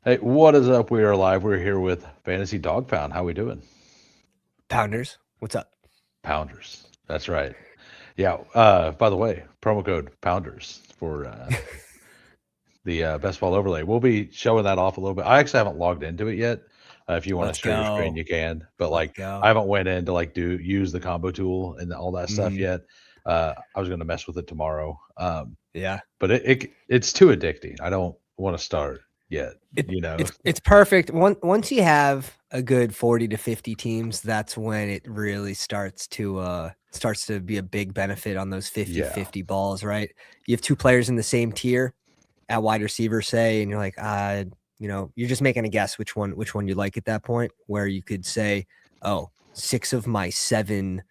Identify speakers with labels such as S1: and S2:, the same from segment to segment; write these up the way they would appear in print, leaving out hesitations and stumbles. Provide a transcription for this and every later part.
S1: Hey, what is up? We are live. We're here with Fantasy Dog Pound. How we doing?
S2: Pounders, what's up?
S1: Pounders. That's right. Yeah. By the way, promo code Pounders for the best ball overlay. We'll be showing that off a little bit. I actually haven't logged into it yet. If you want to
S2: Let's
S1: share your screen,
S2: go.
S1: you can. But
S2: Let's
S1: like,
S2: go.
S1: I haven't went in to like use the combo tool and all that stuff
S2: Mhm.
S1: yet. I was going to mess with it tomorrow.
S2: Yeah.
S1: But it's too addicting. I don't want to start yet.
S2: It
S1: You know.
S2: it's perfect. Once you have a good 40 to 50 teams, that's when it really starts to be a big benefit on those
S1: Yeah.
S2: 50-50 balls, right? You have two players in the same tier at wide receiver, say, and you're like, you're just making a guess which one you like at that point, where you could say, oh, 6 of my 7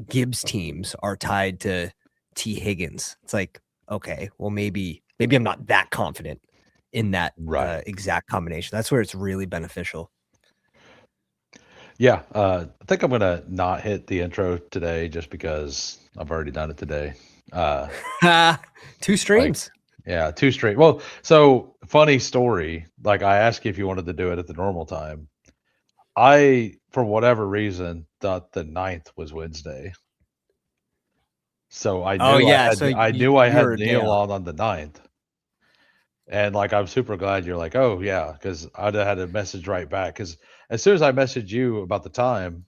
S2: Gibbs teams are tied to T. Higgins. It's like, okay, well, maybe I'm not that confident in that
S1: Right.
S2: exact combination. That's where it's really beneficial.
S1: Yeah, I think I'm gonna not hit the intro today just because I've already done it today. Uh,
S2: Two
S1: like,
S2: streams.
S1: yeah, two straight. Well, so funny story. Like, I asked you if you wanted to do it at the normal time. I, for whatever reason, thought the ninth was Wednesday, so
S2: Oh yeah, so
S1: I knew I
S2: you're
S1: had
S2: a day
S1: Neil
S2: off.
S1: on the ninth, and like I'm super glad you're like, oh yeah, because I'd have had a message right back. Because as soon as I messaged you about the time,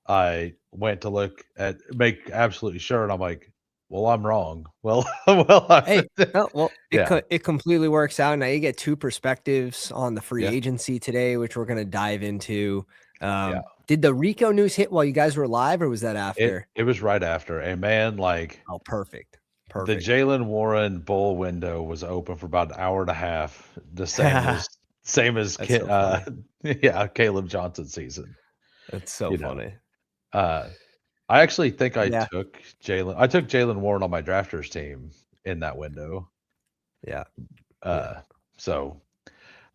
S1: I went to look at make absolutely sure, and I'm like, "Well, I'm wrong." Well, well,
S2: Hey, no, well,
S1: yeah,
S2: it completely works out. Now you get two perspectives on the free
S1: yeah,
S2: agency today, which we're gonna dive into.
S1: yeah.
S2: Did the Rico news hit while you guys were live, or was that after?
S1: It was right after, and man, like
S2: Oh, perfect,
S1: the
S2: perfect.
S1: Jalen Warren bull window was open for about an hour and a half, the same as
S2: That's so funny.
S1: yeah, Caleb Johnson season.
S2: That's so
S1: You know,
S2: funny.
S1: uh, I actually think
S2: Yeah,
S1: I took Jalen Warren on my drafters team in that window.
S2: yeah, yeah.
S1: Uh, so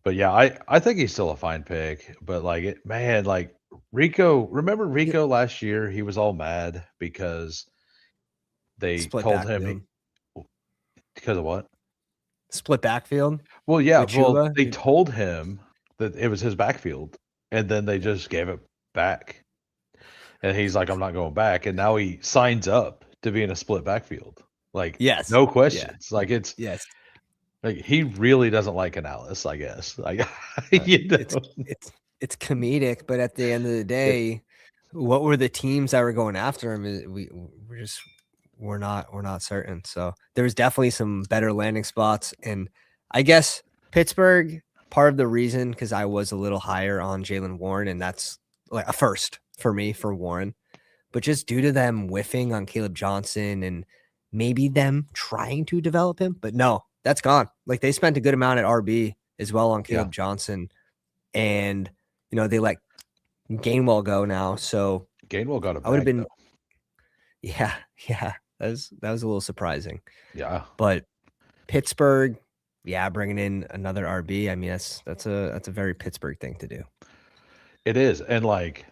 S1: But yeah, I think he's still a fine pick, but like man, like Rico, remember
S2: He
S1: Rico last year? He was all mad because they
S2: split
S1: told him
S2: backfield.
S1: because of what?
S2: Split backfield
S1: Well, yeah,
S2: with
S1: well,
S2: Chuba.
S1: they told him that it was his backfield, and then they just gave it back. And he's like, I'm not going back. And now he signs up to be in a split backfield. Like,
S2: Yes.
S1: no
S2: Yeah.
S1: questions. Like it's
S2: Yes.
S1: like he really doesn't like Analysis, I guess. Like
S2: Uh,
S1: you
S2: it's
S1: know.
S2: it's it's comedic, but at the end of the
S1: It,
S2: day, what were the teams that were going after him? We're not certain. So there's definitely some better landing spots, and I guess Pittsburgh. Part of the reason because I was a little higher on Jalen Warren, and that's like a first for me for Warren, but just due to them whiffing on Caleb Johnson and maybe them trying to develop him, but no, that's gone. Like they spent a good amount at RB as well on
S1: yeah.
S2: Caleb Johnson, and they let Gainwell go now. So
S1: Gainwell got a
S2: I would have
S1: bag
S2: been,
S1: though.
S2: yeah, yeah, that was a little surprising.
S1: Yeah.
S2: But Pittsburgh, yeah, bringing in another RB. I mean, that's a very Pittsburgh thing to do.
S1: It is, and like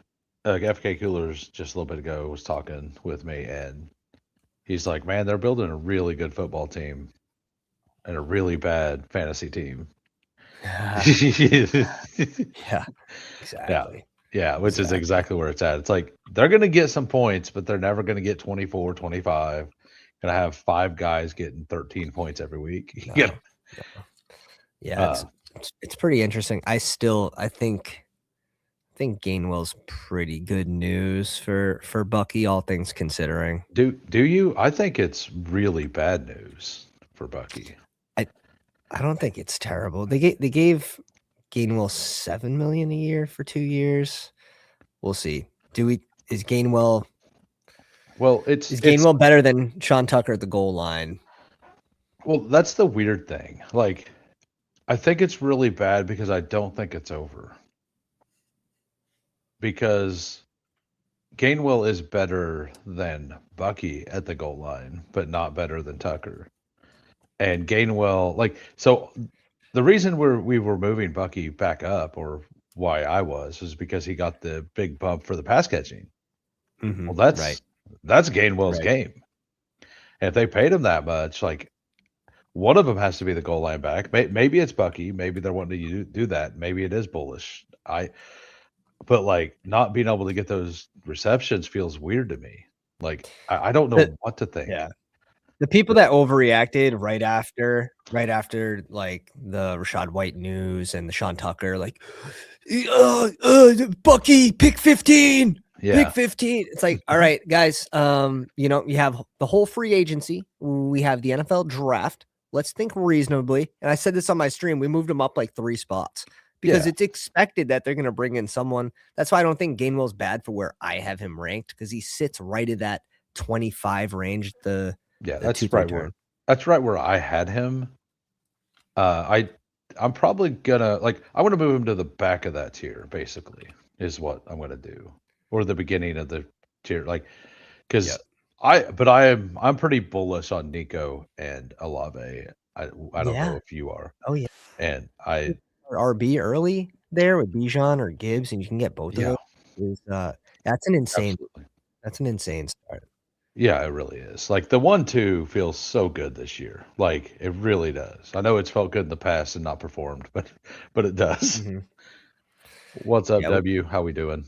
S1: FK Coolers just a little bit ago was talking with me, and he's like, "Man, they're building a really good football team and a really bad fantasy team."
S2: Yeah,
S1: Yeah,
S2: exactly,
S1: yeah, which is
S2: exactly.
S1: exactly where it's at. It's like they're going to get some points, but they're never going to get 24, 25. Going to have five guys getting 13 points every week. You know,
S2: No, no. Yeah,
S1: uh,
S2: it's pretty interesting. I think Gainwell's pretty good news for Bucky, all things considering.
S1: do you? I think it's really bad news for Bucky.
S2: I I don't think it's terrible. They gave Gainwell 7 million a year for 2 years. We'll see. Do we is Gainwell
S1: Well,
S2: is
S1: it's
S2: Gainwell better than Sean Tucker at the goal line?
S1: well, that's the weird thing. Like I think it's really bad because I don't think it's over. Because Gainwell is better than Bucky at the goal line, but not better than Tucker. And Gainwell, like, so the reason we were moving Bucky back up, or why I was because he got the big bump for the pass catching. Well,
S2: Right,
S1: that's Gainwell's
S2: right.
S1: game. And if they paid him that much, like, one of them has to be the goal line back. Maybe it's Bucky. Maybe they're wanting to do that. Maybe it is bullish. But like not being able to get those receptions feels weird to me. Like I don't know what to think.
S2: Yeah. The people that overreacted right after like the Rashad White news and the Sean Tucker, like, Bucky, pick 15. Pick 15. It's like, all right, guys, you have the whole free agency. We have the NFL draft. Let's think reasonably. And I said this on my stream. We moved them up like 3 spots because it's expected that they're going to bring in someone. That's why I don't think Gainwell's bad for where I have him ranked, because he sits right at that 25 range.
S1: That's right where I had him. I'm probably gonna I want to move him to the back of that tier, basically, is what I'm gonna do. Or the beginning of the tier. Because I'm pretty bullish on Nico and Olave. I don't know if you are.
S2: Oh yeah.
S1: And
S2: RB early there with Bijan or Gibbs, and you can get both of those. That's an insane start.
S1: Yeah, it really is. Like the 1-2 feels so good this year. Like it really does. I know it's felt good in the past and not performed, but it does.
S2: Mm-hmm.
S1: What's up, W? How we doing?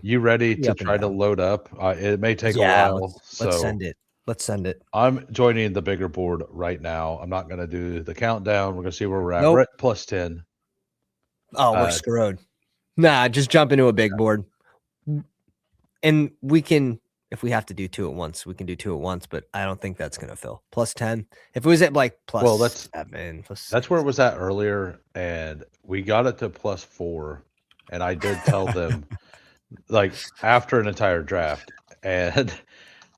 S1: You ready to try to load up? It may take a while.
S2: Let's send it.
S1: I'm joining the bigger board right now. I'm not going to do the countdown. We're going to see where we're at. We're at plus 10.
S2: Oh, we're screwed. Nah, just jump into a big board. And we can, if we have to do 2 at once, we can do 2 at once, but I don't think that's going to fill. Plus 10. If it was at like plus 7,
S1: that's where it was at earlier, and we got it to plus 4. And I did tell them, like, after an entire draft, and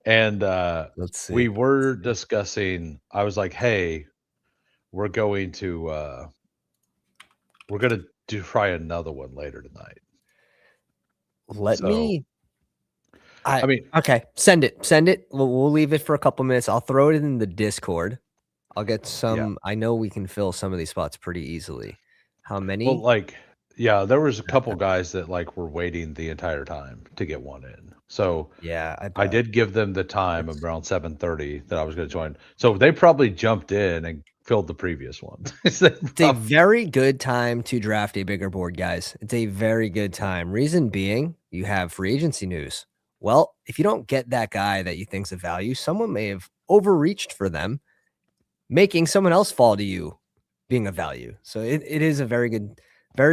S2: let's see.
S1: We were discussing. I was like, "Hey, we're going to try another one later tonight."
S2: I mean, okay, send it. We'll leave it for a couple minutes. I'll throw it in the Discord. I'll get some. I know we can fill some of these spots pretty easily. How many?
S1: Well, there was a couple guys that were waiting the entire time to get one in. So I did give them the time of around 7:30 that I was going to join. So they probably jumped in and filled the previous one.
S2: It's a very good time to draft a bigger board, guys. It's a very good time. Reason being, you have free agency news. Well, if you don't get that guy that you think's a value, someone may have overreached for them, making someone else fall to you being a value. So it is a very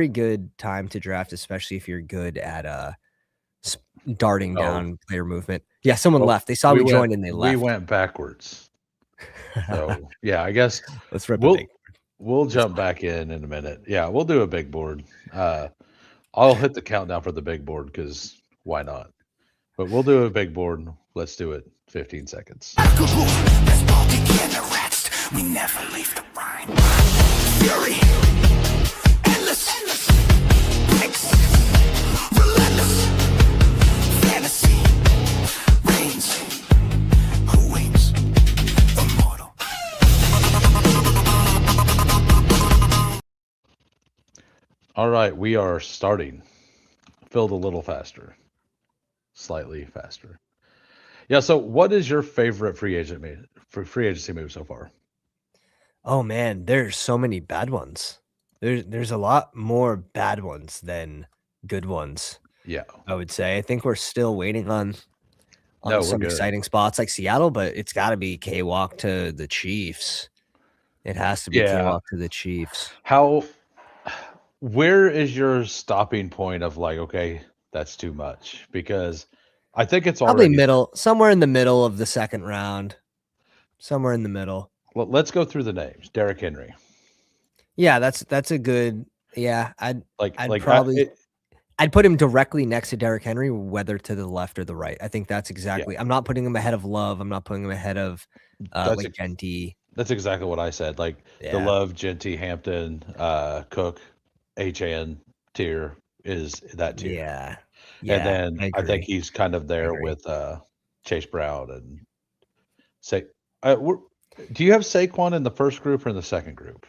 S2: good time to draft, especially if you're good at darting down player movement. Yeah, someone left. They saw we joined and they left.
S1: We went backwards. So yeah, I guess
S2: let's rip
S1: we'll jump back in a minute. Yeah, we'll do a big board. I'll hit the countdown for the big board because why not? But we'll do a big board. Let's do it. 15 seconds. We never leave the brine. Fury. Endless. Relentless. Fantasy. Reigns. Who wins? Immortal. All right, we are starting. Filled a little faster. Slightly faster. Yeah, so what is your favorite free agency move so far?
S2: Oh man, there's so many bad ones. There's a lot more bad ones than good ones.
S1: Yeah.
S2: I would say. I think we're still waiting on some exciting spots like Seattle, but it's got to be K-Walk to the Chiefs. It has to be K-Walk to the Chiefs.
S1: Where is your stopping point of okay, that's too much? Because I think it's
S2: probably somewhere in the middle of the second round. Somewhere in the middle.
S1: Well, let's go through the names. Derrick Henry.
S2: Yeah, that's a good. Yeah, I'd I'd put him directly next to Derrick Henry, whether to the left or the right. I think that's exactly. Yeah. I'm not putting him ahead of Love. I'm not putting him ahead of Genty.
S1: That's exactly what I said. The Love, Genty, Hampton, Cook, HN tier is that tier.
S2: Yeah.
S1: And then I think he's kind of there with Chase Brown and do you have Saquon in the first group or in the second group?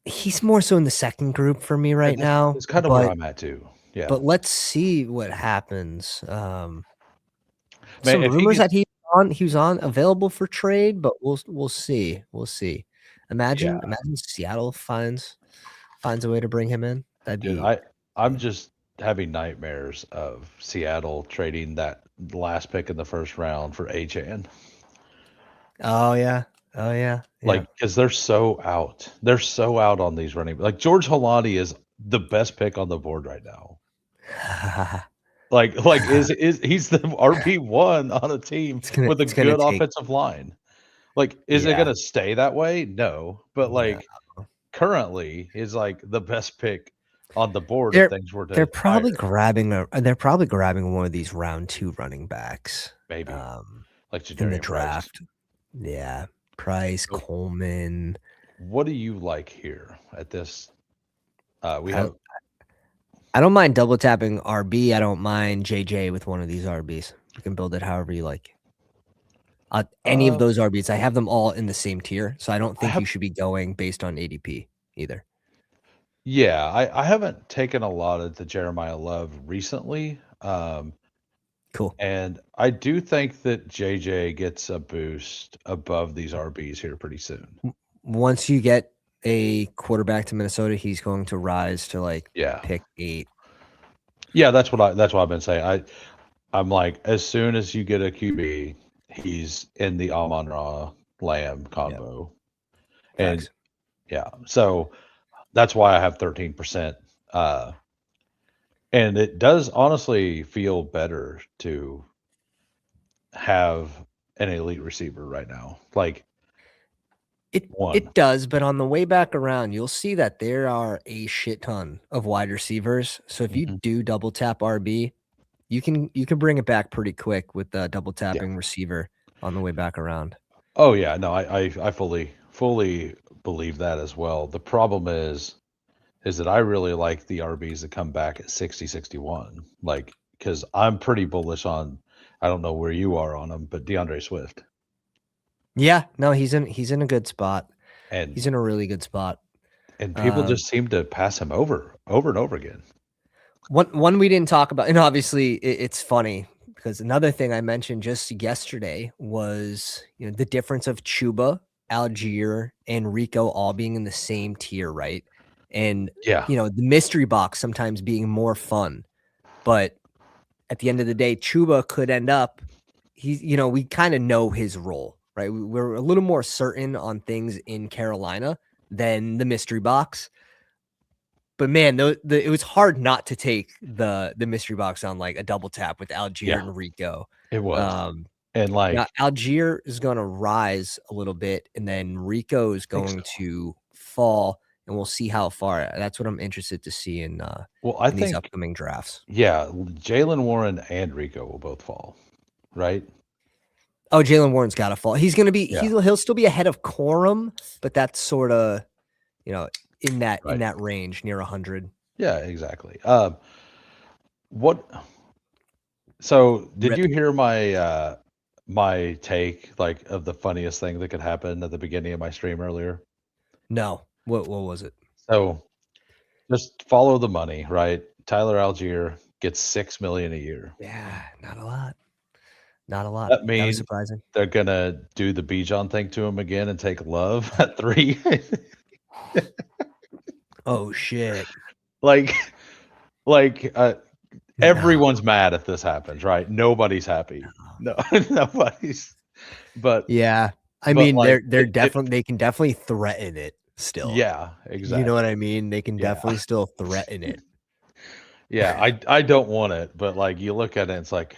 S2: He's more so in the second group for me right now.
S1: It's kind of where I'm at too. Yeah.
S2: But let's see what happens. Some rumors that he's on available for trade, but we'll see. We'll see.
S1: Yeah,
S2: Imagine Seattle finds a way to bring him in. That'd
S1: dude,
S2: be
S1: I'm just having nightmares of Seattle trading that last pick in the first round for Achan.
S2: oh yeah. Oh yeah. Yeah.
S1: Like, because they're so out. They're so out on these running. Like George Halani is the best pick on the board right now. Like is he's the RB1 on a team with a
S2: it's gonna
S1: good
S2: take
S1: offensive line. Like, is it
S2: yeah.
S1: gonna stay that way? No. But
S2: No.
S1: like currently is like the best pick on the board if
S2: They're
S1: things were to fire.
S2: they're probably grabbing one of these round 2 running backs,
S1: Maybe.
S2: um,
S1: Like
S2: in the
S1: Jadarian Price.
S2: draft. Yeah. Price,
S1: So
S2: Coleman.
S1: what do you like here at this? We
S2: I
S1: have
S2: I don't mind double tapping RB. I don't mind JJ with one of these RBs. You can build it however you like. Any of
S1: uh
S2: those RBs, I have them all in the same tier, so I don't
S1: I
S2: think
S1: have
S2: you should be going based on ADP either.
S1: yeah, I haven't taken a lot of the Jeremiah Love recently.
S2: Cool.
S1: And I do think that JJ gets a boost above these RBs here pretty soon.
S2: Once you get a quarterback to Minnesota, he's going to rise to like
S1: Yeah.
S2: pick 8.
S1: Yeah, that's what I've been saying. I'm like, as soon as you get a QB, he's in the Amon Ra Lamb
S2: Yep.
S1: combo. And
S2: Facts.
S1: yeah, so that's why I have 13%. Uh and it does honestly feel better to have an elite receiver right now. Like one.
S2: It does, but on the way back around, you'll see that there are a shit ton of wide receivers. So if you
S1: Mhm.
S2: do double tap RB, you can bring it back pretty quick with the double
S1: Yeah.
S2: tapping receiver on the way back around.
S1: Oh yeah, no, I fully believe that as well. The problem is that I really like the RBs that come back at 60, 61. Like, because I'm pretty bullish on, I don't know where you are on him, but DeAndre Swift.
S2: Yeah, no, he's in a good spot.
S1: And
S2: He's in a really good spot.
S1: people
S2: Um,
S1: just seem to pass him over and over again.
S2: one we didn't talk about, and obviously it's funny because another thing I mentioned just yesterday was the difference of Chuba, Algier, and Rico all being in the same tier, right? And
S1: Yeah.
S2: the mystery box sometimes being more fun, but at the end of the day, Chuba could end up. We kind of know his role, right? We're a little more certain on things in Carolina than the mystery box. But man, it was hard not to take the mystery box on like a double tap with Algier
S1: Yeah,
S2: and Rico.
S1: it was.
S2: Um,
S1: And
S2: Now
S1: like,
S2: Algier is going to rise a little bit, and then Rico is
S1: I think
S2: going
S1: so.
S2: to fall, and we'll see how far. That's what I'm interested to see
S1: Well, I
S2: in these
S1: think,
S2: upcoming drafts.
S1: yeah, Jalen Warren and Rico will both fall, right?
S2: Oh, Jalen Warren's got to fall. He's going to be
S1: Yeah,
S2: he'll still be ahead of Corum, but that's sort of you know in
S1: right.
S2: that range near 100.
S1: Yeah, exactly. What So, did
S2: Rip.
S1: you hear my take, like, of the funniest thing that could happen at the beginning of my stream earlier?
S2: No, what was it?
S1: So, just follow the money, right? Tyler Algier gets 6 million a year.
S2: Yeah, not a lot. Not a lot.
S1: That
S2: That was
S1: means
S2: surprising.
S1: they're gonna do the Bijan thing to him again and take Love at 3.
S2: Oh shit.
S1: Like like,
S2: No.
S1: everyone's mad if this happens, right? Nobody's happy. No, nobody's but
S2: Yeah. I
S1: but,
S2: mean,
S1: like, it
S2: they can definitely threaten it still.
S1: yeah,
S2: You know what
S1: exactly.
S2: I mean? They can
S1: Yeah.
S2: definitely still threaten it.
S1: Yeah, I don't want it, but, like, you look at it, it's like,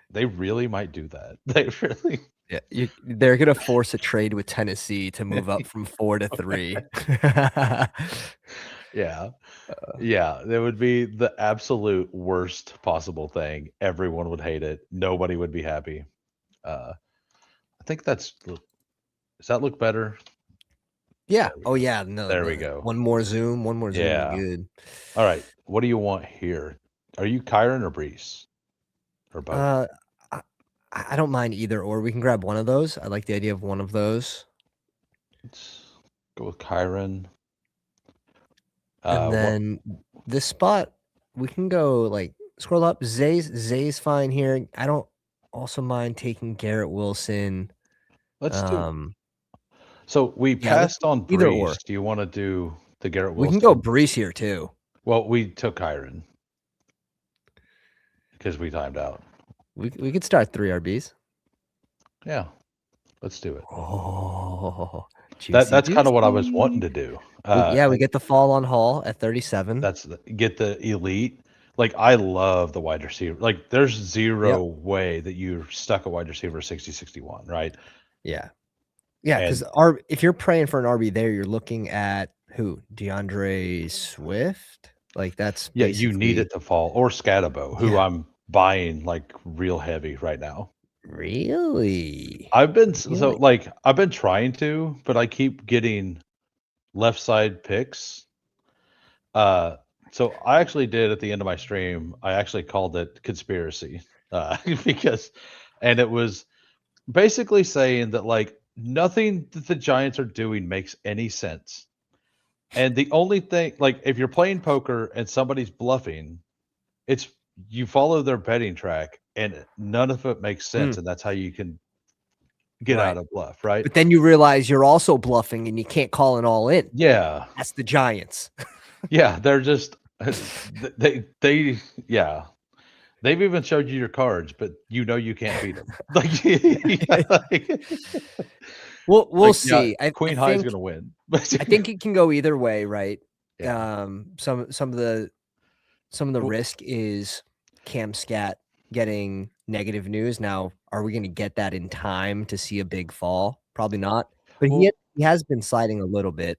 S1: they really might do that. They really
S2: Yeah, they're gonna force a trade with Tennessee to move up from 4 to 3.
S1: Yeah. Yeah, that would be the absolute worst possible thing. Everyone would hate it. Nobody would be happy. Uh, I think does that look better?
S2: Yeah.
S1: There we
S2: Oh,
S1: go.
S2: yeah, no,
S1: There we go.
S2: one more zoom, you're
S1: Yeah.
S2: good.
S1: Alright, what do you want here? Are you Kyron or Brees? Or both?
S2: Uh, I I don't mind either or, we can grab one of those. I like the idea of one of those,
S1: Let's go with Kyron.
S2: and
S1: What
S2: then this spot, we can go, like, scroll up. Zay's fine here. I don't also mind taking Garrett Wilson.
S1: Let's do.
S2: Um,
S1: So we
S2: yeah, let's
S1: passed on
S2: either
S1: Breeze.
S2: or.
S1: Do you want to do the Garrett
S2: We can go
S1: Wilson?
S2: Brees here too.
S1: Well, we took Kyron because we timed out.
S2: We could start 3 RBs.
S1: Yeah, let's do it.
S2: Oh,
S1: That
S2: juicy,
S1: that's kind of what I was wanting
S2: juicy.
S1: to do.
S2: We get the fall on Hall at 37.
S1: Get the elite. Like I love the wide receiver. Like there's
S2: Yep.
S1: zero way that you're stuck a wide receiver 60-61, right?
S2: Yeah. Yeah, because
S1: And
S2: if you're praying for an RB there, you're looking at who? DeAndre Swift? Like that's
S1: yeah, you need
S2: basically
S1: it to fall or Scatabo, who
S2: yeah.
S1: I'm buying like real heavy right now.
S2: Really?
S1: So
S2: Really?
S1: like I've been trying to, but I keep getting left side picks. Uh, so I actually did at the end of my stream. I actually called it conspiracy because, and it was basically saying that like nothing that the Giants are doing makes any sense. And the only thing, like if you're playing poker and somebody's bluffing, it's you follow their betting track, and none of it makes sense,
S2: Mm,
S1: and that's how you can get out
S2: right.
S1: of bluff, right?
S2: But then you realize you're also bluffing and you can't call it all in.
S1: Yeah,
S2: That's the Giants.
S1: yeah, they're just they yeah. They've even showed you your cards, but you know you can't beat them. Like, yeah,
S2: We'll
S1: like yeah,
S2: see. I
S1: Queen High is
S2: think
S1: gonna win.
S2: I think it can go either way, right?
S1: Yeah.
S2: Some of the
S1: Well,
S2: risk is Cam Scat getting negative news. Now, are we going to get that in time to see a big fall? Probably not. But
S1: well,
S2: he has been sliding a little bit.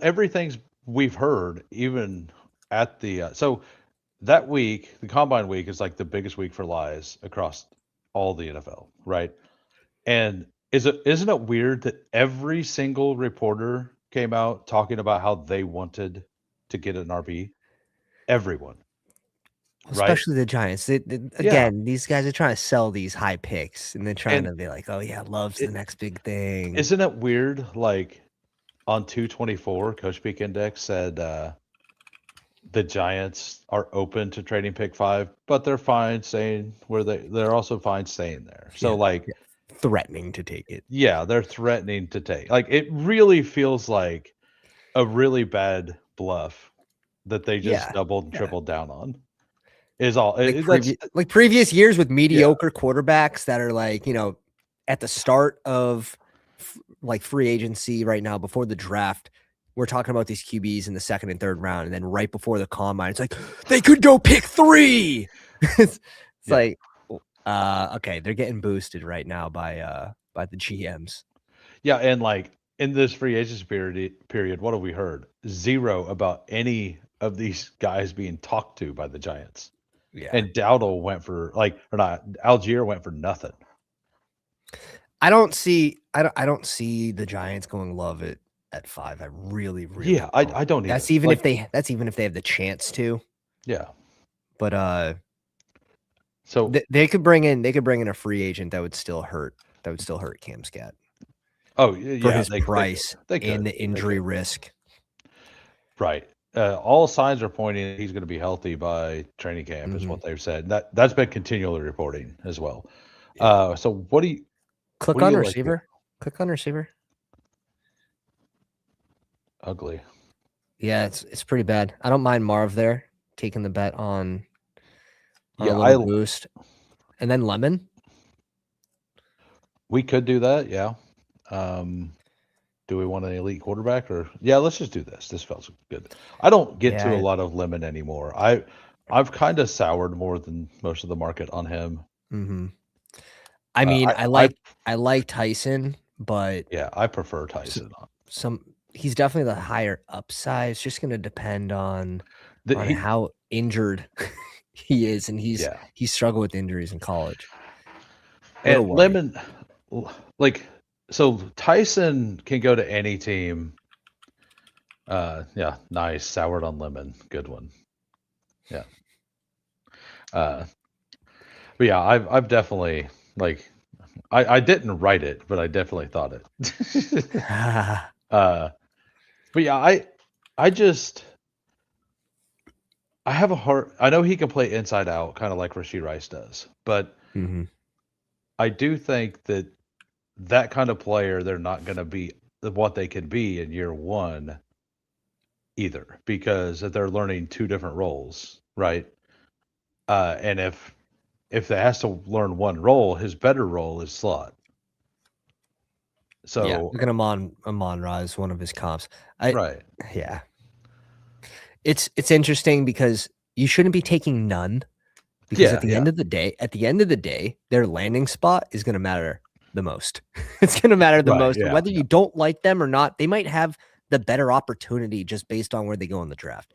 S1: everything's we've heard even at the so that week, the combine week is like the biggest week for lies across all the NFL, right? And isn't it weird that every single reporter came out talking about how they wanted to get an RB? Everyone, right?
S2: Especially the Giants.
S1: Yeah.
S2: Again, these guys are trying to sell these high picks, and they're trying
S1: And
S2: to be like, "Oh yeah, love's the
S1: it
S2: next big thing."
S1: isn't it weird like on 224 Coach Peak Index said the Giants are open to trading pick 5, but they're fine saying where they're also fine staying there. So
S2: Yeah,
S1: like
S2: yeah. Threatening to take it.
S1: yeah, they're threatening to take. Like it really feels like a really bad bluff that they just
S2: Yeah,
S1: doubled and
S2: yeah.
S1: tripled down on. Is all that's
S2: Like previous years with
S1: yeah.
S2: mediocre quarterbacks that are like, at the start of like free agency right now before the draft, we're talking about these QBs in the second and third round, and then right before the combine, it's like they could go pick 3. it's
S1: Yeah.
S2: like okay, they're getting boosted right now by the GMs.
S1: Yeah, and like in this free agency period, what have we heard? Zero about any of these guys being talked to by the Giants.
S2: Yeah.
S1: And Dowdle went for like or not Algier went for nothing.
S2: I don't see the Giants going love it at 5. I really, really
S1: Yeah,
S2: don't.
S1: I don't either.
S2: That's even
S1: Like
S2: if they have the chance to.
S1: yeah.
S2: But
S1: So
S2: they could bring in a free agent that would still hurt. That would still hurt Cam Scat
S1: oh
S2: for
S1: yeah,
S2: his price
S1: they
S2: and
S1: could.
S2: the
S1: They
S2: injury
S1: could.
S2: risk.
S1: Right. All signs are pointing he's going to be healthy by training camp, is
S2: Mhm.
S1: what they've said. That's been continually reporting as well.
S2: Yeah.
S1: So
S2: Click
S1: what do
S2: on
S1: you like?
S2: receiver. Click on receiver.
S1: Ugly.
S2: Yeah, it's pretty bad. I don't mind Marv there taking the bet on a
S1: Yeah,
S2: little boost, and then Lemon.
S1: we could do that. Yeah. Do we want an elite quarterback or yeah? Let's just do this. This feels good. I don't get to a
S2: Yeah.
S1: lot of Lemon anymore. I've kind of soured more than most of the market on him.
S2: Mm-hmm. I mean,
S1: Uh, I
S2: I like Tyson, but
S1: yeah, I prefer
S2: s-
S1: Tyson.
S2: he's definitely the higher upside. It's just going to depend on
S1: He
S2: how injured he is, and
S1: yeah,
S2: he struggled with injuries in college.
S1: and
S2: Little worried.
S1: Lemon like so Tyson can go to any team. Yeah, nice. Soured on lemon. Good one. Yeah. Uh, but yeah, I've definitely like I didn't write it, but I definitely thought it. uh, but yeah, I just I have a heart. I know he can play inside out, kind of like Rasheed Rice does, but
S2: Mhm.
S1: I do think that kind of player, they're not going to be what they can be in year one either, because they're learning two different roles, right? And if they has to learn one role, his better role is slot.
S2: Yeah,
S1: So
S2: look at Amon Ra is one of his comps. I
S1: right,
S2: yeah, it's interesting because you shouldn't be taking none because
S1: yeah, yeah,
S2: at the end of the day, their landing spot is going to matter the most. It's going to matter the
S1: right,
S2: most,
S1: yeah,
S2: whether
S1: yeah,
S2: you don't like them or not. They might have the better opportunity just based on where they go in the draft.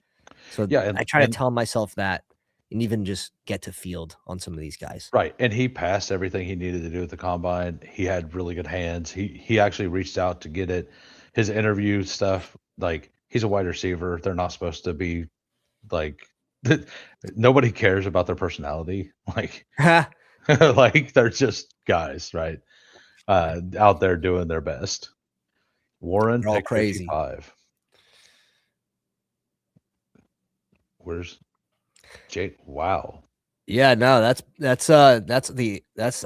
S2: So
S1: yeah,
S2: I try to tell myself that, and even just get to field on some of these guys.
S1: right. And he passed everything he needed to do at the combine. He had really good hands. He actually reached out to get it. His interview stuff, like he's a wide receiver. They're not supposed to be like nobody cares about their personality. Like
S2: They're
S1: like they're just guys, right? Out there doing their best. Warren
S2: all
S1: pick
S2: crazy.
S1: 55. Where's Jake? Wow.
S2: Yeah, no, that's
S1: I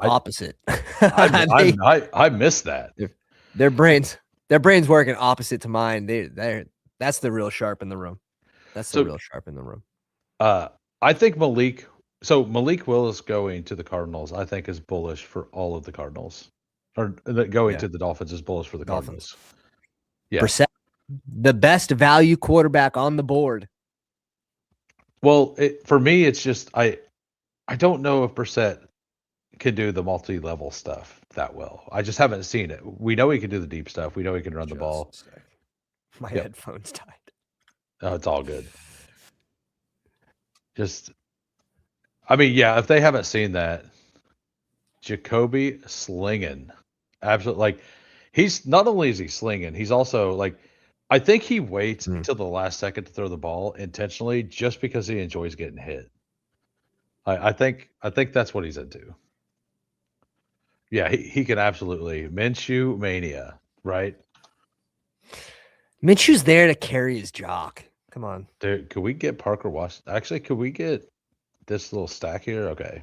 S2: opposite.
S1: I
S2: they
S1: I missed that.
S2: their, their brains working opposite to mine. They're that's the real sharp in the room. That's the
S1: So
S2: real sharp in the room.
S1: uh I think Malik Willis going to the Cardinals, I think is bullish for all of the Cardinals. Or going
S2: Yeah,
S1: to the Dolphins is bullish for the
S2: Dolphins.
S1: Cardinals. Yeah.
S2: Brissett, the best value quarterback on the board.
S1: Well, for me it's just I don't know if Brissett can do the multi-level stuff that well. I just haven't seen it. We know he can do the deep stuff. We know he can run the
S2: Just
S1: ball.
S2: a sec. My
S1: Yep.
S2: headphones died.
S1: Oh, it's all good. Just, I mean, yeah, if they haven't seen that, Jacoby slinging, absolutely. Like, he's not only is he slinging, he's also like, I think he waits
S2: Mm.
S1: till the last second to throw the ball intentionally, just because he enjoys getting hit. I think that's what he's into. Yeah, he can absolutely Minshew mania, right?
S2: Minshew's there to carry his jock. Come on.
S1: Dude, could we get Parker Washington? Actually, could we get this little stack here? Okay.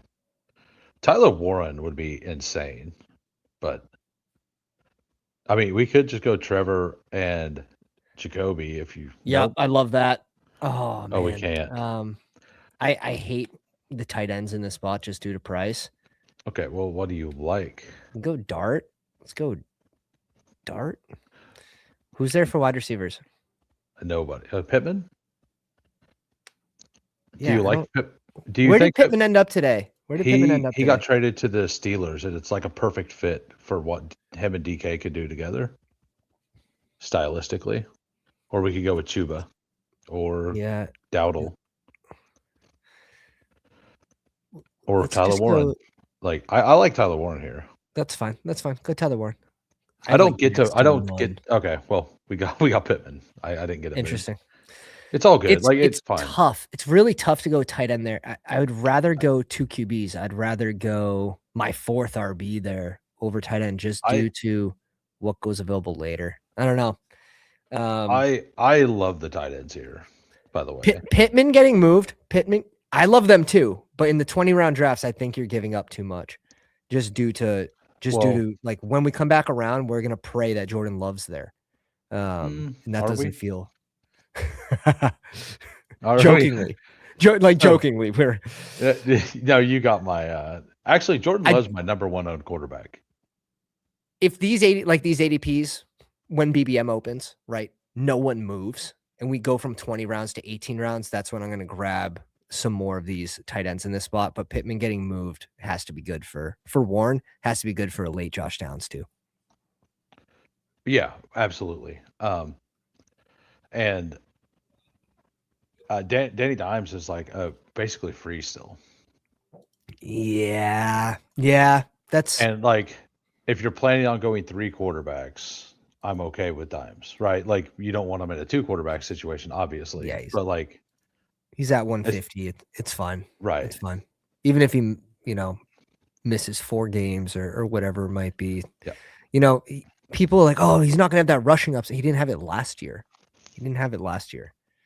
S1: Tyler Warren would be insane, but I mean, we could just go Trevor and Jacoby if you
S2: Yep,
S1: nope.
S2: I love that. Oh
S1: Oh, we
S2: man.
S1: can't.
S2: I hate the tight ends in this spot just due to price.
S1: Okay, well, what do you like?
S2: Go Dart. Let's go Dart. Who's there for wide receivers?
S1: Nobody. Pittman? Do
S2: Yeah,
S1: you
S2: I
S1: like
S2: don't.
S1: Pip? Do you
S2: Where did
S1: think Pip?
S2: Pittman end up today? Where did Pittman end up
S1: He got
S2: today?
S1: traded to the Steelers, and it's like a perfect fit for what him and DK could do together, stylistically. Or we could go with Chuba or
S2: Yeah,
S1: Dowdle or
S2: let's
S1: Tyler
S2: just
S1: Warren.
S2: go.
S1: Like I like Tyler Warren here.
S2: That's fine. That's fine. Go Tyler Warren. I
S1: I
S2: have
S1: don't
S2: like
S1: get to.
S2: next
S1: I
S2: to
S1: don't
S2: one.
S1: get. Okay, well we got Pittman. I didn't get it moved.
S2: Interesting.
S1: It's all good. Like
S2: It's
S1: it's fine.
S2: tough. It's really tough to go tight end there. I would rather go two QBs. I'd rather go my fourth RB there over tight end just
S1: I
S2: due to what goes available later. I don't know. Um,
S1: I love the tight ends here. By the way,
S2: Pittman getting moved. Pittman, I love them too, but in the 20 round drafts, I think you're giving up too much, just due
S1: well,
S2: to like when we come back around, we're gonna pray that Jordan Love's there, and that
S1: are
S2: doesn't
S1: we?
S2: feel
S1: Are we?
S2: jokingly,
S1: Oh,
S2: jokingly. We're
S1: no, you got my. Actually, Jordan
S2: I
S1: Love's my number one owned quarterback.
S2: if these ADPs when BBM opens, right? No one moves, and we go from 20 rounds to 18 rounds. That's when I'm gonna grab some more of these tight ends in this spot. But Pittman getting moved has to be good for Warren. Has to be good for a late Josh Downs too.
S1: Yeah, absolutely. And Danny Dimes is like basically free still.
S2: Yeah, that's
S1: And like, if you're planning on going three quarterbacks, I'm okay with Dimes, right? Like, you don't want him in a two quarterback situation, obviously,
S2: yeah.
S1: but like,
S2: He's at
S1: it's
S2: 150. It's fine.
S1: right.
S2: It's fine. Even if he misses 4 games or whatever it might be.
S1: Yeah.
S2: People are like, oh, he's not gonna have that rushing upside. He didn't have it last year.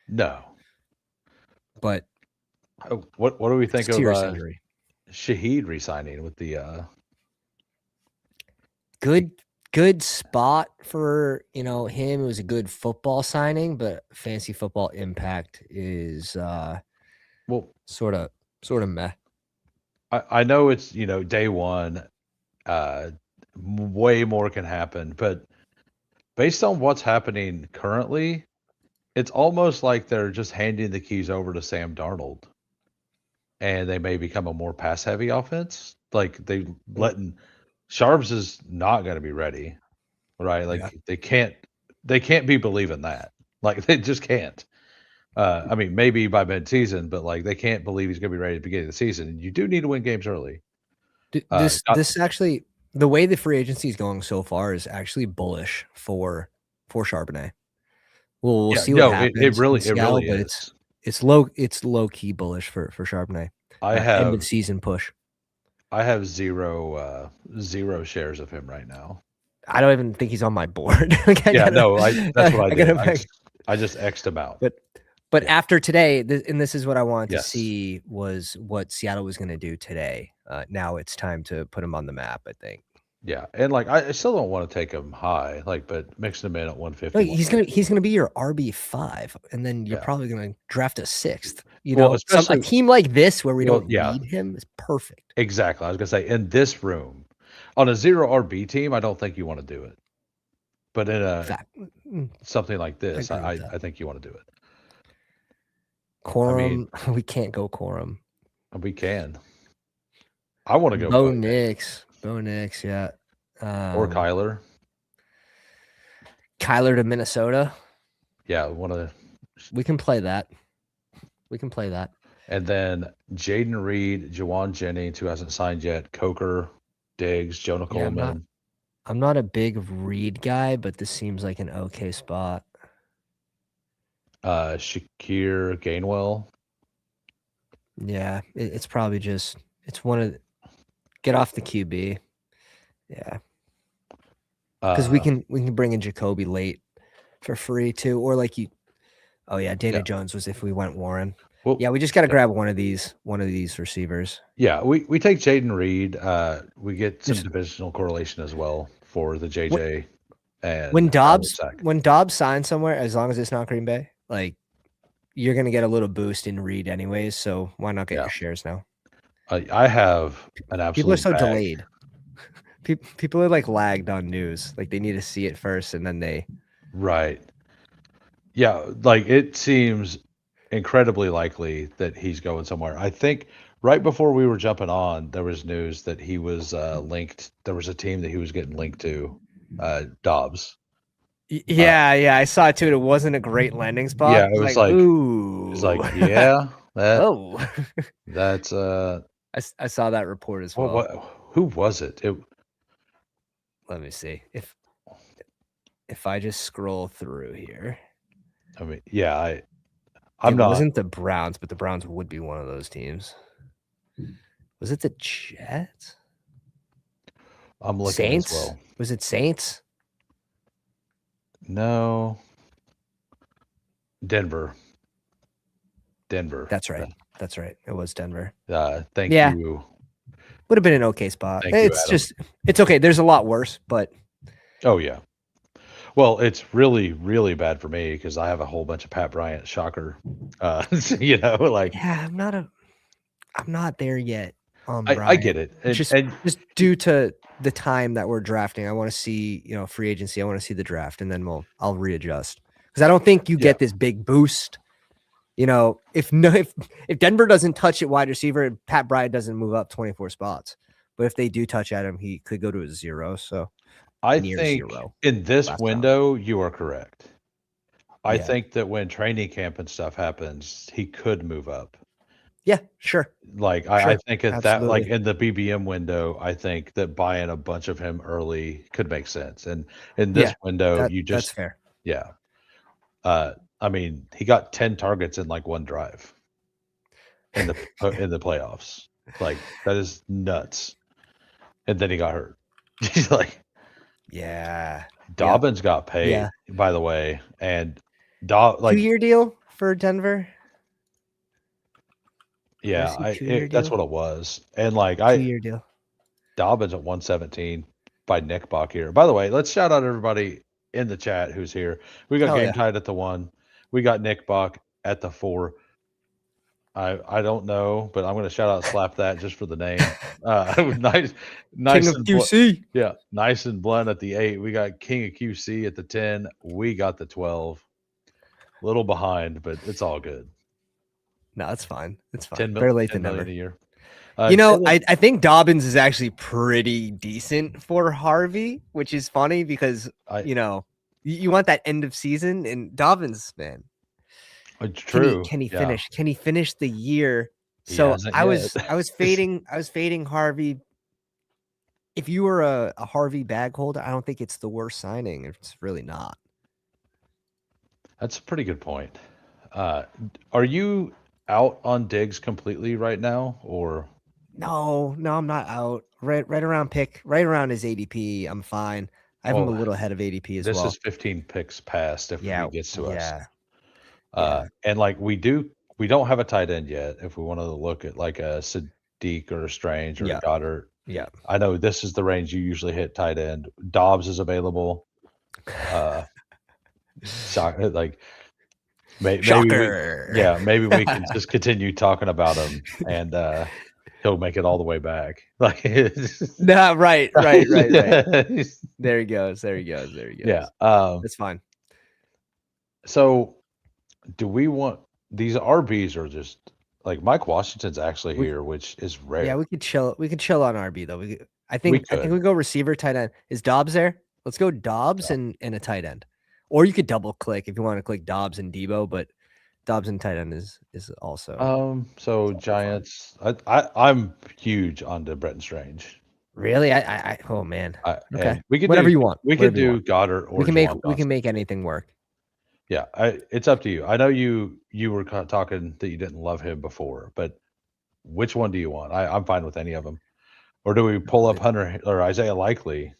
S1: No.
S2: But
S1: What do we
S2: it's
S1: think
S2: a
S1: of
S2: serious injury.
S1: Shaheed resigning with the
S2: good spot for him. It was a good football signing, but fantasy football impact is
S1: Well,
S2: sort of meh.
S1: I know it's day one. Uh, Way more can happen, but based on what's happening currently, it's almost like they're just handing the keys over to Sam Darnold, and they may become a more pass heavy offense. Like they
S2: Mm,
S1: letting Sharps is not going to be ready, right?
S2: yeah.
S1: Like they can't be believing that. Like they just can't. I mean, maybe by mid-season, but like they can't believe he's going to be ready at the beginning of the season. And you do need to win games early. Not,
S2: This actually, the way the free agency is going so far is actually bullish for Charbonnet. We'll
S1: yeah,
S2: see what
S1: no, it
S2: happens in
S1: really it
S2: Seattle,
S1: really
S2: but
S1: is.
S2: it's low key bullish for Charbonnet.
S1: I
S2: End of
S1: have
S2: season push.
S1: I have zero shares of him right now.
S2: I don't even think he's on my board. Like,
S1: Yeah, no, that's what I
S2: I
S1: did.
S2: gotta
S1: I
S2: back.
S1: just I just X'd him out.
S2: But
S1: Yeah.
S2: after today, and this is what I wanted to
S1: Yes.
S2: see was what Seattle was going to do today. Now it's time to put him on the map, I think.
S1: Yeah. And like I still don't want to take him high, like, but mixing him in at
S2: No,
S1: 150,
S2: he's gonna be your RB5, and then you're
S1: Yeah.
S2: probably gonna draft a sixth.
S1: Well,
S2: A
S1: especially
S2: team like this where we
S1: well,
S2: don't
S1: yeah,
S2: need him is perfect.
S1: exactly. I was gonna say in this room, on a zero RB team, I don't think you want to do it. But in a
S2: Fact,
S1: something like
S2: I
S1: this,
S2: agree
S1: I
S2: with
S1: I,
S2: that.
S1: I think you want to do it. I mean,
S2: Quorum, we can't go Quorum.
S1: we can. I want to go
S2: Bo Nix, yeah.
S1: or Kyler.
S2: Kyler to Minnesota.
S1: Yeah, one of the,
S2: We can play that. We can play that.
S1: and then Jaden Reed, Jawan Jennings, who hasn't signed yet, Coker, Diggs, Jonah
S2: Yeah,
S1: Coleman,
S2: I'm not a big Reed guy, but this seems like an okay spot.
S1: Shakir Gainwell.
S2: Yeah, it's probably just it's one of get off the QB. Yeah, because we
S1: Uh,
S2: can bring in Jacoby late for free too, or like you. Oh yeah,
S1: yeah.
S2: Daniel Jones was if we went Warren.
S1: Well,
S2: Yeah, we just got to
S1: yeah,
S2: grab one of these receivers.
S1: yeah. We take Jaden Reed. We get some
S2: Just
S1: divisional correlation as well for the
S2: what
S1: JJ
S2: when
S1: and
S2: Dobbs
S1: sack.
S2: when Dobbs signs somewhere, as long as it's not Green Bay, like you're gonna get a little boost in Reed anyways. So why not get
S1: Yeah,
S2: your shares now?
S1: I have an
S2: People are
S1: absolute
S2: so
S1: bag.
S2: delayed. People are like lagged on news. Like they need to see it first, and then they.
S1: Right. Yeah, like it seems incredibly likely that he's going somewhere. I think right before we were jumping on, there was news that he was linked. There was a team that he was getting linked to, Dobbs. Uh,
S2: Yeah, I saw it too. It wasn't a great landing spot.
S1: yeah,
S2: I
S1: it
S2: was
S1: was
S2: like,
S1: like it's
S2: ooh,
S1: like yeah,
S2: oh.
S1: that's
S2: I saw that report as well.
S1: what who was it?
S2: Let me see if I just scroll through here.
S1: I mean, yeah, I'm
S2: It
S1: not.
S2: wasn't the Browns, but the Browns would be one of those teams. Was it the Jets?
S1: I'm looking as
S2: Saints?
S1: well.
S2: Was it Saints?
S1: No, Denver. Denver.
S2: That's right. That's right. It was Denver.
S1: Thank
S2: Yeah,
S1: you.
S2: would have been an okay spot.
S1: Thank you,
S2: It's
S1: Adam.
S2: just it's okay. There's a lot worse, but
S1: Oh yeah. Well, it's really, really bad for me because I have a whole bunch of Pat Bryant. Shocker. Like
S2: yeah, I'm not there yet on
S1: I
S2: Bryant.
S1: get it, and
S2: Just due to the time that we're drafting, I want to see, free agency. I want to see the draft, and then I'll readjust because I don't think you
S1: yeah,
S2: get this big boost. If Denver doesn't touch at wide receiver, Pat Bryant doesn't move up 24 spots. But if they do touch at him, he could go to a zero. So
S1: I
S2: near
S1: think
S2: zero
S1: in this
S2: last round.
S1: window you are correct. I
S2: Yeah.
S1: think that when training camp and stuff happens, he could move up.
S2: Yeah, sure.
S1: Like I
S2: Sure.
S1: think at that, like
S2: Absolutely.
S1: in the BBM window, I think that buying a bunch of him early could make sense. And in this
S2: Yeah.
S1: window,
S2: That's fair.
S1: yeah. Uh, I mean, he got 10 targets in like one drive in the playoffs. Like that is nuts. And then he got hurt. He's like
S2: Yeah. Yep.
S1: Dobbins got paid,
S2: Yeah.
S1: by the way, and like
S2: 2-year deal for Denver. Did I
S1: yeah,
S2: see 2-year
S1: that's
S2: deal?
S1: what it was. And like
S2: 2-year deal.
S1: Dobbins at 117, by Nick Bach here. By the way, let's shout out everybody in the chat who's here. We got
S2: Hell
S1: Game
S2: yeah.
S1: Tide at the 1. We got Nick Bach at the 4. I don't know, but I'm going to shout out Slap That just for the name. Nice,
S2: King
S1: nice
S2: of
S1: and
S2: QC.
S1: yeah, nice and blunt at the 8. We got King of QC at the 10. We got the 12. Little behind, but it's all good.
S2: No, it's fine. It's fine.
S1: 10,
S2: Better late
S1: 10
S2: than
S1: million
S2: never.
S1: a year.
S2: You know,
S1: Jalen,
S2: I think Dobbins is actually pretty decent for Harvey, which is funny because,
S1: I
S2: you want that end of season and Dobbins, man.
S1: it's
S2: Can he
S1: true.
S2: can he
S1: Yeah,
S2: finish? Can he finish the year?
S1: he
S2: So
S1: hasn't
S2: I
S1: yet.
S2: was I was fading Harvey. If you were a Harvey bag holder, I don't think it's the worst signing. It's really not.
S1: That's a pretty good point. Uh, are you out on Diggs completely right now, or
S2: No, I'm not out. Right around his ADP. I'm fine. I have him a
S1: well,
S2: little ahead of ADP as
S1: this is
S2: well.
S1: 15 picks past if he
S2: Yeah,
S1: gets to us.
S2: yeah, yeah,
S1: And like we don't have a tight end yet. If we wanted to look at like a Sadiq or a Strange or a
S2: yeah,
S1: Goddard,
S2: yeah.
S1: I know this is the range you usually hit tight end. Dobbs is available. Uh, like maybe we,
S2: Shocker.
S1: yeah, maybe we can just continue talking about him and he'll make it all the way back. Like,
S2: Nah, right.
S1: yeah.
S2: There he goes. There he goes. There he
S1: Yeah.
S2: goes. That's fine.
S1: So do we want these RBs are just like Mike Washington's actually
S2: We
S1: here, which is
S2: Yeah,
S1: rare.
S2: we could chill. We could chill on RB though. I
S1: We
S2: think
S1: could.
S2: we go receiver, tight end. Is Dobbs there? Let's go Dobbs
S1: Yeah.
S2: and a tight end. Or you could double click if you want to click Dobbs and Debo, but Dobbs and tight end is also
S1: So
S2: fine.
S1: Giants, I'm huge on the Bretton Strange.
S2: Really? Oh man. Okay.
S1: And we could
S2: Whatever
S1: do
S2: you want.
S1: we could
S2: Whatever you
S1: do
S2: want.
S1: Goddard or Jawan
S2: We can
S1: Johnson.
S2: make anything work.
S1: Yeah, it's up to you. I know you were talking that you didn't love him before, but which one do you want? I'm fine with any of them. Or do we pull up Hunter or Isaiah Likely?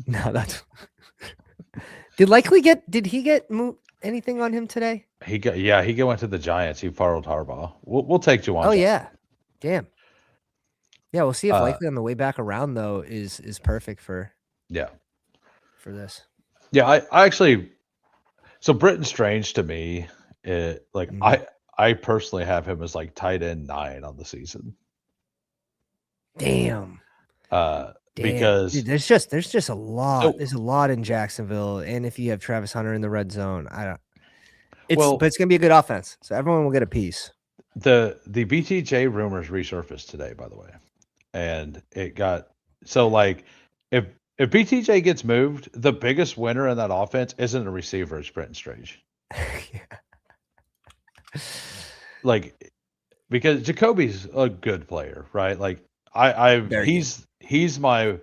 S2: No, that's did he get anything on him today?
S1: He went to the Giants. He followed Harbaugh. We'll take Jawan
S2: Oh
S1: Johnson.
S2: yeah. Damn. Yeah, we'll see if
S1: Uh,
S2: Likely on the way back around though is perfect for
S1: yeah.
S2: this.
S1: Yeah, I actually so Britton Strange to me, like
S2: Mhm.
S1: I personally have him as like tight end 9 on the season.
S2: Damn. Damn. Dude,
S1: Because
S2: there's just a lot.
S1: so
S2: There's a lot in Jacksonville. And if you have Travis Hunter in the red zone, I don't but
S1: well
S2: it's gonna be a good offense. So everyone will get a piece.
S1: the BTJ rumors resurfaced today, by the way, and it got so like if BTJ gets moved, the biggest winner in that offense isn't a receiver, it's Britton Strange. Like because Jacoby's a good player, right? Like
S2: Very good.
S1: he's my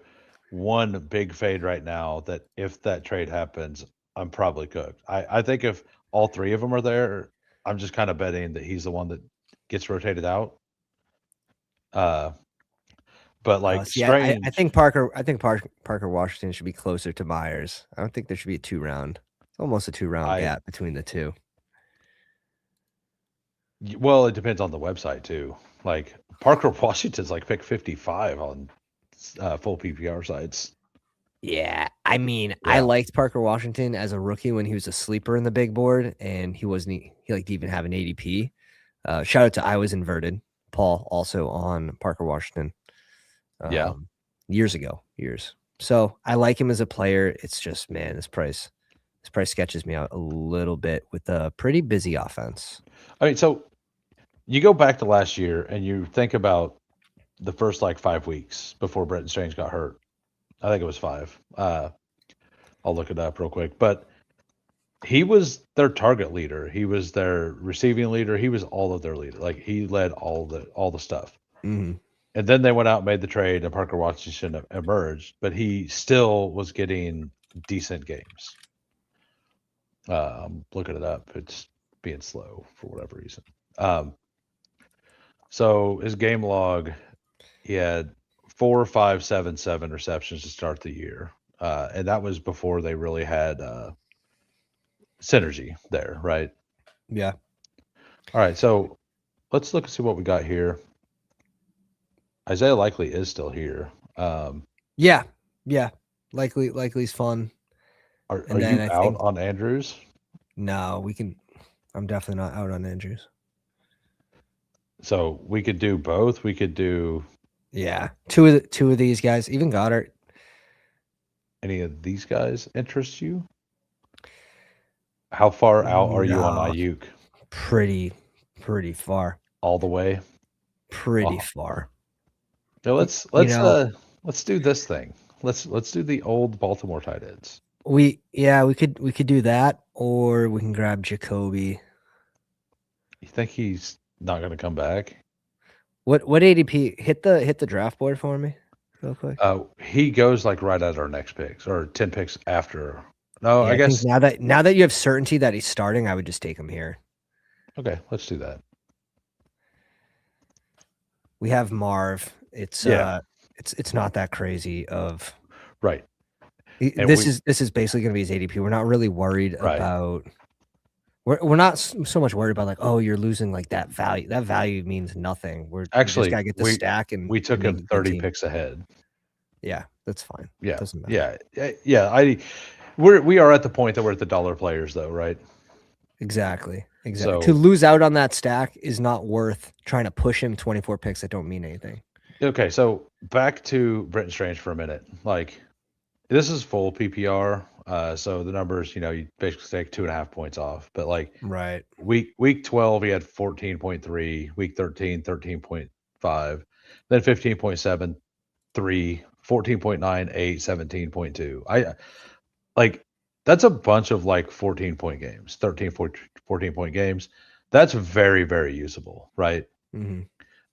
S1: one big fade right now that if that trade happens, I'm probably cooked. I think if all three of them are there, I'm just kind of betting that he's the one that gets rotated out. Uh, but like
S2: See, I
S1: Strange,
S2: think Parker Washington should be closer to Myers. I don't think there should be a 2-round. It's almost a 2-round
S1: I
S2: gap between the two.
S1: well, it depends on the website too. Like Parker Washington's like pick 55 on full PPR sites.
S2: Yeah, I mean, I
S1: Yeah,
S2: liked Parker Washington as a rookie when he was a sleeper in the big board, and he like to even have an ADP. Shout out to I was inverted. Paul also on Parker Washington.
S1: yeah.
S2: Years ago. So I like him as a player. It's just man, this price sketches me out a little bit with a pretty busy offense.
S1: I mean, so you go back to last year and you think about the first like 5 weeks before Bretton Strange got hurt. I think it was 5. I'll look it up real quick, but he was their target leader. He was their receiving leader. He was all of their leader. Like he led all the stuff.
S2: Mhm.
S1: And then they went out and made the trade, and Parker Washington emerged, but he still was getting decent games. I'm looking it up. It's being slow for whatever reason. Um, so his game log, he had 4, 5, 7 receptions to start the year, and that was before they really had synergy there, right?
S2: Yeah.
S1: All right, so let's look and see what we got here. Isaiah Likely is still here.
S2: Yeah. Yeah. Likely's fun.
S1: Are
S2: And then
S1: you
S2: I
S1: out
S2: think
S1: on Andrews?
S2: no, we can. I'm definitely not out on Andrews.
S1: So we could do both. We could do
S2: Yeah, two of these guys, even Goddard.
S1: any of these guys interest you? How far out are you on
S2: No,
S1: Ayuk?
S2: pretty pretty far,
S1: All the way?
S2: pretty
S1: Oh,
S2: far.
S1: yeah,
S2: Y- You know,
S1: let's do this thing. Let's do the old Baltimore tight ends.
S2: we could do that, or we can grab Jacoby.
S1: You think he's not going to come back?
S2: What ADP hit the draft board for me, real quick.
S1: He goes like right at our next picks or 10 picks after. No,
S2: Yeah,
S1: I
S2: I think
S1: guess.
S2: now that you have certainty that he's starting, I would just take him here.
S1: Okay, let's do that.
S2: We have Marv. It's
S1: Yeah,
S2: it's not that crazy of
S1: right. And
S2: this is basically going to be his ADP. We're not really worried
S1: right.
S2: about we're not so much worried about like, oh, you're losing like that value. That value means nothing. We just
S1: Actually,
S2: gotta get the stack and
S1: we took
S2: make
S1: him
S2: a good
S1: 30
S2: team.
S1: picks ahead.
S2: Yeah, that's fine.
S1: Yeah.
S2: Doesn't matter.
S1: Yeah. Yeah. We are at the point that we're at the dollar players though, right?
S2: Exactly. Exactly. To
S1: So,
S2: lose out on that stack is not worth trying to push him 24 picks that don't mean anything.
S1: okay, so back to Brenton Strange for a minute. Like this is full PPR. So the numbers, you basically take 2.5 points off. But like
S2: Right.
S1: week 12, he had 14.3, week 13, 13.5, then 15.73, 14.98, 17.2. I like that's a bunch of like 14-point games, 14-point games. That's very, very usable, right?
S2: Hmm.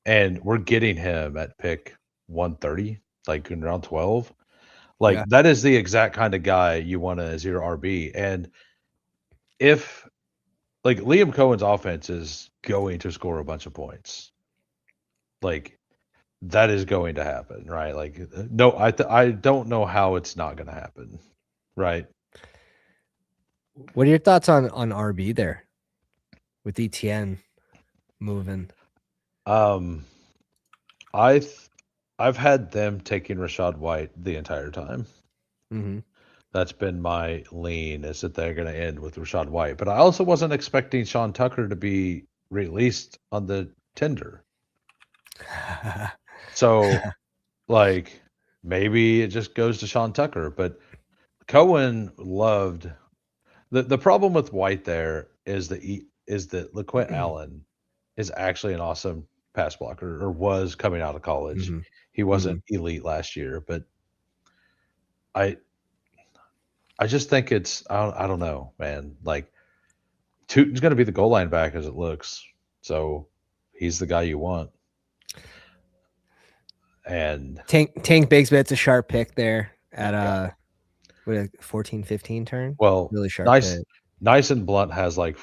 S1: And we're getting him at pick 130, like in round 12. Like
S2: Yeah.
S1: that is the exact kind of guy you want as your RB. And if like Liam Cohen's offense is going to score a bunch of points, like that is going to happen, right? Like no, I don't know how it's not going to happen, right?
S2: What are your thoughts on RB there with ETN moving?
S1: Um, I th- I've had them taking Rashad White the entire time.
S2: Hmm.
S1: That's been my lean is that they're going to end with Rashad White. But I also wasn't expecting Sean Tucker to be released on the tender. So, like, maybe it just goes to Sean Tucker. But Cohen loved the problem with White there is that LaQuint Allen is actually an awesome pass blocker or was coming out of college.
S2: Hmm.
S1: He
S2: Hmm.
S1: wasn't elite last year, but I I just think I don't know, man. Like Tootin's going to be the goal line back as it looks. So he's the guy you want. And
S2: Tank Bigsby's a sharp pick there at
S1: yeah,
S2: what a 14, 15 turn.
S1: well,
S2: Really sharp
S1: nice,
S2: pick.
S1: nice and Blunt has like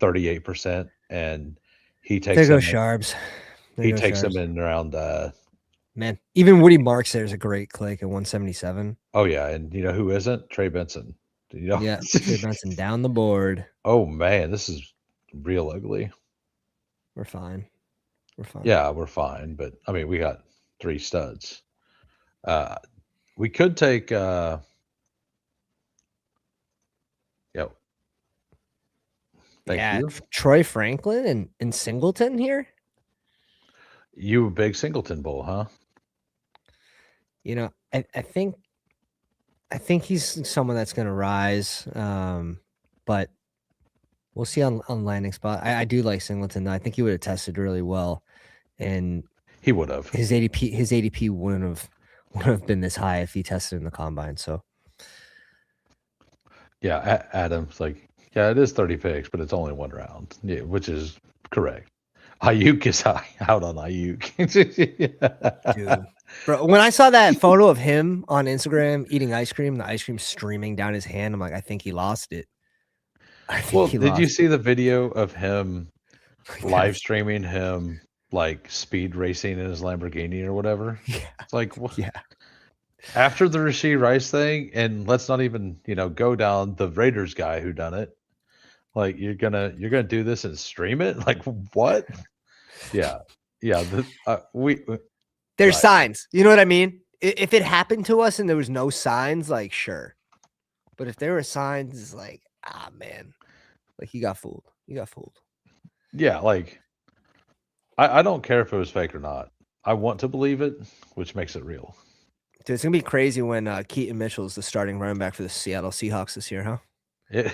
S1: 38%, and he
S2: There
S1: takes
S2: goes
S1: him.
S2: Sharps. There
S1: He
S2: goes
S1: takes him
S2: Sharps.
S1: in around.
S3: Man,
S2: Even Woody Marks there is a great click at 177.
S1: Oh yeah, and you know who isn't? Trey Benson. You know.
S2: Yeah, Trey Benson down the board.
S1: Oh man, this is real ugly.
S2: We're fine. We're fine.
S1: Yeah, we're fine, but I mean, we got three studs. Uh, we could take. Yeah, thank
S2: Yeah,
S1: you.
S2: Troy Franklin and Singleton here.
S1: You a big Singleton bull, huh?
S2: I think he's someone that's going to rise. But we'll see on landing spot. I do like Singleton though. I think he would have tested really well, and
S1: He would have.
S2: his ADP wouldn't have been this high if he tested in the combine. So
S1: Yeah, Adam's like, yeah, it is 30 picks, but it's only one round. Yeah, which is correct. Ayuk is out on Ayuk.
S2: dude, bro, when I saw that photo of him on Instagram eating ice cream, the ice cream streaming down his hand, I'm like, I think he lost it. I think
S1: Well,
S2: he
S1: did you
S2: lost
S1: see the video of him
S2: it.
S1: live streaming him like speed racing in his Lamborghini or whatever?
S2: Yeah,
S1: It's like what?
S2: yeah.
S1: After the Rasheed Rice thing, and let's not even go down the Raiders guy who done it. Like you're gonna do this and stream it? Like what? Yeah, yeah. We
S2: There's
S1: right.
S2: signs. You know what I mean? if it happened to us and there was no signs, like sure. But if there were signs, it's like, man, like you got fooled. You got fooled.
S1: Yeah, like I don't care if it was fake or not. I want to believe it, which makes it real.
S2: Dude, it's gonna be crazy when Keaton Mitchell's the starting running back for the Seattle Seahawks this year, huh?
S1: It,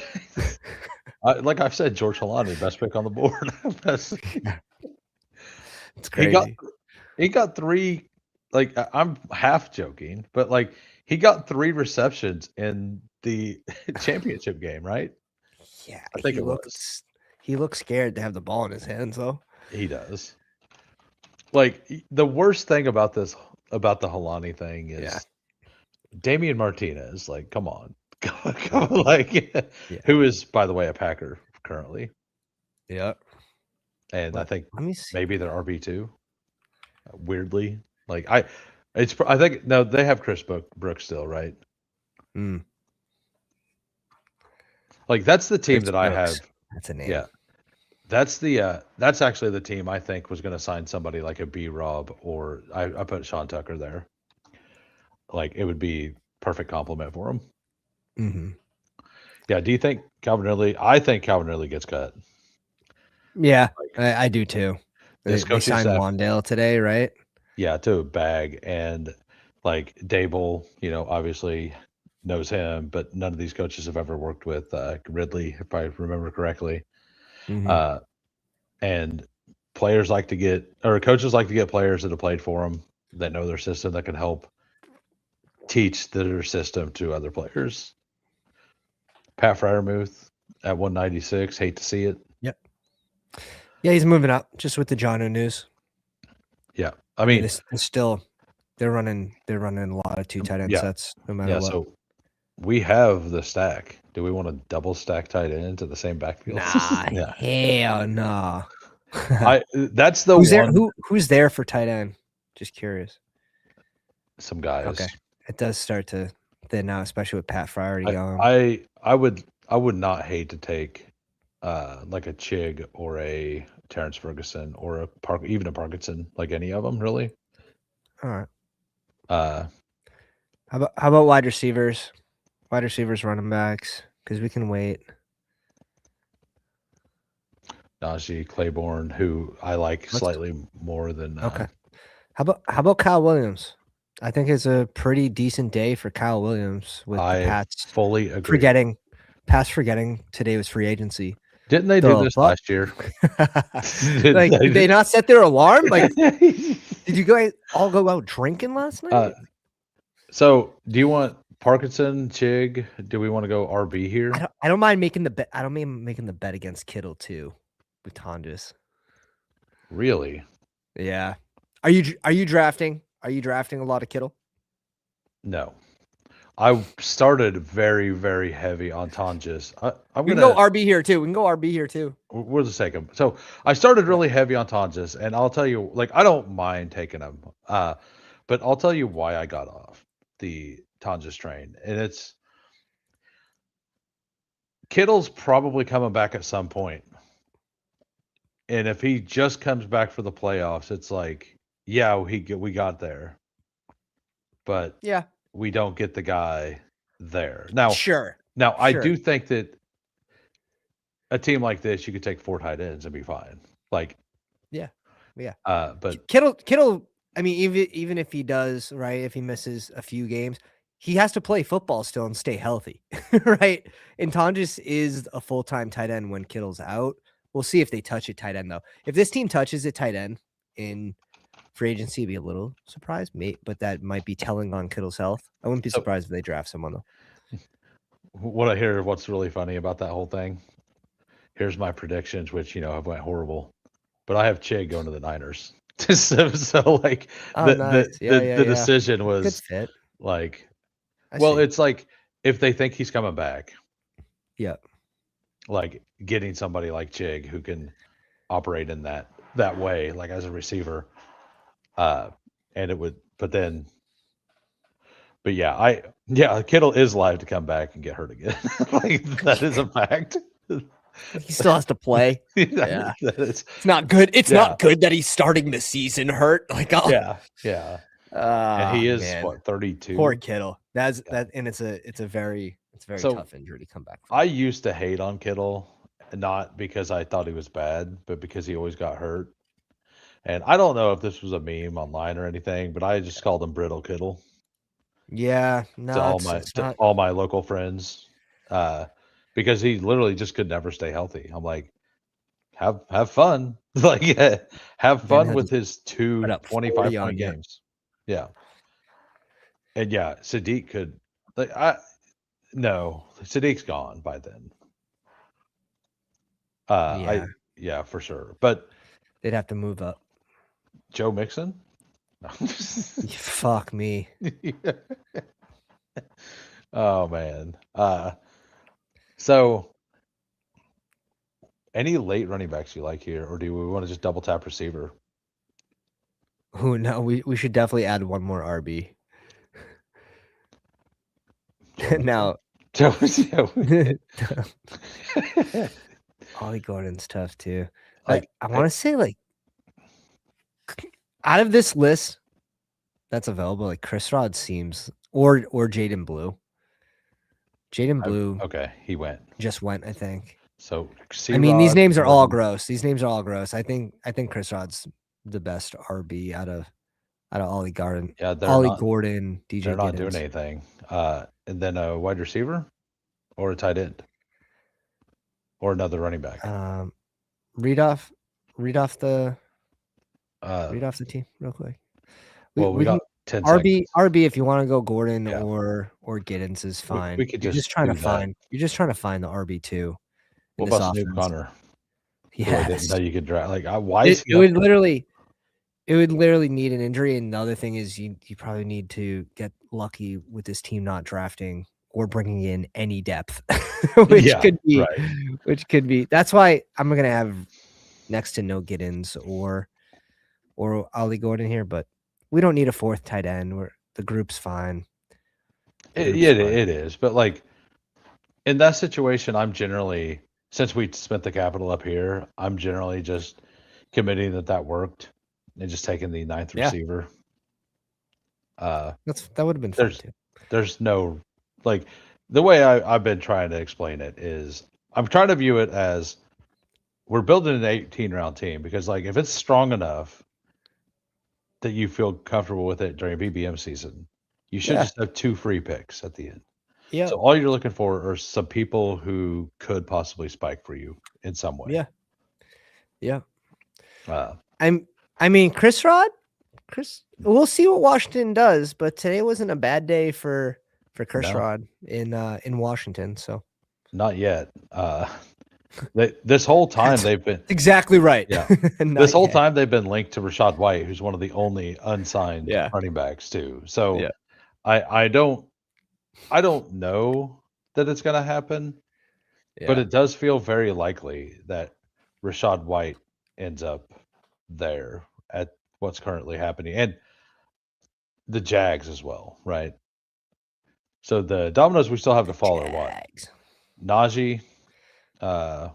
S1: like I've said, George Holani, best pick on the board.
S2: It's
S1: he got
S2: crazy.
S1: he got three. Like I'm half joking, but like he got 3 receptions in the championship game, right?
S2: Yeah,
S1: I think it was.
S2: he looks scared to have the ball in his hands though.
S1: He does. Like the worst thing about this about the Holani thing
S2: Yeah.
S1: is Damian Martinez. Like, come on, come on, like
S2: Yeah.
S1: who is, by the way, a Packer currently,
S2: Yeah.
S1: and I think
S2: Let me see.
S1: maybe they're RB2. Weirdly, like I think no, they have Chris Brooks still, right?
S2: Mm,
S1: Like that's the team
S2: Chris
S1: that I have.
S2: Brooks. That's a name.
S1: Yeah, that's actually the team I think was going to sign somebody like a B Rob, or I put Sean Tucker there. Like it would be perfect compliment for him.
S2: Mm-hmm.
S1: Yeah. Do you think Calvin Ridley? I think Calvin Ridley gets cut.
S2: Yeah,
S1: Like
S2: I do too.
S1: this
S2: They
S1: coaching
S2: signed
S1: staff,
S2: Wandale today, right?
S1: yeah, to a bag, and like Dable, obviously knows him, but none of these coaches have ever worked with Ridley, if I remember correctly.
S2: Mm-hmm.
S1: Uh, and players like to get, or coaches like to get players that have played for them, that know their system, that can help teach their system to other players. Pat Fryermuth at 196, hate to see it.
S2: Yep. Yeah, he's moving up just with the Jono news.
S1: Yeah, I mean,
S2: it's still they're running a lot of 2 tight end sets no matter what.
S1: So we have the stack. Do we want to double stack tight end into the same backfield?
S2: Nah,
S1: Yeah.
S2: hell no.
S1: That's the
S2: Who's
S1: one.
S2: there? Who's there for tight end? Just curious.
S1: Some guys.
S2: Okay, it does start to thin out, especially with Pat Fryer going.
S1: I would not hate to take like a Chig or a Terrence Ferguson or even a Parkinson, like any of them really.
S2: All right.
S1: Uh,
S2: how about wide receivers? Wide receivers, running backs, because we can wait.
S1: Najee Claiborne, who I like slightly more than.
S2: Okay. How about Kyle Williams? I think it's a pretty decent day for Kyle Williams with the Pats.
S1: Fully agree.
S2: Forgetting today was free agency.
S1: Didn't they do this last year?
S2: Did they not set their alarm? Like, did you guys all go out drinking last night?
S1: So, do you want Parkinson, Chig? Do we want to go RB here?
S2: I don't mind making the bet. I don't mind making the bet against Kittle too, with Tonjes.
S1: Really?
S2: Yeah. Are you drafting? Are you drafting a lot of Kittle?
S1: No. I started very, very heavy on Tonjes.
S2: We can go RB here too.
S1: We're the sake of so I started really heavy on Tonjes, and I'll tell you, like, I don't mind taking him. But I'll tell you why I got off the Tonjes train. And it's Kittle's probably coming back at some point. And if he just comes back for the playoffs, it's like, yeah, we got there. But
S2: yeah,
S1: we don't get the guy there. Now,
S2: sure.
S1: I do think that a team like this, you could take 4 tight ends and be fine. Like,
S2: yeah.
S1: But
S2: Kittle. I mean, even if he does, right, if he misses a few games, he has to play football still and stay healthy, right? And Tonjes is a full-time tight end when Kittle's out. We'll see if they touch a tight end though. If this team touches a tight end in free agency, be a little surprised, but that might be telling on Kittle's health. I wouldn't be surprised if they draft someone though.
S1: What I hear, what's really funny about that whole thing. Here's my predictions, which have went horrible, but I have Chig going to the Niners. so like the decision was
S2: good fit.
S1: Like, it's like if they think he's coming back,
S2: yeah,
S1: like getting somebody like Chig who can operate in that way, like as a receiver, and it would. But Kittle is live to come back and get hurt again. Like that is a fact.
S2: He still has to play. It's not good. It's not good that he's starting the season hurt. Like,
S1: yeah. and
S2: Ah,
S1: he is
S2: man.
S1: what,
S2: Poor
S1: 32.
S2: Kittle. That's
S1: Yeah.
S2: that, and it's a very
S1: So
S2: tough injury to come back from.
S1: I used to hate on Kittle, not because I thought he was bad, but because he always got hurt. And I don't know if this was a meme online or anything, but I just called him Brittle Kittle
S2: Yeah,
S1: to
S2: no, it's not.
S1: all my local friends, uh, because he literally just could never stay healthy. I'm like, have fun, like have
S2: Man
S1: fun
S2: had
S1: with
S2: to
S1: his
S2: put
S1: two
S2: up
S1: 25
S2: 40
S1: point
S2: on you.
S1: games. Yeah, and yeah, Sadiq could. Like I no, Sadiq's gone by then.
S2: Yeah,
S1: I yeah for sure, but
S2: they'd have to move up.
S1: Joe Mixon. No.
S2: Fuck me.
S1: Oh man. So any late running backs you like here, or do we want to just double tap receiver?
S2: Who no, we should definitely add one more RB.
S1: Joe Mixon.
S2: Now,
S1: Joe.
S2: Ollie Gordon's tough too. I
S1: like
S2: I want to say like out of this list that's available, like Chris Rod seems or Jaden Blue. Jaden Blue
S1: okay, he went.
S2: just went, I think.
S1: So
S2: I
S1: C
S2: mean, these
S1: Rod,
S2: names are all
S1: Gordon.
S2: gross. These names are all gross. I think Chris Rod's the best RB out of
S1: Yeah,
S2: Ollie Gordon,
S1: they're
S2: DJ
S1: not doing
S2: Giddens.
S1: anything. And then a wide receiver or a tight end or another running back.
S2: Um, read off, read off the
S1: Uh,
S2: read off the team real quick. We
S1: well, we
S2: we
S1: got
S2: can
S1: 10
S2: RB
S1: seconds.
S2: RB if you want to go Gordon
S1: Yeah,
S2: or Giddens is
S1: we
S2: fine.
S1: could
S2: You're just
S1: just
S2: trying to
S1: do that.
S2: find you're just trying to find the RB2 in
S1: What
S2: this
S1: about Snoop
S2: offense.
S1: Conner, who I didn't know
S2: Yes.
S1: you could draft? Like, why is
S2: It
S1: he
S2: it
S1: up
S2: would
S1: there?
S2: literally it would literally need an injury, and the other thing is you probably need to get lucky with this team not drafting or bringing in any depth, which
S1: Yeah,
S2: could be
S1: right.
S2: that's why I'm gonna have next to no Giddens or Ollie Gordon here, but we don't need a fourth tight end. The group's fine. The group's fine.
S1: It is, but like in that situation, I'm generally, since we spent the capital up here, I'm generally just committing that worked and just taking the ninth
S2: Yeah,
S1: receiver. Uh,
S2: that would have been fine
S1: there's
S2: too.
S1: there's no like the way I've been trying to explain it is I'm trying to view it as we're building an 18 round team because like if it's strong enough that you feel comfortable with it during BBM season, you should
S2: Yeah.
S1: just have two free picks at the end.
S2: Yeah.
S1: So all you're looking for are some people who could possibly spike for you in some way.
S2: Yeah. Yeah.
S1: Uh,
S2: I'm I mean Chris Rod? We'll see what Washington does, but today wasn't a bad day for Chris
S1: no,
S2: Rod in Washington. So
S1: not yet. This whole time
S2: that's
S1: they've been
S2: exactly right.
S1: yeah. This
S2: Not
S1: whole
S2: yet.
S1: time they've been linked to Rashad White, who's one of the only unsigned
S2: Yeah.
S1: running backs too. So
S2: Yeah.
S1: I don't know that it's gonna happen, but
S2: Yeah.
S1: it does feel very likely that Rashad White ends up there at what's currently happening. And the Jags as well, right? So the dominoes we still have to fall are what?
S2: Jags.
S1: Najee, uh,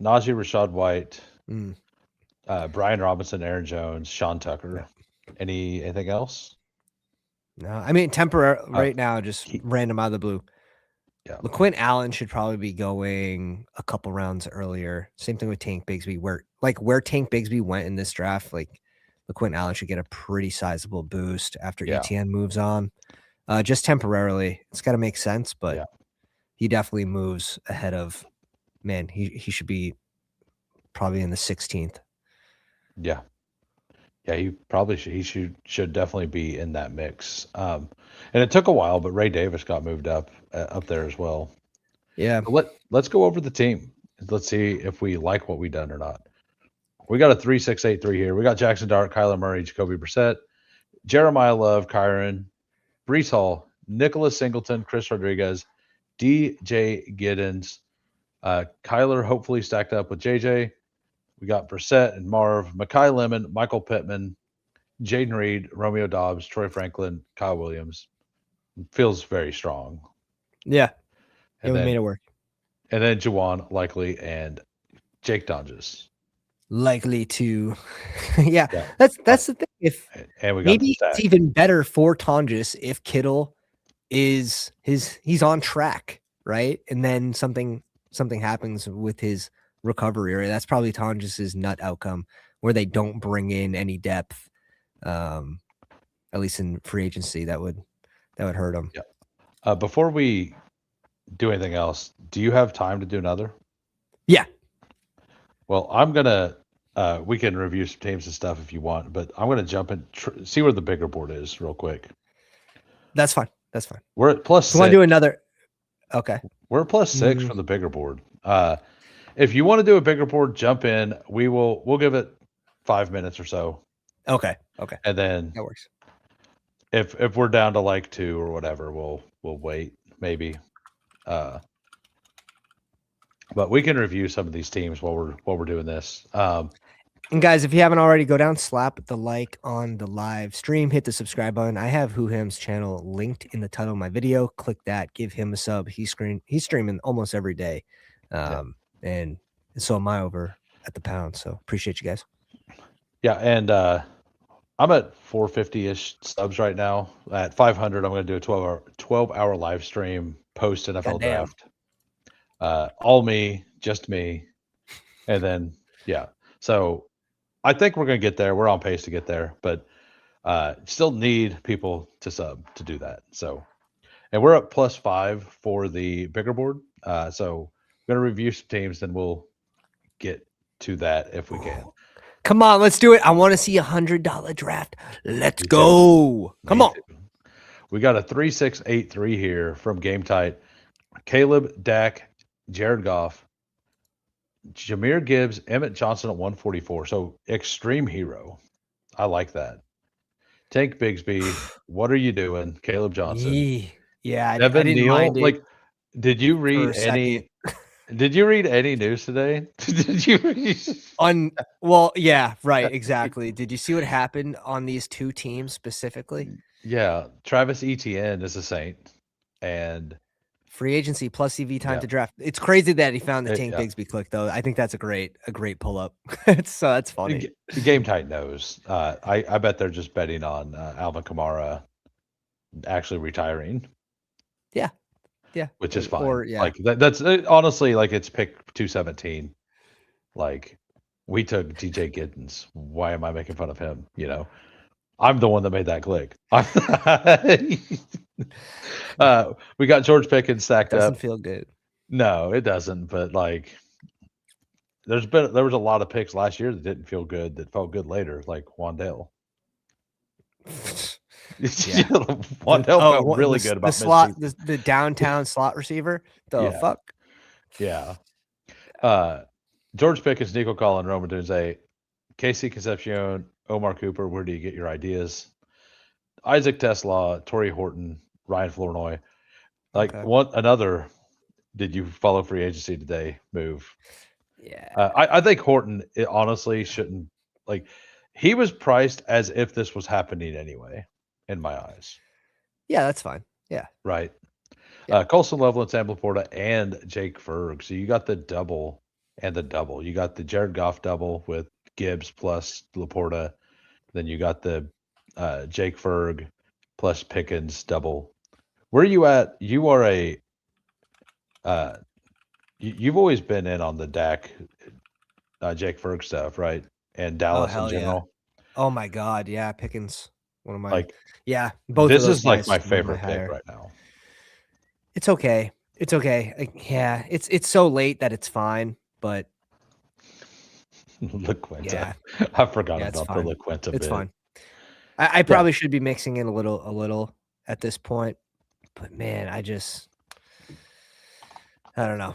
S1: Najee, Rashad White,
S2: Mm,
S1: Brian Robinson, Aaron Jones, Sean
S2: yeah.
S1: Tucker. Anything else?
S2: No, I mean temporary
S1: Uh,
S2: right now, just
S1: he,
S2: random out of the blue.
S1: yeah,
S2: LaQuint Allen should probably be going a couple rounds earlier. Same thing with Tank Bigsby, where Tank Bigsby went in this draft, like LaQuint Allen should get a pretty sizable boost after
S1: yeah,
S2: ETN moves on. Just temporarily. It's gotta make sense, but
S1: yeah,
S2: he definitely moves ahead of man, he should be probably in the 16th.
S1: yeah, yeah. He should definitely be in that mix. And it took a while, but Ray Davis got moved up there as well.
S2: Yeah.
S1: Let's go over the team. Let's see if we like what we done or not. We got a 3-6-8-3 here. We got Jackson Dart, Kyler Murray, Jacoby Brissett, Jeremiah Love, Kyron, Brees Hall, Nicholas Singleton, Chris Rodriguez, DJ Giddens, Kyler hopefully stacked up with JJ. We got Brissett and Marv, Makai Lemon, Michael Pittman, Jaden Reed, Romeo Dobbs, Troy Franklin, Kyle Williams. Feels very strong.
S2: Yeah. Yeah,
S1: And
S2: we made
S1: then
S2: it work.
S1: and then Juwan likely and Jake Donges.
S2: likely to. Yeah,
S1: Yeah.
S2: that's the thing. If
S1: And we got the
S2: maybe it's
S1: stack.
S2: even better for Tonjes if Kittle he's on track, right? And then something happens with his recovery, right? That's probably Tonjes's nut outcome where they don't bring in any depth, at least in free agency. That would hurt him.
S1: Yeah. Before we do anything else, do you have time to do another?
S2: Yeah,
S1: Well, I'm gonna. We can review some teams and stuff if you want, but I'm gonna jump in, see where the bigger board is real quick.
S2: that's fine. That's fine.
S1: We're at plus
S2: If you want to do
S1: 6.
S2: another, okay.
S1: We're at plus 6
S2: Mm,
S1: from the bigger board. If you want to do a bigger board, jump in. We'll give it 5 minutes or so,
S2: okay. Okay.
S1: and then
S2: That works.
S1: if we're down to like 2 or whatever, we'll wait maybe. But we can review some of these teams while we're doing this.
S2: And guys, if you haven't already, go down, slap the like on the live stream, hit the subscribe button. I have Who Ham's channel linked in the title of my video. Click that, give him a sub. He's streaming almost every day. And so am I over at the pound. So appreciate you guys.
S1: Yeah, and I'm at 450-ish subs right now. At 500, I'm going to do a 12-hour live stream post NFL
S2: Goddamn.
S1: draft. All me, just me, and then yeah. So I think we're going to get there. We're on pace to get there, but still need people to sub to do that. So, and we're up +5 for the bigger board. So I'm going to review some teams, then we'll get to that if we can.
S2: Come on, let's do it. I want to see $100 draft. Let's
S1: Me
S2: go. Come
S1: Me
S2: on.
S1: too. We got a 3683 here from Game Tight. Caleb, Dak, Jared Goff, Jameer Gibbs, Emmett Johnson at 144. So extreme hero. I like that. Tank Bigsby, what are you doing? Caleb Johnson.
S2: Yeah, I
S1: Devin
S2: didn't
S1: Neal.
S2: mind it
S1: Like, did you
S2: for
S1: read
S2: a second.
S1: did you read any news today? Did you read
S2: Well, yeah, right, exactly. Did you see what happened on these two teams specifically?
S1: Yeah, Travis Etienne is a Saint. And
S2: Free agency plus EV time
S1: yeah,
S2: to draft. It's crazy that he found the Tank
S1: yeah.
S2: Bigsby click though. I think that's a great pull up. That's funny.
S1: Game Tight knows. I bet they're just betting on Alvin Kamara actually retiring.
S2: Yeah. Yeah.
S1: Which is fine.
S2: Or yeah.
S1: Like that's honestly like it's pick 217. Like we took DJ Giddens. Why am I making fun of him? You know, I'm the one that made that click. We got George Pickens stacked
S2: Doesn't
S1: up.
S2: feel good.
S1: No, it doesn't. But like, there was a lot of picks last year that didn't feel good that felt good later, like Wandale.
S2: Yeah.
S1: Wandale felt really good about
S2: the slot, the downtown slot receiver. The fuck?
S1: Yeah. George Pickens, Nico Collin, Roman Dunze, Casey Concepcion, Omar Cooper. Where do you get your ideas? Isaac Tesla, Torrey Horton, Ryan Flournoy. Like another. Did you follow free agency today? Move.
S2: Yeah.
S1: I think Horton honestly shouldn't like. He was priced as if this was happening anyway, in my eyes.
S2: Yeah, that's fine. Yeah.
S1: Right.
S2: Yeah.
S1: Colson Loveland, Sam Laporta, and Jake Ferg. So you got the double and the double. You got the Jared Goff double with Gibbs plus Laporta. Then you got the Jake Ferg plus Pickens double. Where are you at? You are a you've always been in on the Dak Jake Ferg stuff, right? And Dallas in general.
S2: Yeah. Oh my God. Yeah. Pickens. One of my
S1: like
S2: both
S1: this
S2: of those
S1: is like
S2: guys,
S1: my favorite pick right now.
S2: It's okay. It's okay. Yeah. It's so late that it's fine, but
S1: LaQuinta.
S2: Yeah.
S1: I forgot about the LaQuinta bit.
S2: It's fine. I probably should be mixing in a little at this point, but man, I don't know.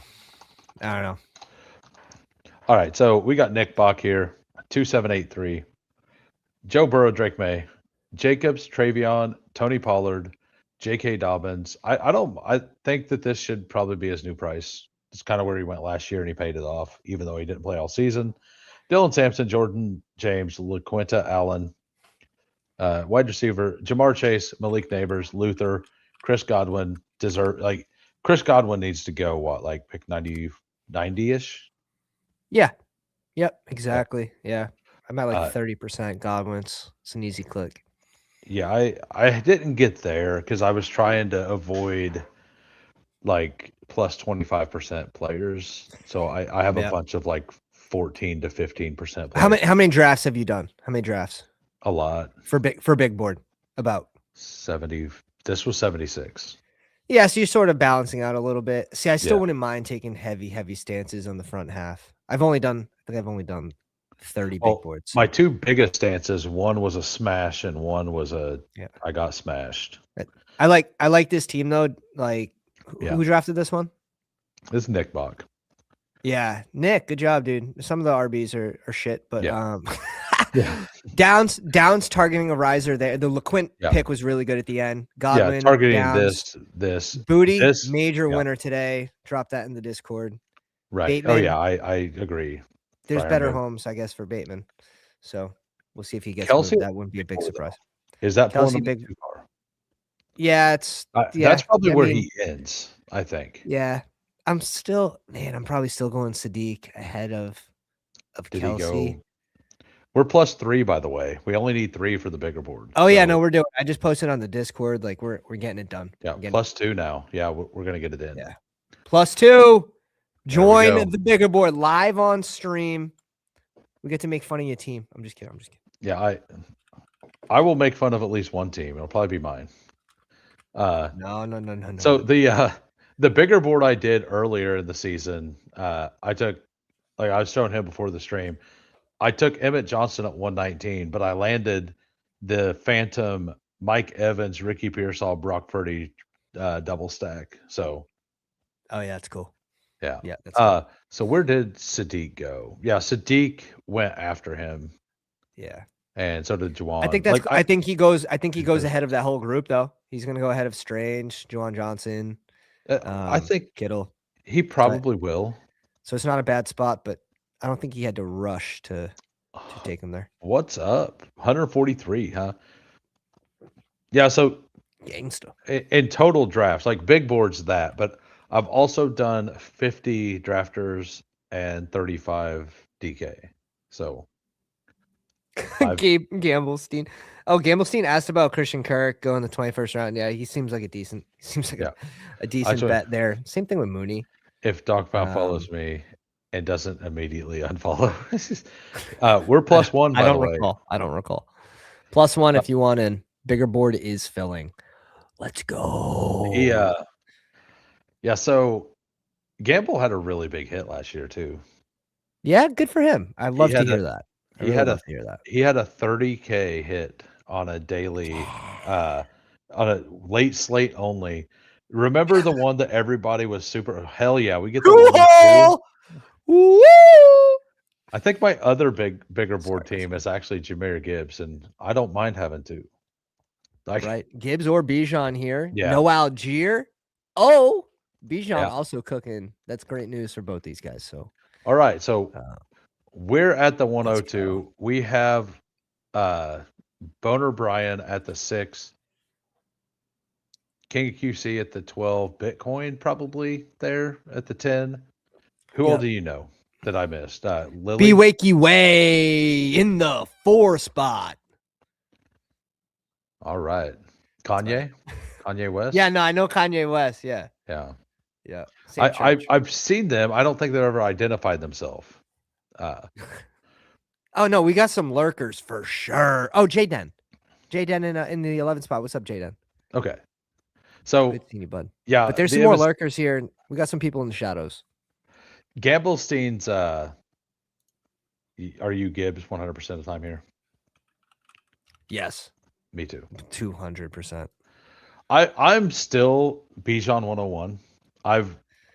S1: All right, so we got Nick Bach here, 2783. Joe Burrow, Drake May, Jacobs, Travion, Tony Pollard, J.K. Dobbins. I think that this should probably be his new price. It's kind of where he went last year, and he paid it off, even though he didn't play all season. Dylan Sampson, Jordan James, LaQuinta Allen, wide receiver, Jamar Chase, Malik Neighbors, Luther, Chris Godwin. Chris Godwin needs to go, pick 90-ish?
S2: Yeah. Yep, exactly. Yeah. I'm at like
S1: Uh,
S2: 30% Godwin's. It's an easy click.
S1: yeah, I didn't get there because I was trying to avoid like plus 25% players. So I have a
S2: Yep.
S1: bunch of like 14 to 15%
S2: How
S1: players.
S2: many drafts have you done? How many drafts
S1: A lot.
S2: for big board? About.
S1: 70. This was 76.
S2: Yeah, so you're sort of balancing out a little bit. See, I still
S1: Yeah.
S2: wouldn't mind taking heavy stances on the front half. I think I've only done 30 big
S1: Well,
S2: boards.
S1: my two biggest stances, one was a smash and one was a
S2: Yeah.
S1: I got smashed.
S2: I like this team though. Like
S1: Yeah.
S2: who drafted this one?
S1: This is Nick Bach.
S2: Yeah, Nick, good job, dude. Some of the RBs are shit, but
S1: Yeah. Yeah.
S2: Downs targeting a riser there. The LeQuint
S1: Yeah.
S2: pick was really good at the end.
S1: Yeah.
S2: Godwin,
S1: Targeting
S2: Downs,
S1: this,
S2: Booty,
S1: this.
S2: major
S1: Yeah.
S2: winner today. Drop that in the Discord.
S1: Right. Oh,
S2: Bateman,
S1: yeah. I agree.
S2: there's
S1: Fire him
S2: better
S1: to
S2: homes, I guess, for Bateman. So we'll see if he gets
S1: Kelsey.
S2: moved. That wouldn't be a big surprise.
S1: Is that pulling
S2: Kelsey,
S1: him
S2: big.
S1: too far?
S2: Yeah,
S1: That's
S2: yeah.
S1: probably
S2: I
S1: where
S2: mean,
S1: he ends, I think.
S2: yeah. I'm probably still going Sadiq ahead of
S1: Did he
S2: Kelsey.
S1: go? We're plus 3, by the way. We only need 3 for the bigger board.
S2: Oh yeah, no,
S1: So,
S2: we're doing. I just posted on the Discord. Like we're getting it done.
S1: yeah,
S2: We're getting
S1: plus 2 now. Yeah, we're going to get it in.
S2: Yeah. +2.
S1: There we
S2: Join
S1: go.
S2: the bigger board live on stream. We get to make fun of your team. I'm just kidding.
S1: Yeah, I will make fun of at least one team. It'll probably be mine.
S2: No.
S1: So the bigger board I did earlier in the season, I took, like I was showing him before the stream, I took Emmett Johnson at 119, but I landed the Phantom Mike Evans, Ricky Pearsall, Brock Purdy double stack. So
S2: Oh yeah, that's cool.
S1: yeah.
S2: Yeah, that's cool.
S1: So where did Sadiq go? Yeah, Sadiq went after him,
S2: Yeah.
S1: and so did Juwan.
S2: I think that's
S1: Like
S2: cool. I think he goes
S1: I,
S2: ahead of that whole group though. He's gonna go ahead of Strange, Juwan Johnson,
S1: I think
S2: Kittle.
S1: he
S2: So
S1: probably will.
S2: so it's not a bad spot, but I don't think he had to rush to take him there.
S1: What's up? 143, huh? Yeah, so
S2: Gangsta.
S1: in total drafts, like big boards that, but I've also done 50 drafters and 35 DK. So I've
S2: Gabe Gamblestein. Oh, Gamblestein asked about Christian Kirk going the 21st round. Yeah, he seems like a decent
S1: yeah.
S2: a decent
S1: So
S2: bet there. Same thing with Mooney.
S1: if Doc Pound
S2: Um,
S1: follows me and doesn't immediately unfollow, we're plus 1
S2: I
S1: by the
S2: don't
S1: way.
S2: recall. I don't recall. +1 if you want in. Bigger board is filling. Let's go.
S1: Yeah, so Gamble had a really big hit last year too.
S2: Yeah, good for him. I
S1: He
S2: love to
S1: had
S2: hear that. I
S1: he
S2: really
S1: had a
S2: love to hear that.
S1: he had a 30K hit on a daily on a late slate only. Remember the one that everybody was super hell yeah, we get the 1 and 2.
S2: Woo!
S1: I think my other bigger board
S2: Sorry.
S1: team is actually Jameer Gibbs, and I don't mind having 2. Like
S2: Right. Gibbs or Bijan here.
S1: yeah.
S2: No Algier. Oh, Bijan
S1: Yeah.
S2: also cooking. That's great news for both these guys. So
S1: All right, so we're at the
S2: go.
S1: 102. We have Boner Brian at the 6. King of QC at the 12, Bitcoin probably there at the 10. Who all
S2: Yep.
S1: do you know that I missed?
S2: Be
S1: Lily?
S2: wakey way in the 4 spot.
S1: All right. Kanye? Kanye West?
S2: Yeah, no, I know Kanye West. Yeah.
S1: Yeah.
S2: Yeah. Same church.
S1: I've seen them. I don't think they've ever identified themselves.
S2: Oh no, we got some lurkers for sure. Oh, Jaden. Jaden in the 11th spot. What's up, Jaden?
S1: Okay. So
S2: Good seeing you, bud.
S1: yeah,
S2: But there's some more lurkers here. We got some people in the shadows.
S1: Gamblestein's are you Gibbs 100% of the time here?
S2: Yes.
S1: Me too.
S2: 200%.
S1: I'm still Bijan 101.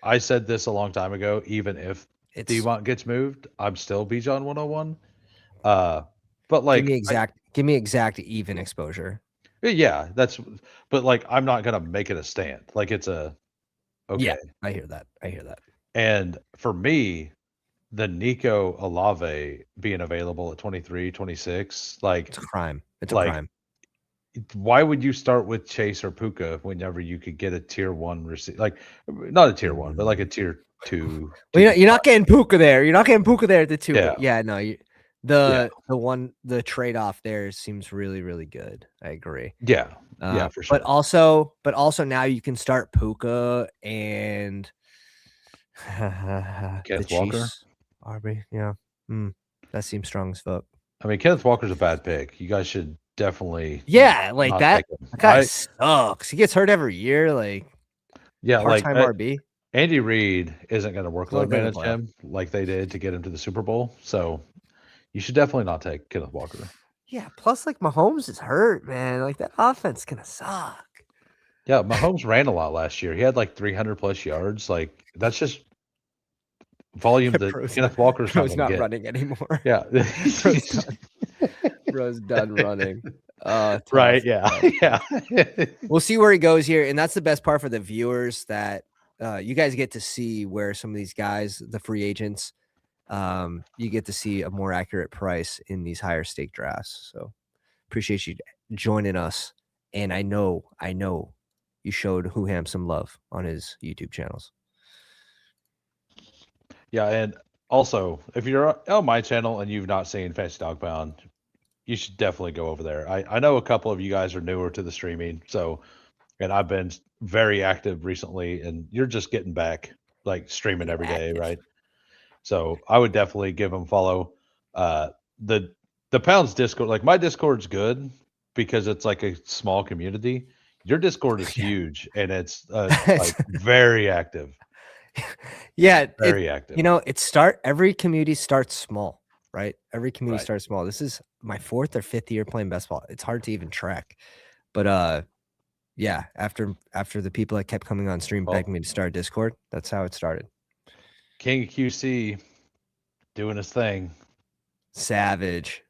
S1: I said this a long time ago. Even if Devont gets moved, I'm still Bijan 101. But like
S2: give me exact even exposure.
S1: Yeah, but like I'm not gonna make it a stand. Like it's a okay.
S2: Yeah, I hear that.
S1: And for me, the Nico Olave being available at 23, 26, like
S2: it's a crime. It's a
S1: like,
S2: crime.
S1: Why would you start with Chase or Puka whenever you could get a tier 1 receiver? Like not a tier 1, but like a tier two.
S2: Well,
S1: To
S2: you're not getting Puka there. You're not getting Puka there at the 2.
S1: Yeah.
S2: But yeah, no, the trade off there seems really, really good. I agree.
S1: Yeah, for sure.
S2: But also now you can start Puka and the
S1: Kenneth Walker.
S2: Chiefs. Arby, yeah. That seems strong as fuck.
S1: I mean, Kenneth Walker's a bad pick. You guys should definitely
S2: like
S1: not
S2: that.
S1: take him.
S2: That guy sucks. He gets hurt every year. Like part-time RB.
S1: Andy Reid isn't going to workload
S2: good in the
S1: manage him like they did to get him to the Super Bowl. So you should definitely not take Kenneth Walker.
S2: Yeah. Plus, like Mahomes is hurt, man. Like that offense is gonna suck.
S1: Yeah, Mahomes ran a lot last year. He had like 300 plus yards. Like that's just volume that Kenneth Walker's
S2: not running anymore.
S1: Yeah,
S2: bro's done running.
S1: Right. Yeah.
S2: We'll see where he goes here, and that's the best part for the viewers that you guys get to see where some of these guys, the free agents, you get to see a more accurate price in these higher stake drafts. So appreciate you joining us, and I know you showed Whoham some love on his YouTube channels.
S1: Yeah, and also if you're on my channel and you've not seen Fantasy Dog Pound, you should definitely go over there. I know a couple of you guys are newer to the streaming, and I've been very active recently, and you're just getting back, like streaming every day, right? So I would definitely give them follow. The Pounds Discord, like my Discord's good because it's like a small community. Your Discord is huge, and it's like very active.
S2: Yeah,
S1: very active.
S2: You know, every community starts small. Right? Every community starts small. This is my 4th or 5th year playing Bestball. It's hard to even track. But yeah, after the people that kept coming on stream begging me to start Discord, that's how it started.
S1: King QC doing his thing.
S2: Savage.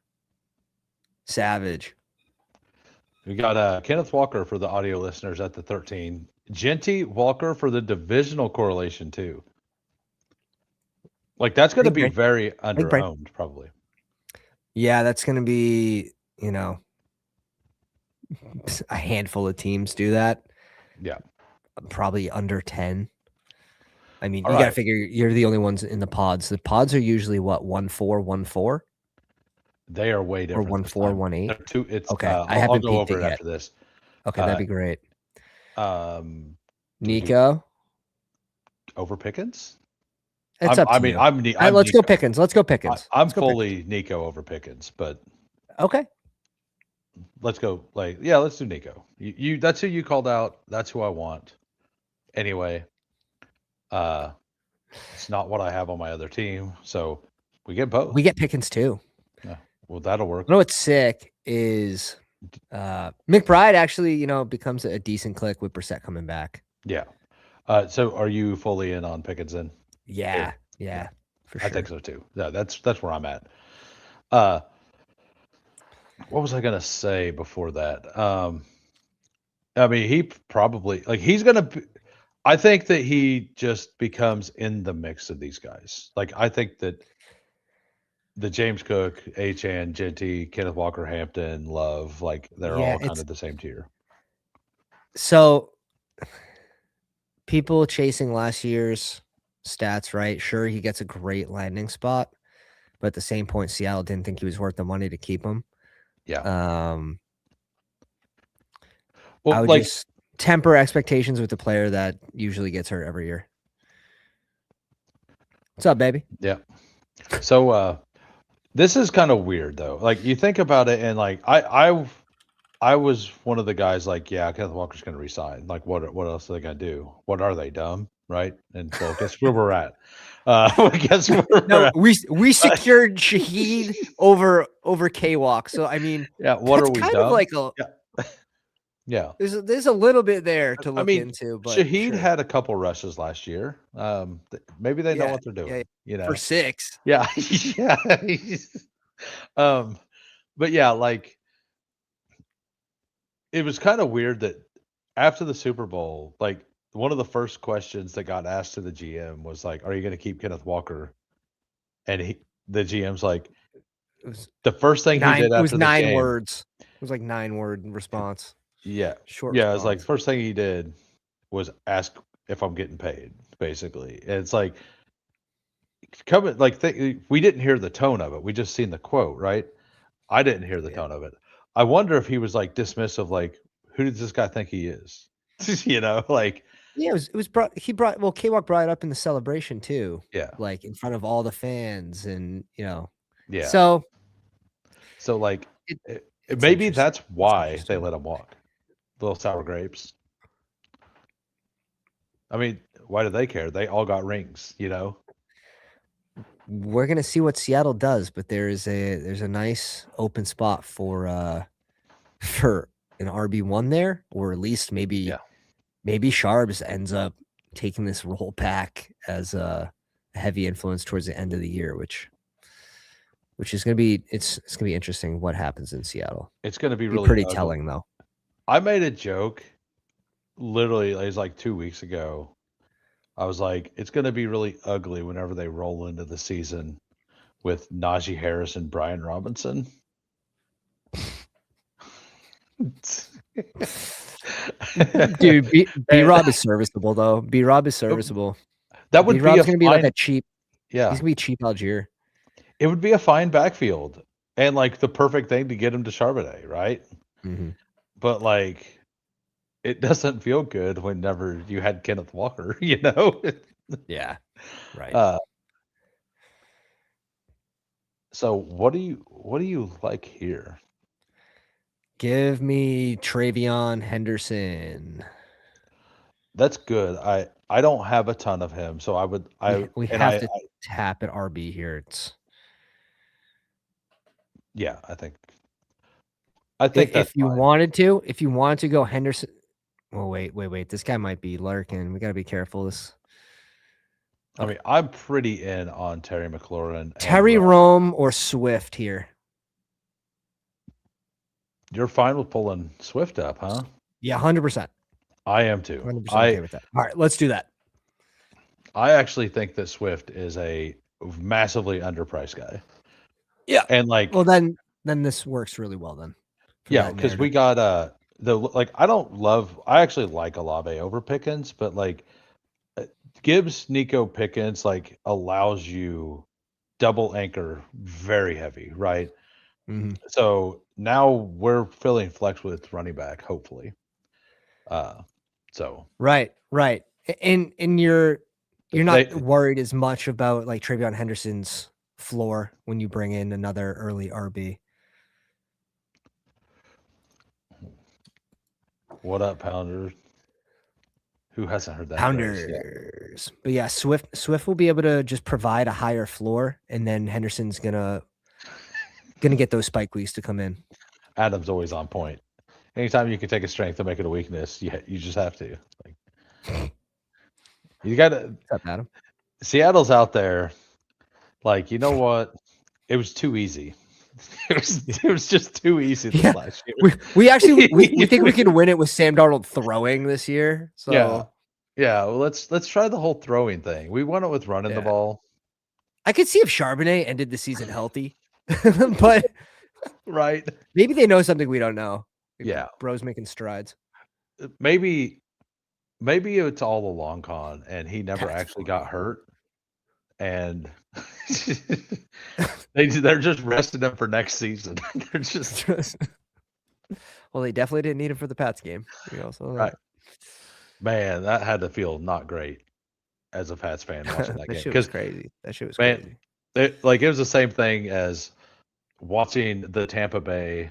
S1: We got Kenneth Walker for the audio listeners at the 13. Genty Walker for the divisional correlation too. Like that's going to be very under-owned, probably.
S2: Yeah, that's going to be, a handful of teams do that.
S1: Yeah.
S2: Probably under 10. I mean, you got to figure you're the only ones in the pods. The pods are usually what, 1-4, 1-4?
S1: They are way different.
S2: Or 1-4, 1-8?
S1: It's
S2: okay.
S1: I'll go over it after this.
S2: Okay, that'd be great.
S1: Nico? Over Pickens?
S2: It's up to you. Let's go Pickens.
S1: I'm fully Nico over Pickens, but
S2: okay.
S1: Let's go. Let's do Nico. You that's who you called out. That's who I want. Anyway, it's not what I have on my other team, so we get both.
S2: We get Pickens too.
S1: Yeah, well, that'll work.
S2: You know what's sick is McBride actually, becomes a decent click with Brissett coming back.
S1: Yeah. So are you fully in on Pickens then?
S2: Yeah, for sure.
S1: I think so too. Yeah, that's where I'm at. What was I gonna say before that? I mean, he probably he's gonna. I think that he just becomes in the mix of these guys. Like I think that the James Cook, Achane, Genty, Kenneth Walker, Hampton, Love, they're all kind of the same tier.
S2: So people chasing last year's stats, right? Sure, he gets a great landing spot, but at the same point, Seattle didn't think he was worth the money to keep him.
S1: Yeah.
S2: I would just temper expectations with the player that usually gets hurt every year. What's up, baby?
S1: Yeah. So this is kind of weird though. Like you think about it, and I was one of the guys Kenneth Walker's going to resign. Like what else are they going to do? What are they, dumb? Right? And so guess where we're at. I guess
S2: we secured Shaheed over K-Walk. So I mean,
S1: what are we
S2: kind
S1: dumb?
S2: of like
S1: yeah.
S2: There's a little bit there to look into. But
S1: Shaheed had a couple rushes last year. Maybe they know what they're doing.
S2: For 6.
S1: Yeah, yeah. But yeah, it was kind of weird that after the Super Bowl, one of the first questions that got asked to the GM was "Are you going to keep Kenneth Walker?" And the GM's the first thing he did after the game. It was
S2: 9 words. It was 9-word response.
S1: Yeah,
S2: short.
S1: Yeah, response. It was first thing he did was ask if I'm getting paid, basically. And it's like coming like we didn't hear the tone of it. We just seen the quote, right? I didn't hear the
S2: Yeah.
S1: tone of it. I wonder if he was like dismissive, like, who does this guy think he is? Like,
S2: Yeah, it was brought he brought well, K-Walk brought it up in the celebration too,
S1: yeah,
S2: like, in front of all the fans and,
S1: yeah.
S2: so
S1: So like,
S2: it it's
S1: maybe
S2: interesting.
S1: that's
S2: It's
S1: why they
S2: interesting.
S1: let him walk. Little sour grapes. I mean, why do they care? They all got rings.
S2: We're gonna see what Seattle does, but there's a nice open spot for for an RB1 there, or at least
S1: Yeah,
S2: maybe Sharps ends up taking this role back as a heavy influence towards the end of the year, which is gonna be it's gonna be interesting what happens in Seattle.
S1: it's gonna be
S2: Be
S1: really
S2: pretty
S1: ugly.
S2: telling though.
S1: I made a joke literally, it was like 2 weeks ago. I was like, it's gonna be really ugly whenever they roll into the season with Najee Harris and Brian Robinson.
S2: Dude, B
S1: And
S2: Rob is serviceable though. B Rob is serviceable.
S1: that
S2: B
S1: would be a
S2: Rob's gonna be like
S1: fine,
S2: a cheap. He's
S1: yeah,
S2: gonna be cheap Algier.
S1: it would be a fine backfield and like the perfect thing to get him to Charbonnet, right?
S2: Hmm.
S1: But like, it doesn't feel good whenever you had Kenneth Walker.
S2: Yeah, right.
S1: Uh, so what do you like here?
S2: Give me Travion Henderson.
S1: That's good. I don't have a ton of him, so I would I
S2: We
S1: and
S2: have
S1: I
S2: to tap at RB here.
S1: yeah, I think that's fine.
S2: If you wanted to go Henderson. Oh wait. This guy might be Larkin. We gotta be careful. This
S1: I mean, I'm pretty in on Terry McLaurin and
S2: Terry
S1: Rome.
S2: Rome or Swift here.
S1: You're fine with pulling Swift up, huh?
S2: Yeah, 100%.
S1: I am too.
S2: 100%
S1: I
S2: okay with that. All right, let's do that.
S1: I actually think that Swift is a massively underpriced guy.
S2: Yeah.
S1: And
S2: Well,
S1: like,
S2: then this works really well then for
S1: yeah,
S2: that
S1: because we
S2: narrative.
S1: got I actually like Olave over Pickens, but like Gibbs Nico Pickens like allows you double anchor very heavy, right?
S2: Hmm.
S1: So now we're filling flex with running back, hopefully. Uh, so
S2: Right. And you're not
S1: they,
S2: worried as much about like Travion Henderson's floor when you bring in another early RB.
S1: what up, Pounder? Who hasn't heard that phrase yet?
S2: Pounders. But yeah, Swift will be able to just provide a higher floor, and then Henderson's gonna get those spike weeks to come in.
S1: Adam's always on point. Anytime you can take a strength and make it a weakness, you just have to. Like, you got to.
S2: What's up, Adam?
S1: Seattle's out there. Like, you know what? It was too easy. It was just too easy this
S2: Yeah,
S1: last
S2: we actually we think we
S1: year.
S2: can win it with Sam Darnold throwing this year.
S1: Yeah,
S2: So
S1: yeah. Well, let's try the whole throwing thing. We won it with running the
S2: yeah,
S1: ball,
S2: I could see if Charbonnet ended the season healthy, but
S1: right?
S2: maybe they know something we don't know.
S1: Yeah,
S2: Bro's making strides.
S1: maybe it's all a long con, and he never
S2: That's
S1: actually got
S2: funny.
S1: hurt, and they're just resting him for next season. They're just
S2: Well, they definitely didn't need him for the Pats game. We also know
S1: right. Man, that had to feel not great as a Pats fan watching
S2: that.
S1: that
S2: That
S1: game
S2: shit was
S1: because
S2: crazy. That shit was
S1: man,
S2: crazy.
S1: it was the same thing as watching the Tampa Bay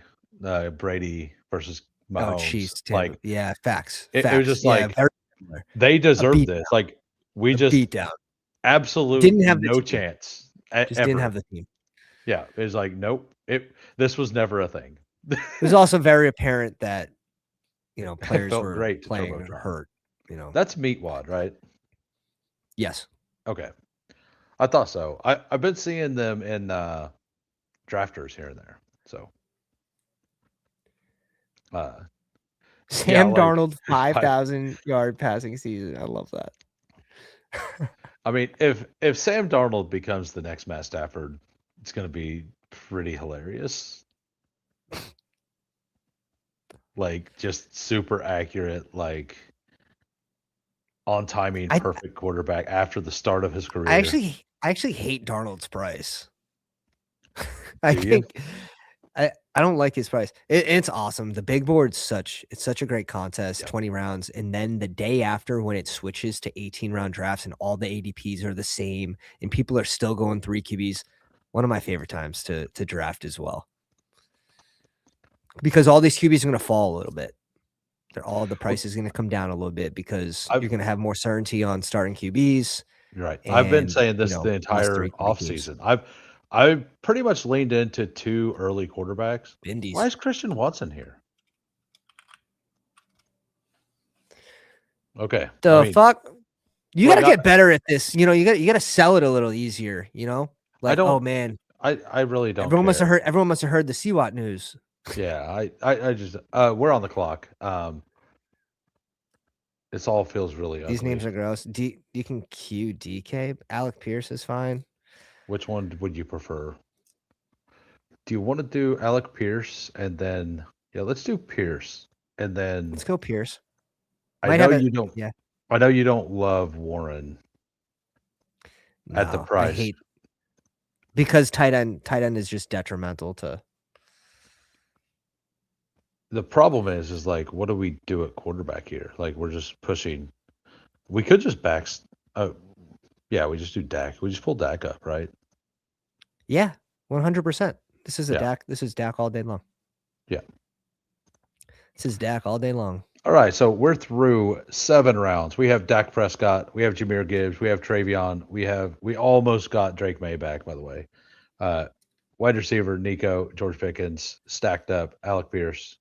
S1: Brady versus
S2: Oh,
S1: Mahomes.
S2: Chiefs, Tampa.
S1: Like
S2: Yeah, facts,
S1: it was
S2: facts.
S1: just
S2: Yeah,
S1: like
S2: very similar.
S1: they
S2: A
S1: deserved
S2: beat,
S1: this. Like we
S2: a
S1: just
S2: beat down.
S1: absolute
S2: Didn't have the
S1: no
S2: team.
S1: chance
S2: Just didn't
S1: ever.
S2: have the team.
S1: Yeah, it was like nope. This was never a thing.
S2: It was also very apparent that
S1: It
S2: players
S1: felt
S2: were
S1: great to
S2: playing
S1: turbocharge.
S2: hurt.
S1: That's Meatwad, right?
S2: Yes.
S1: Okay, I thought so. I've been seeing them in drafters here and there. So uh, yeah,
S2: Sam
S1: like
S2: Darnold,
S1: five.
S2: 5,000-yard passing season. I love that.
S1: I mean, if Sam Darnold becomes the next Matt Stafford, it's going to be pretty hilarious. Like just super accurate. Like on timing,
S2: I
S1: perfect quarterback after the start of his
S2: I
S1: career.
S2: actually hate Darnold's price. I
S1: Do you?
S2: think I don't like his price. It's awesome. The big board's such a great contest,
S1: Yeah.
S2: 20 rounds, and then the day after when it switches to 18 round drafts and all the ADPs are the same and people are still going 3 QBs, one of my favorite times to draft as well. Because all these QBs are going to fall a little bit. The
S1: Well,
S2: price is going to come down a little bit because
S1: I've
S2: you're going to have more certainty on starting QBs
S1: You're right. I've been
S2: and,
S1: saying this the
S2: less
S1: entire
S2: 3 QB teams.
S1: offseason. I've pretty much leaned into 2 early quarterbacks. Why
S2: Bindies.
S1: is Christian Watson here? Okay. I
S2: The
S1: mean,
S2: fuck? You
S1: well,
S2: gotta
S1: not
S2: get better at this. You gotta sell it a little easier,
S1: I
S2: Like, oh
S1: don't
S2: man,
S1: I really don't care.
S2: everyone must have heard the CWAT news.
S1: Yeah, I just we're on the clock. This all feels really
S2: These names
S1: ugly.
S2: are gross. You can Q DK. Alec Pierce is fine.
S1: Which one would you prefer? Do you want to do Alec Pierce and then yeah, let's do Pierce. And then
S2: Let's go Pierce.
S1: I
S2: Might
S1: know
S2: have it.
S1: you don't
S2: Yeah.
S1: I know you don't love Warren at the
S2: No, I
S1: price.
S2: hate because tight end is just detrimental to.
S1: The problem is like, what do we do at quarterback here? Like, we're just pushing. We could just Oh, yeah, we just do Dak. We just pull Dak up, right?
S2: Yeah, 100%. This is a
S1: Yeah,
S2: Dak. This is Dak all day long.
S1: yeah.
S2: This is Dak all day long.
S1: All right, so we're through 7 rounds. We have Dak Prescott. We have Jameer Gibbs. We have Travion. We almost got Drake May back, by the way. Uh, Wide receiver Nico, George Pickens, stacked up. Alec Pierce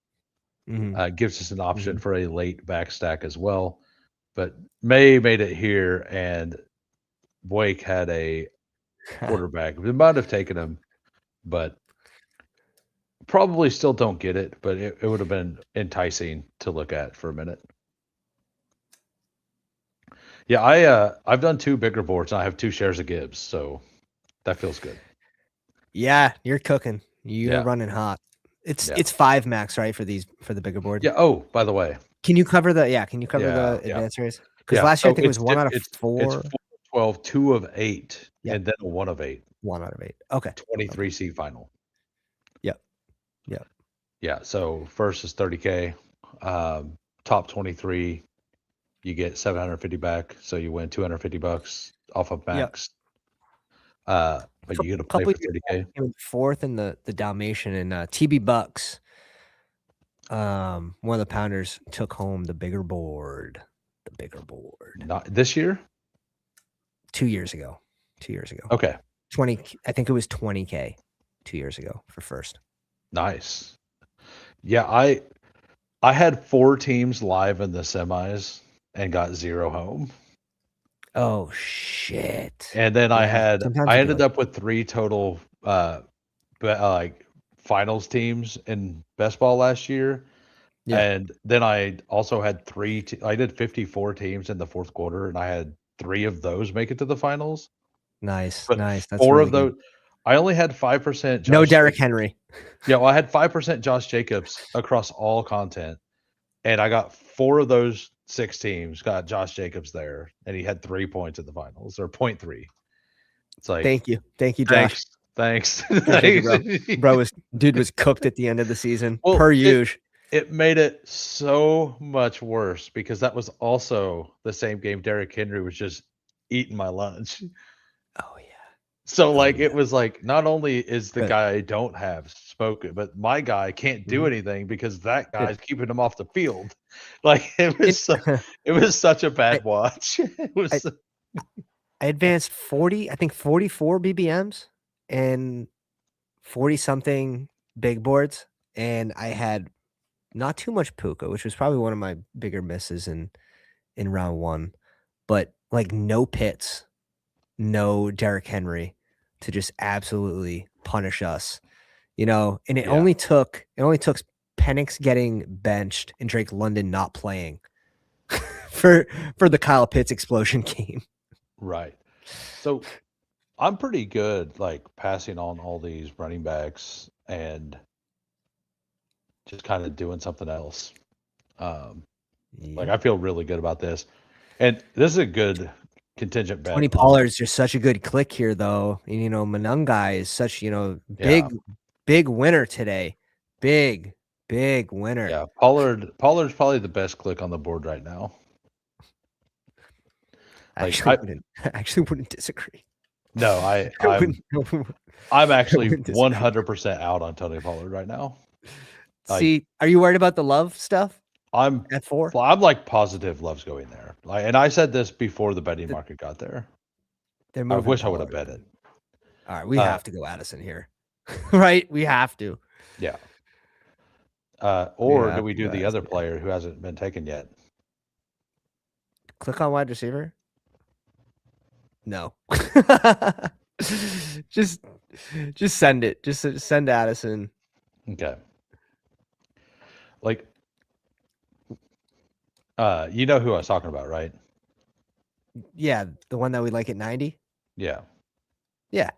S2: Hmm.
S1: gives us an option
S2: Hmm.
S1: for a late back stack as well. But May made it here, and Blake had a quarterback. We might have taken him, but probably still don't get it. But it would have been enticing to look at for a minute. Yeah, I've done 2 bigger boards and I have 2 shares of Gibbs, so that feels good.
S2: Yeah, you're cooking. You're
S1: Yeah,
S2: running hot. It's
S1: yeah,
S2: it's 5 max, right, for the bigger board?
S1: yeah. Oh, by the way,
S2: Can you cover
S1: yeah,
S2: the
S1: yeah,
S2: advanced race? Because
S1: yeah.
S2: last year I
S1: So
S2: think it was 1 out of
S1: it's
S2: 4.
S1: 4 of 12, 2 of 8,
S2: Yep,
S1: and then a 1 of 8.
S2: 1 out of 8. Okay. Okay.
S1: 23 seed final.
S2: Yep. Yep.
S1: Yeah. So first is 30K. Top 23, you get 750 back, so you win 250 bucks off of
S2: Yep.
S1: max. But you get to play
S2: Couple
S1: for
S2: years back,
S1: 30K.
S2: he came in 4th in the Dalmatian and TB Bucks. One of the pounders took home the bigger board. The bigger board.
S1: Not this year.
S2: 2 years ago. 2 years ago.
S1: Okay,
S2: 20 I think it was 20K 2 years ago for first.
S1: nice. Yeah, I had 4 teams live in the semis and got 0 home.
S2: Oh shit.
S1: And then
S2: Yeah, sometimes
S1: I
S2: it'd be
S1: ended
S2: like
S1: up with 3 total like finals teams in best ball last year.
S2: yeah.
S1: And then I also had I did 54 teams in the 4th quarter and I had 3 of those make it to the finals.
S2: Nice,
S1: But
S2: nice. That's
S1: 4
S2: really
S1: of
S2: good.
S1: those I only had 5%
S2: No
S1: Josh
S2: Derrick
S1: Jacobs.
S2: Henry.
S1: Yeah, well, I had 5% Josh Jacobs across all content. And I got 4 of those 6 teams got Josh Jacobs there, and he had 3 points in the finals or point 0.3. It's like,
S2: Thank you. Thank you, Josh.
S1: thanks, thanks,
S2: Appreciate you,
S1: thanks.
S2: bro. Dude was cooked at the end of the season.
S1: Well,
S2: Per usual.
S1: it made it so much worse because that was also the same game Derrick Henry was just eating my lunch.
S2: Oh yeah.
S1: So
S2: Oh
S1: like
S2: yeah.
S1: it was like not only is the
S2: Good.
S1: guy I don't have spoken, but my guy can't do
S2: Mhm.
S1: anything because that
S2: Good.
S1: guy's keeping him off the field. Like
S2: It,
S1: it was such a
S2: I,
S1: bad watch. It
S2: I
S1: was
S2: I advanced 40, I think 44 BBMs and 40 something big boards, and I had not too much Puka, which was probably one of my bigger misses in round 1, but like no Pitts, no Derrick Henry to just absolutely punish us, and
S1: yeah,
S2: it only took Penix getting benched and Drake London not playing for the Kyle Pitts explosion game.
S1: right. So I'm pretty good like passing on all these running backs and just kind of doing something else. Um, like
S2: Yep.
S1: I feel really good about this. And this is a good contingent bet
S2: Tony
S1: on.
S2: Pollard's just such a good click here, though. And, Manungai is such,
S1: Yeah,
S2: big winner today. Big, big winner.
S1: yeah. Pollard's probably the best click on the board right now. Like
S2: I actually wouldn't disagree.
S1: no,
S2: I wouldn't,
S1: I'm
S2: I
S1: actually
S2: wouldn't disagree.
S1: 100% out on Tony Pollard right now. Like
S2: See, are you worried about the love stuff
S1: I'm
S2: at 4?
S1: I'm like positive Love's going there. Like, and I said this before the betting market got there.
S2: They're
S1: I
S2: moving
S1: wish I would have
S2: Pollard.
S1: bet it.
S2: All right, we have to go Addison here. Right? We have to.
S1: Yeah.
S2: We
S1: Or do
S2: have
S1: we
S2: to go
S1: do the other
S2: Addison here.
S1: player who hasn't been taken yet?
S2: Click on wide receiver. No. just just send it. Just send Addison.
S1: Okay. Like, you know who I was talking about, right?
S2: Yeah, the one that we like at 90.
S1: Yeah.
S2: Yeah.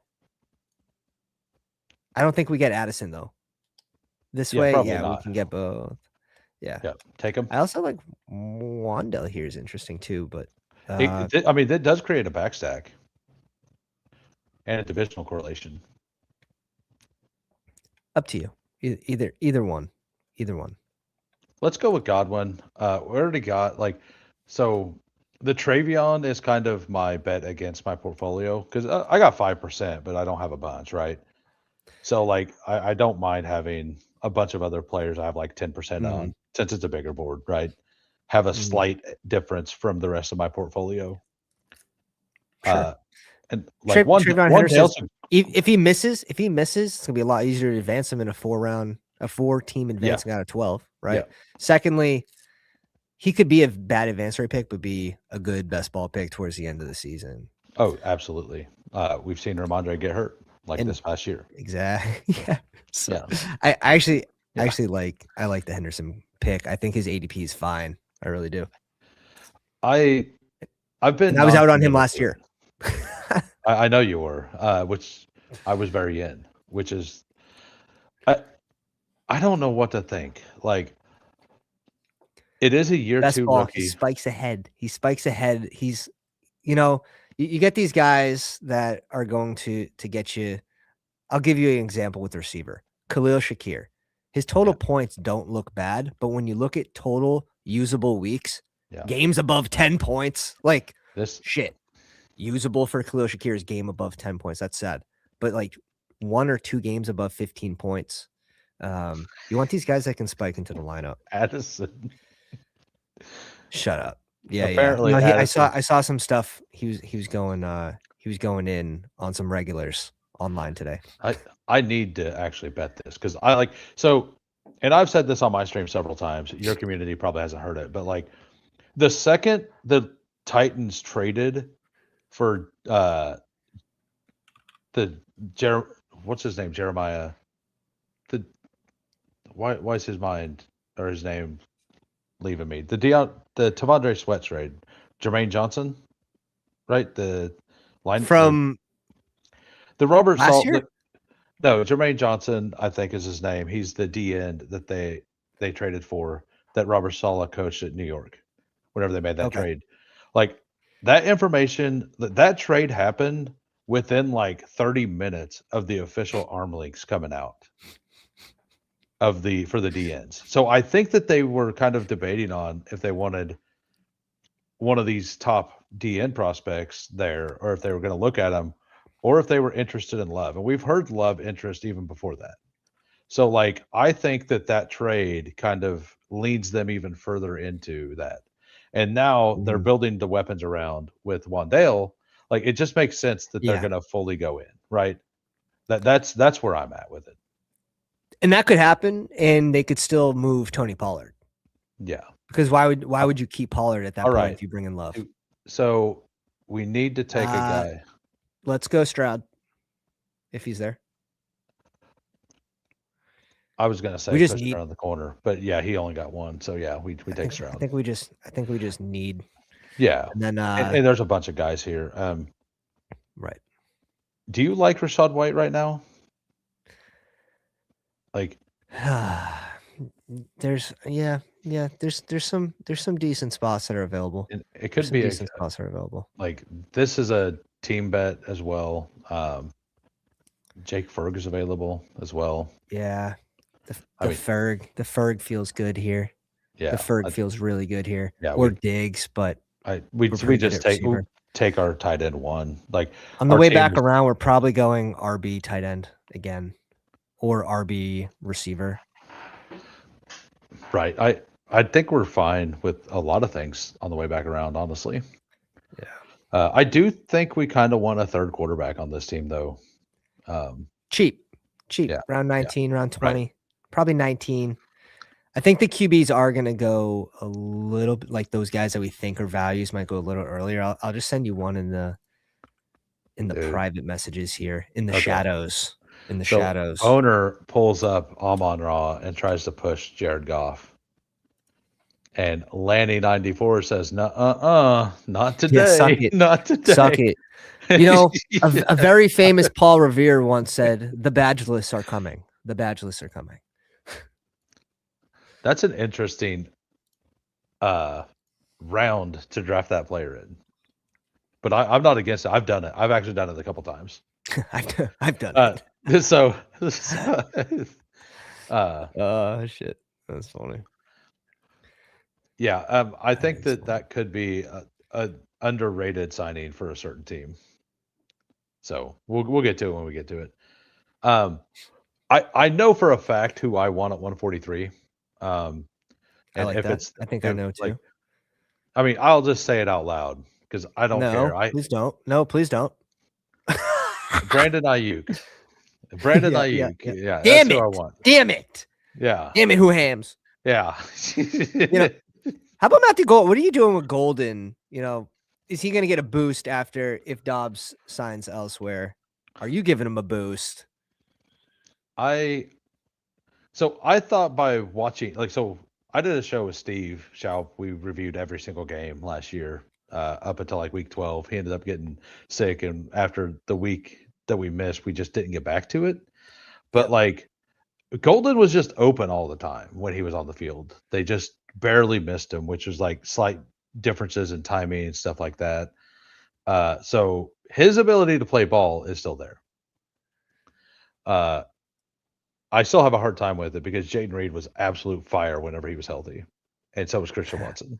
S2: I don't think we get Addison though. This
S1: Yeah,
S2: way,
S1: probably
S2: yeah, we
S1: not.
S2: can get both. Yeah.
S1: Yeah. Take him.
S2: I also like Wandell here is interesting too, but
S1: I mean, that does create a backstack and a divisional correlation.
S2: up to you. Either one. Either one.
S1: Let's go with Godwin. We already got so the Travion is kind of my bet against my portfolio because I got 5%, but I don't have a bunch, right? So I don't mind having a bunch of other players I have like 10%
S2: Mm-hmm.
S1: on since it's a bigger board, right? Have a
S2: Mm-hmm.
S1: slight difference from the rest of my portfolio.
S2: Sure.
S1: And like one
S2: Henderson,
S1: Dale,
S2: if he misses, it's gonna be a lot easier to advance him in a 4-team advancing out of 12, right?
S1: Yeah.
S2: Secondly, he could be a bad advance rate pick, but be a good best ball pick towards the end of the season.
S1: Oh, absolutely. We've seen Ramondre get hurt this past year.
S2: Exactly. Yeah. So
S1: Yeah.
S2: I actually like the Henderson pick. I think his ADP is fine. I really do.
S1: I've been.
S2: And I was out on him last year.
S1: I know you were, which I was very in. Which is, I don't know what to think. Like, it is a year
S2: Best
S1: 2
S2: ball.
S1: rookie.
S2: He spikes ahead. He's, you get these guys that are going to get you. I'll give you an example with the receiver, Khalil Shakir. His total points don't look bad, but when you look at total usable weeks, games above 10 points, like
S1: This
S2: shit. Usable for Khalil Shakir's game above 10 points. That's sad. But like 1 or 2 games above 15 points. You want these guys that can spike into the lineup.
S1: Addison.
S2: Shut up. Yeah,
S1: Apparently,
S2: yeah. No, I saw some stuff. He was going in on some regulars online today.
S1: I need to actually bet this because I like so, and I've said this on my stream several times. Your community probably hasn't heard it, but like the second the Titans traded for what's his name, Jeremiah, why is his mind or his name leaving me? The Tavondre Sweat trade, Jermaine Johnson, right? The line
S2: from
S1: the Robert
S2: last
S1: Salt.
S2: year?
S1: No, Jermaine Johnson, I think is his name. He's the D end that they traded for that Robert Sala coached at New York whenever they made that trade. Like that information, that trade happened within like 30 minutes of the official arm links coming out for the DNs. So I think that they were kind of debating on if they wanted one of these top DN prospects there or if they were going to look at them or if they were interested in Love. And we've heard Love interest even before that. So like I think that trade kind of leads them even further into that. And now they're building the weapons around with Wandale. Like it just makes sense that they're going to fully go in, right? That's where I'm at with it.
S2: And that could happen, and they could still move Tony Pollard.
S1: Yeah.
S2: Because why would you keep Pollard at that point if you bring in Love?
S1: So we need to take a guy.
S2: Let's go Stroud, if he's there.
S1: I was going to say
S2: we just
S1: push around the corner, but yeah, he only got one. So yeah, we take Stroud.
S2: I think we just need.
S1: Yeah.
S2: And then
S1: and there's a bunch of guys here.
S2: Right.
S1: Do you like Rachaad White right now? Like
S2: there's Yeah, there's some decent spots that are available.
S1: And it
S2: There's
S1: could
S2: some
S1: be
S2: decent spots that are available.
S1: like this is a team bet as well. Jake Ferg is available as well.
S2: Yeah.
S1: I mean,
S2: The Ferg feels good here. The
S1: yeah,
S2: Ferg feels really good here.
S1: yeah,
S2: Or Diggs, but we're
S1: we
S2: pretty good
S1: just
S2: at receiver.
S1: take our tight end one. Like
S2: On the
S1: our
S2: way
S1: team
S2: back around, we're probably going RB tight end again, or RB receiver.
S1: right. I think we're fine with a lot of things on the way back around, honestly.
S2: Yeah.
S1: I do think we kind of want a third quarterback on this team, though.
S2: Cheap.
S1: Yeah,
S2: Round
S1: yeah,
S2: 19, round
S1: right.
S2: 20, probably 19. I think the QBs are going to go a little bit like those guys that we think are values might go a little earlier. I'll just send you one in the
S1: Dude.
S2: private messages here in the
S1: Okay.
S2: shadows. In the
S1: So
S2: shadows.
S1: owner pulls up Amon Ra and tries to push Jared Goff. And Lanny 94 says, not
S2: Yeah, suck
S1: today.
S2: it.
S1: Not
S2: Suck
S1: today.
S2: it. You know,
S1: Yeah.
S2: a very famous Paul Revere once said, "The badgeless are coming. The badgeless are coming."
S1: That's an interesting round to draft that player in. But I'm not against it. I've done it. I've actually done it a couple times.
S2: I've done it.
S1: So,
S2: Shit. That's funny.
S1: yeah, I think
S2: That's
S1: that
S2: funny.
S1: that could be a underrated signing for a certain team. So we'll get to it when we get to it. I know for a fact who I want at 143.
S2: I
S1: And
S2: like
S1: if
S2: that.
S1: it's
S2: I think I
S1: if
S2: know
S1: like,
S2: too.
S1: I mean, I'll just say it out loud because I don't care.
S2: No, please don't. No, please don't.
S1: Brandon Ayuk,
S2: Yeah, yeah, yeah.
S1: yeah, that's
S2: Damn
S1: who I
S2: it.
S1: want.
S2: Damn it.
S1: Yeah,
S2: Damn it, who hams?
S1: yeah.
S2: You know, how about Matthew Gold? What are you doing with Golden? You know, is he going to get a boost after if Dobbs signs elsewhere? Are you giving him a boost?
S1: So I thought by watching I did a show with Steve Schaub. We reviewed every single game last year up until like week 12. He ended up getting sick, and after the week that we missed, we just didn't get back to it. But
S2: Yep.
S1: like Golden was just open all the time when he was on the field. They just barely missed him, which was like slight differences in timing and stuff like that. So his ability to play ball is still there. I still have a hard time with it because Jaden Reed was absolute fire whenever he was healthy, and so was Christian Watson.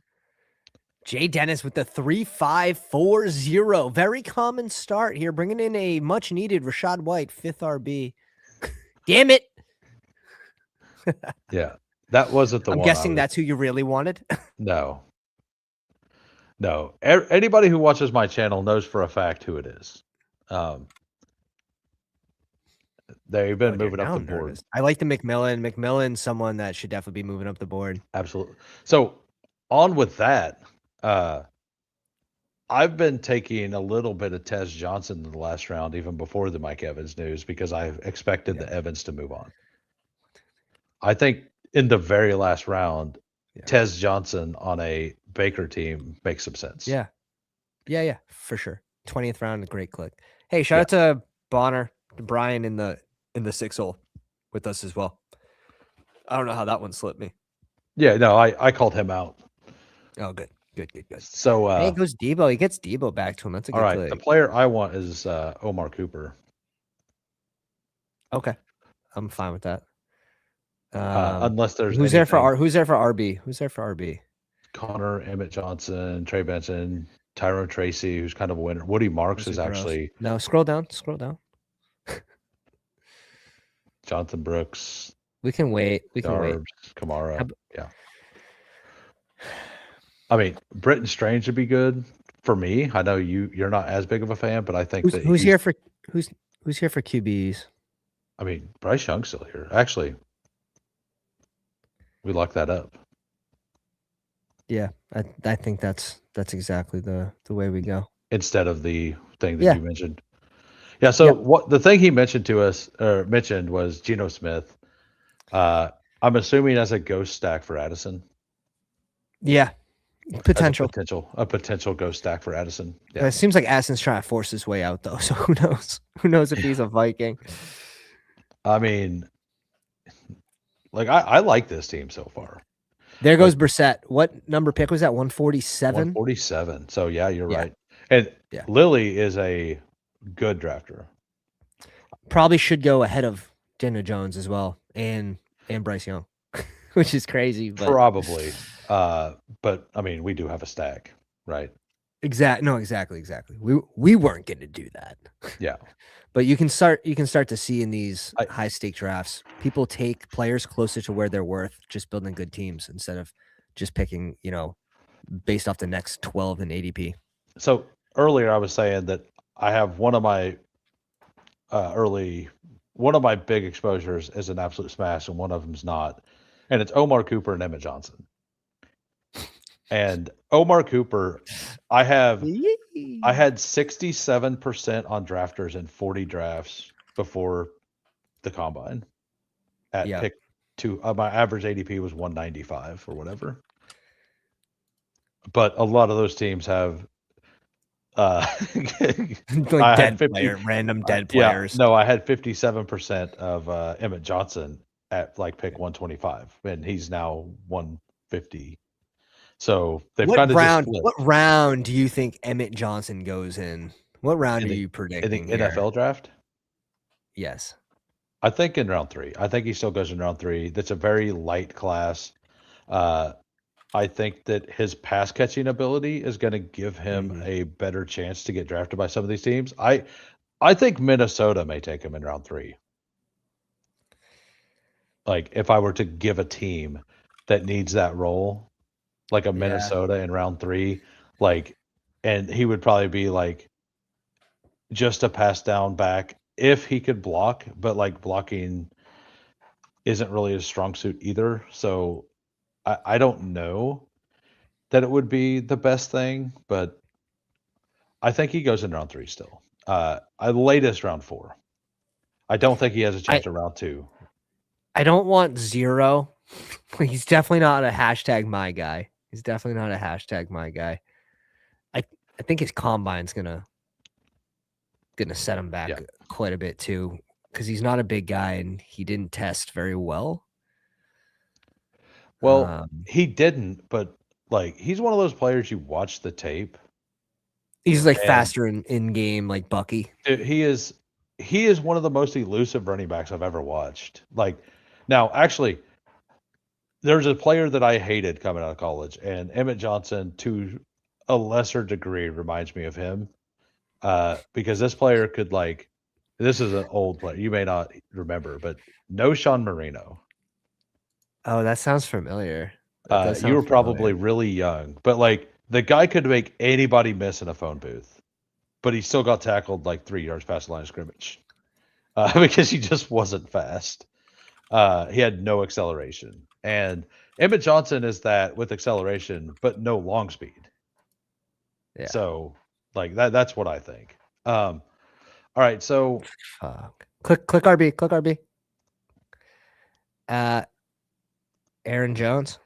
S2: Jay Dennis with the 3.540. Very common start here, bringing in a much needed Rashad White, 5th RB. Damn it.
S1: Yeah, that wasn't the
S2: I'm
S1: one.
S2: guessing that's who you really wanted.
S1: No. Anybody who watches my channel knows for a fact who it is. They've been moving up the board.
S2: I like the McMillan. McMillan's someone that should definitely be moving up the board.
S1: Absolutely. So on with that, I've been taking a little bit of Tez Johnson in the last round, even before the Mike Evans news, because I expected the Evans to move on. I think in the very last round, Tez Johnson on a Baker team makes some sense.
S2: Yeah, for sure. 20th round, a great click. Hey, shout out to Bonner, to Brian in the 6 hole with us as well. I don't know how that one slipped me.
S1: Yeah, no, I called him out.
S2: Oh, good.
S1: So
S2: hey, it goes Debo. He gets Debo back to him. That's a good click.
S1: The player I want is Omar Cooper.
S2: Okay, I'm fine with that.
S1: Unless there's
S2: who's there for RB? Who's there for RB?
S1: Connor, Emmett Johnson, Trey Benson, Tyrone Tracy, who's kind of a winner. Woody Marks is actually
S2: no. Scroll down.
S1: Jonathan Brooks.
S2: We can wait.
S1: Kamara. Yeah. I mean, Britton Strange would be good for me. I know you're not as big of a fan, but I think
S2: who's here for QBs.
S1: I mean, Bryce Young's still here. Actually, we locked that up.
S2: Yeah, I think that's exactly the way we go.
S1: Instead of the thing that you mentioned. Yeah. So what the thing he mentioned to us or mentioned was Geno Smith. I'm assuming as a ghost stack for Addison.
S2: Yeah. Potential
S1: ghost stack for Addison.
S2: Yeah. It seems like Addison's trying to force his way out though. So who knows? Who knows if he's a Viking?
S1: I mean, like I like this team so far.
S2: There
S1: But
S2: goes Brissett. What number pick was that? 147?
S1: 147. So yeah, you're
S2: Yeah.
S1: right. And
S2: Yeah.
S1: Lilly is a good drafter.
S2: Probably should go ahead of Daniel Jones as well and Bryce Young, which is crazy, but
S1: Probably. But I mean, we do have a stack, right?
S2: exactly. We weren't going to do that.
S1: Yeah.
S2: But you can start to see in these
S1: I
S2: high stake drafts, people take players closer to where they're worth, just building good teams instead of just picking, based off the next 12 in ADP.
S1: so earlier I was saying that I have early one of my big exposures is an absolute smash and one of them's not. And it's Omar Cooper and Emmett Johnson. And Omar Cooper, I have I had 67% on drafters in 40 drafts before the combine at
S2: Yeah.
S1: pick two. My average ADP was 195 or whatever. But a lot of those teams have uh
S2: Like
S1: I had
S2: dead
S1: 50
S2: player, random dead
S1: yeah,
S2: players.
S1: no, I had 57% of Emmett Johnson at like pick 125 and he's now 150. So they've
S2: What
S1: kind of just
S2: round?
S1: split
S2: What round do you think Emmett Johnson goes in? What round
S1: in
S2: are
S1: the
S2: you
S1: in the
S2: predicting here?
S1: NFL draft.
S2: Yes.
S1: I think in round 3. I think he still goes in round 3. That's a very light class. Uh, I think that his pass catching ability is going to give him
S2: Mhm.
S1: a better chance to get drafted by some of these teams. I think Minnesota may take him in round 3. Like if I were to give a team that needs that role, like a
S2: Yeah.
S1: Minnesota in round 3, like, and he would probably be like just a pass down back if he could block, but like blocking isn't really his strong suit either. So I don't know that it would be the best thing, but I think he goes in round 3 still. Latest round 4. I don't think he has a
S2: I
S1: chance in round 2.
S2: I don't want zero. He's definitely not a hashtag my guy. He's definitely not a hashtag my guy. I I think his combine's gonna set him
S1: Yeah.
S2: back quite a bit too, because he's not a big guy and he didn't test very well.
S1: Well,
S2: Um,
S1: he didn't, but like he's one of those players you watch the tape
S2: he's like
S1: and
S2: faster in game, like Bucky.
S1: he is one of the most elusive running backs I've ever watched. Like now actually there's a player that I hated coming out of college and Emmett Johnson to a lesser degree reminds me of him. Because this player could like this is an old player. You may not remember, but no Sean Marino.
S2: Oh, that sounds familiar. That does
S1: You
S2: sound
S1: were probably
S2: familiar.
S1: really young, but like the guy could make anybody miss in a phone booth, but he still got tackled like 3 yards past the line of scrimmage because he just wasn't fast. He had no acceleration, and Emmett Johnson is that with acceleration, but no long speed.
S2: Yeah.
S1: So like that's what I think. All right, so
S2: Fuck. Click RB. Click RB. Uh, Aaron Jones.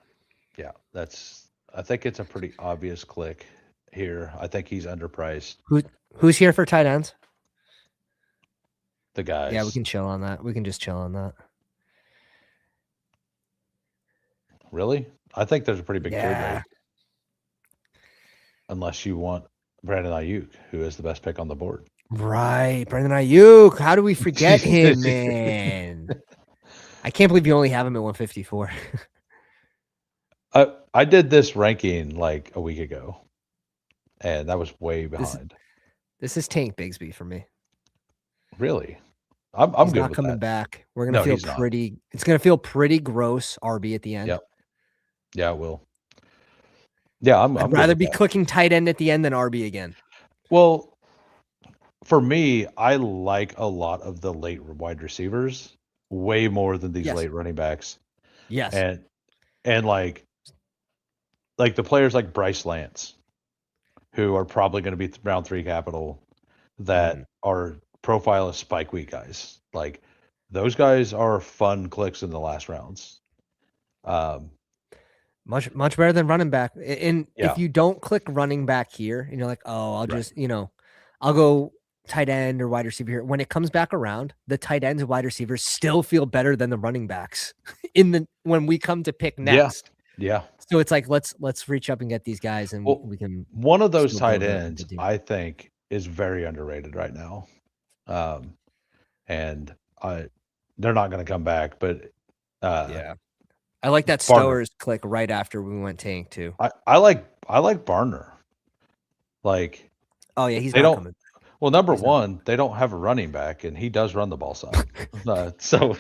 S1: yeah, I think it's a pretty obvious click here. I think he's underpriced.
S2: Who who's here for tight ends?
S1: The
S2: Yeah, we
S1: guys,
S2: can chill on that. We can just chill on that.
S1: really? I think there's a pretty big trade
S2: Yeah.
S1: rate, unless you want Brandon Ayuk, who is the best pick on the board.
S2: Right. Brandon Ayuk. How do we forget him, man? I can't believe you only have him at 154.
S1: I did this ranking like a week ago, and that was way
S2: This
S1: behind.
S2: this is Tank Bigsby for me.
S1: Really, I'm
S2: He's
S1: good
S2: not
S1: with
S2: coming
S1: that.
S2: back. We're gonna
S1: No,
S2: feel
S1: he's not.
S2: pretty. It's gonna feel pretty gross. RB at the end.
S1: Yep. Yeah, it will. Yeah, I'm
S2: I'd
S1: good
S2: rather
S1: with
S2: be
S1: that.
S2: clicking tight end at the end than RB again.
S1: Well, for me, I like a lot of the late wide receivers way more than these
S2: Yes.
S1: late running backs.
S2: Yes.
S1: And and like the players like Bryce Lance, who are probably going to be round 3 capital that
S2: Mhm.
S1: are profile as spike week guys. Like those guys are fun clicks in the last rounds. Um,
S2: Much better than running back. And if
S1: yeah,
S2: you don't click running back here, and you're like, oh, I'll
S1: right.
S2: just I'll go tight end or wide receiver here. When it comes back around, the tight ends and wide receivers still feel better than the running backs in the when we come to pick
S1: Yeah,
S2: next.
S1: Yeah.
S2: So it's like let's reach up and get these guys, and
S1: Well,
S2: we can
S1: one of those
S2: still
S1: tight
S2: build a
S1: ends,
S2: good team.
S1: I think, is very underrated right now. Um, and they're not going to come back, but
S2: Yeah, I like that
S1: Barner.
S2: Stowers click right after we went tank too.
S1: I like Barner. Like
S2: Oh yeah, he's
S1: they
S2: not
S1: don't.
S2: coming.
S1: Well, number
S2: He's not.
S1: one, they don't have a running back, and he does run the ball some. So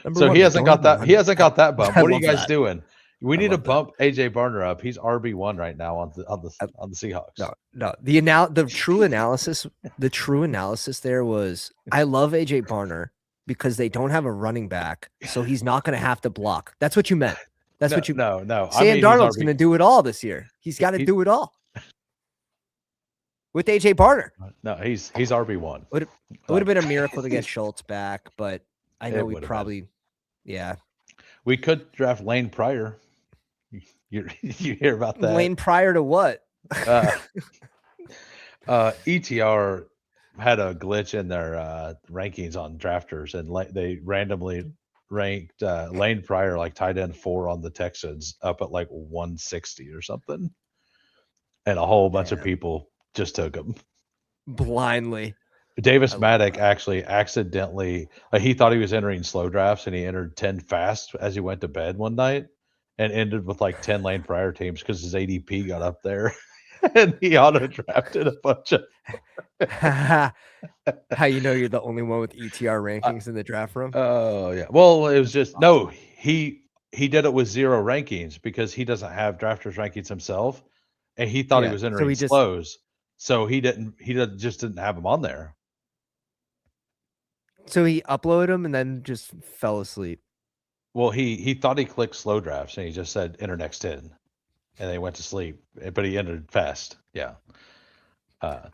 S2: Number
S1: so
S2: one,
S1: he
S2: they
S1: hasn't
S2: don't have
S1: got
S2: a
S1: that. He
S2: running
S1: hasn't
S2: back.
S1: got that bump.
S2: I
S1: What are you
S2: love
S1: guys
S2: that.
S1: doing? We
S2: I
S1: need to
S2: love that.
S1: bump AJ Barner up. He's RB1 right now on the Seahawks.
S2: No. The true analysis there was I love AJ Barner because they don't have a running back, so he's not going to have to block. That's what you meant. That's
S1: No,
S2: what you.
S1: no, no. I
S2: Sam
S1: mean, he's
S2: Darnold's going
S1: RB.
S2: to do it all this year. He's got to
S1: He
S2: do it all with AJ Barner.
S1: no, he's RB1.
S2: It would have
S1: Like
S2: been a miracle to get Schultz back, but I know
S1: it
S2: we
S1: would have been.
S2: probably, yeah.
S1: We could draft Lane Pryor. You hear about that?
S2: Lane prior to what?
S1: Uh, ETR had a glitch in their rankings on drafters, and they randomly ranked Lane Pryor like tight end 4 on the Texans up at like 160 or something, and a whole bunch of
S2: Man,
S1: people just took him.
S2: blindly.
S1: Davis
S2: I love
S1: Maddock
S2: that.
S1: actually accidentally, like he thought he was entering slow drafts, and he entered 10 fast as he went to bed one night, and ended with like 10 Lane Pryor teams because his ADP got up there, and he auto drafted a bunch of.
S2: How you know you're the only one with ETR rankings in the draft room?
S1: Oh yeah. Well, it was just no.
S2: Awesome.
S1: He did it with 0 rankings because he doesn't have drafters rankings himself, and he thought he
S2: Yeah.
S1: was
S2: So
S1: entering
S2: he just
S1: slows, so just didn't have them on there.
S2: he uploaded them and then just fell asleep.
S1: Well, he thought he clicked slow drafts, and he just said enter next 10, and then he went to sleep, but he entered fast. Yeah. Uh,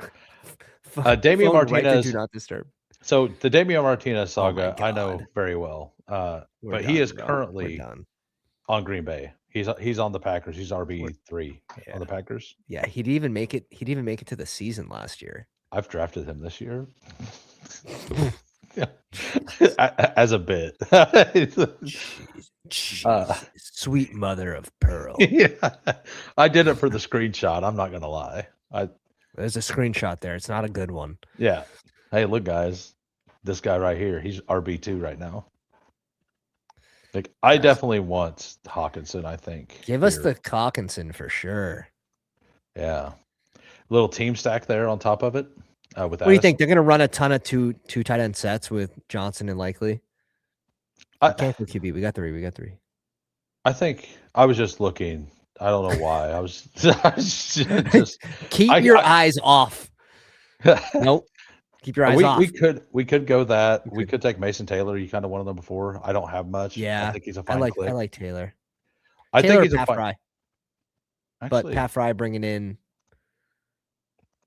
S1: Damian
S2: Phone right to do
S1: Martinez.
S2: not disturb.
S1: So the Damian Martinez
S2: Oh my
S1: saga, I know
S2: god.
S1: very well,
S2: We're
S1: but he
S2: done,
S1: is
S2: bro. We're
S1: currently
S2: done.
S1: on Green Bay. He's on the Packers. He's
S2: We're
S1: RB3 on
S2: yeah.
S1: the Packers.
S2: Yeah, he'd even make it to the season last year.
S1: I've drafted him this year.
S2: Jesus.
S1: As a bit.
S2: Jesus. Sweet mother of pearl.
S1: Yeah, I did it for the screenshot. I'm not gonna lie.
S2: There's a screenshot there. It's not a good one.
S1: Yeah. Hey, look, guys, this guy right here. He's RB2 right now. Like, I definitely want Hawkinson. I think
S2: Give us
S1: here.
S2: the Cockinson for sure.
S1: Yeah, little team stack there on top of it. With
S2: What do you think? They're going to run a ton of two tight end sets with Johnson and Likely? We can't go QB. We got three.
S1: I think I was just looking. I don't know why. I was just
S2: keep your eyes off. Nope. Keep your eyes off.
S1: We could go that. We could take Mason Taylor. You kind of wanted them before. I don't have much.
S2: Yeah,
S1: I think he's a fine click.
S2: I like Taylor.
S1: I
S2: Taylor
S1: think he's
S2: Pat
S1: a fine.
S2: Fry.
S1: Actually,
S2: But Pat Fry bringing in.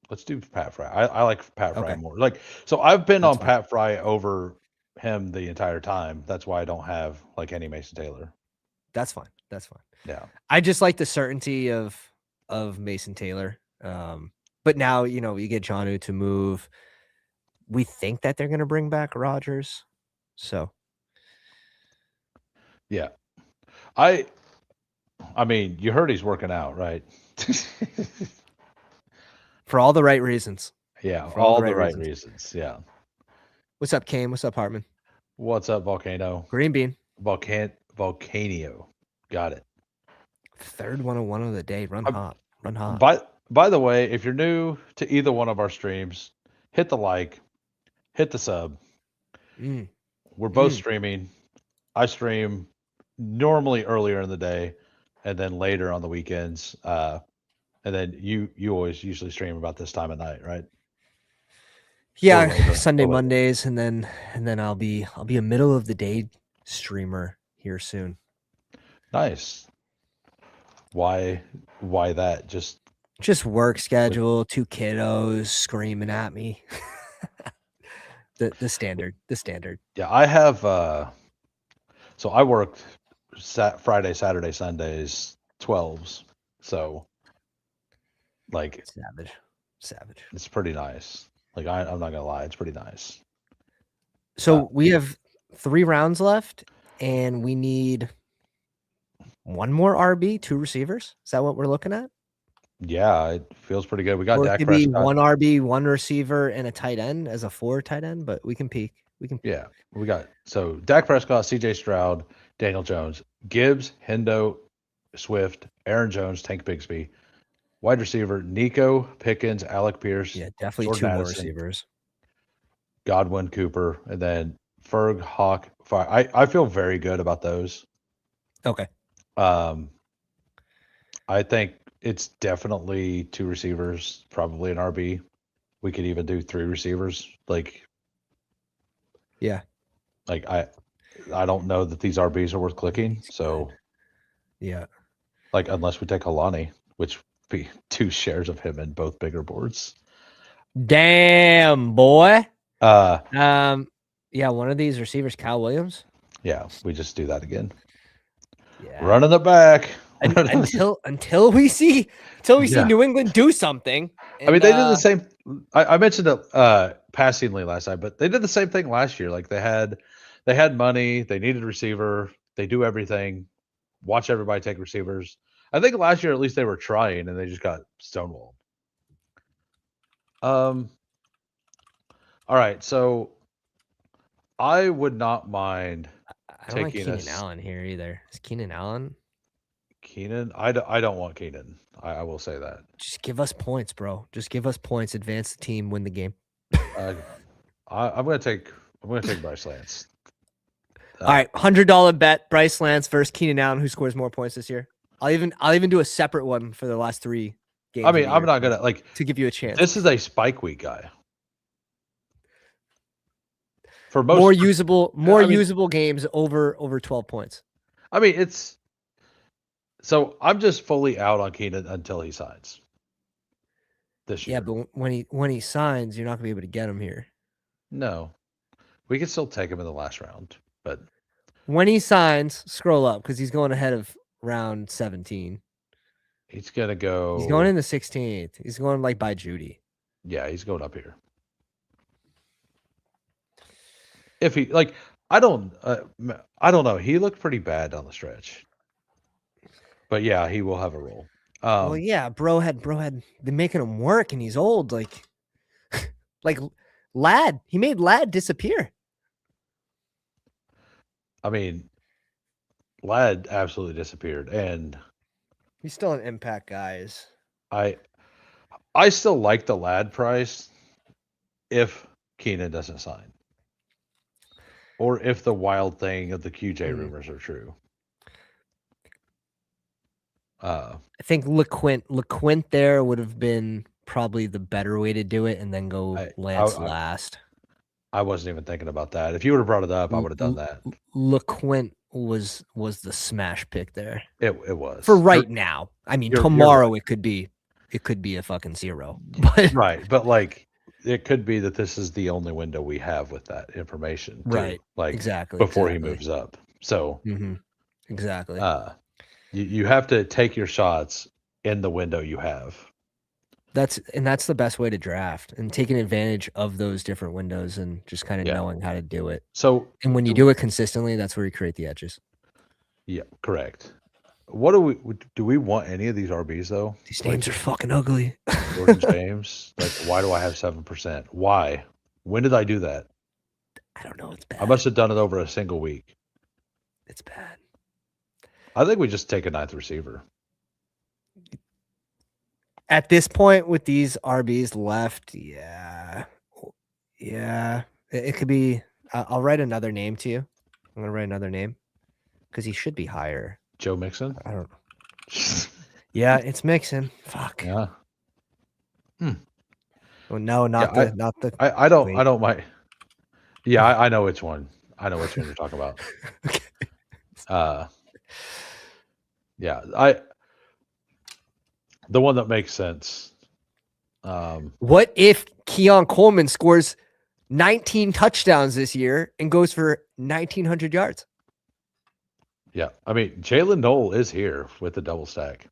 S1: Let's do Pat Fry. I like Pat Fry
S2: Okay.
S1: more. Like, so I've been
S2: That's
S1: on
S2: fine.
S1: Pat Fry over him the entire time. That's why I don't have like any Mason Taylor.
S2: That's fine.
S1: Yeah.
S2: I just like the certainty of Mason Taylor. But now, you get Jonnu to move. We think that they're going to bring back Rodgers. So.
S1: Yeah. I mean, you heard he's working out, right?
S2: For all the right reasons.
S1: Yeah,
S2: For
S1: all the right reasons. Yeah.
S2: What's up, Cam? What's up, Hartman?
S1: What's up, Volcano?
S2: Green Bean.
S1: Volcanio. Got it.
S2: Third 101 of the day. Run hot.
S1: By the way, if you're new to either one of our streams, hit the like, hit the sub. We're both streaming. I stream normally earlier in the day, and then later on the weekends. And then you always usually stream about this time of night, right?
S2: Yeah, Sunday, Mondays, and then I'll be a middle of the day streamer here soon.
S1: Nice. Why that?
S2: Just work schedule, 2 kiddos screaming at me. the standard.
S1: Yeah, I have so I work Friday, Saturday, Sundays, 12s. So like
S2: savage.
S1: It's pretty nice. Like I'm not gonna lie, it's pretty nice.
S2: So we have 3 rounds left, and we need one more RB, 2 receivers. Is that what we're looking at?
S1: Yeah, it feels pretty good. We got
S2: Or it
S1: Dak
S2: could be
S1: Prescott.
S2: 1 RB, 1 receiver, and a tight end as a 4 tight end, but we can peek. We can peek.
S1: Yeah, we got so Dak Prescott, C.J. Stroud, Daniel Jones, Gibbs, Hendo, Swift, Aaron Jones, Tank Bigsby, wide receiver Nico Pickens, Alec Pierce,
S2: Yeah, definitely
S1: Jordan
S2: 2 more
S1: Addison,
S2: receivers.
S1: Godwin, Cooper, and then Ferg, Hawk. I feel very good about those.
S2: Okay.
S1: Um, I think it's definitely 2 receivers, probably an RB. We could even do 3 receivers.
S2: Yeah.
S1: Like I don't know that these RBs are worth clicking.
S2: He's
S1: So
S2: good. Yeah.
S1: like unless we take Alani, which would be 2 shares of him in both bigger boards.
S2: Damn, boy.
S1: Uh
S2: Yeah, one of these receivers, Cal Williams.
S1: yeah, we just do that again.
S2: Yeah.
S1: Running it back.
S2: And until we see
S1: Yeah.
S2: New England do something.
S1: I mean,
S2: And
S1: they did the same. I mentioned it passingly last night, but they did the same thing last year. Like they had money, they needed a receiver, they do everything. Watch everybody take receivers. I think last year at least they were trying, and they just got stonewalled. All right, so I would not mind
S2: I don't like
S1: taking
S2: Keenan Allen here either. Is Keenan Allen?
S1: Keenan. I don't want Keenan. I will say that.
S2: Just give us points, bro. Just give us points. Advance the team. Win the game.
S1: Uh, I'm gonna take Bryce Lance.
S2: All right, $100 bet: Bryce Lance versus Keenan Allen. Who scores more points this year? I'll even do a separate one for the last 3 games.
S1: I mean, I'm not gonna
S2: to give you a chance.
S1: This is a spike week guy. For
S2: more usable games over 12 points.
S1: I mean, it's so I'm just fully out on Keenan until he signs this year.
S2: Yeah, but when he signs, you're not gonna be able to get him here.
S1: No, we can still take him in the last round, but
S2: when he signs, scroll up because he's going ahead of round 17.
S1: He's gonna go.
S2: He's going in the 16th. He's going like by Judy.
S1: Yeah, he's going up here. If he I don't know. He looked pretty bad on the stretch, but yeah, he will have a role.
S2: Well, yeah, bro had been making him work, and he's old. Like Lad, he made Lad disappear.
S1: I mean, Lad absolutely disappeared, and
S2: he's still an impact guy.
S1: I still like the Lad price if Keenan doesn't sign, or if the wild thing of the QJ rumors are true.
S2: I think LeQuint there would have been probably the better way to do it, and then go Lance last.
S1: I wasn't even thinking about that. If you would have brought it up, I would have done that.
S2: LeQuint was the smash pick there.
S1: It was
S2: for right now. I mean, tomorrow right. it could be a fucking 0. But
S1: right, but like it could be that this is the only window we have with that information, too.
S2: Right?
S1: Like
S2: exactly
S1: before he moves up. So
S2: exactly.
S1: You have to take your shots in the window you have.
S2: That's the best way to draft, and taking advantage of those different windows and just kind of knowing how to do it.
S1: So,
S2: and when you do it consistently, that's where you create the edges.
S1: Yeah, correct. What do we want any of these RBs though?
S2: These names are fucking ugly.
S1: Jordan James, why do I have 7%? Why? When did I do that?
S2: I don't know. It's bad.
S1: I must have done it over a single week.
S2: It's bad.
S1: I think we just take a 9th receiver.
S2: At this point, with these RBs left, yeah, it could be. I'll write another name to you. I'm gonna write another name because he should be higher.
S1: Joe Mixon.
S2: I don't know. Yeah, it's Mixon. Fuck.
S1: Yeah.
S2: Well, no, not the.
S1: I don't mind. Yeah, I know which one. I know which one you're talking about. Okay. Yeah, the one that makes sense.
S2: What if Keon Coleman scores 19 touchdowns this year and goes for 1,900 yards?
S1: Yeah, I mean, Jalen Noel is here with the double stack,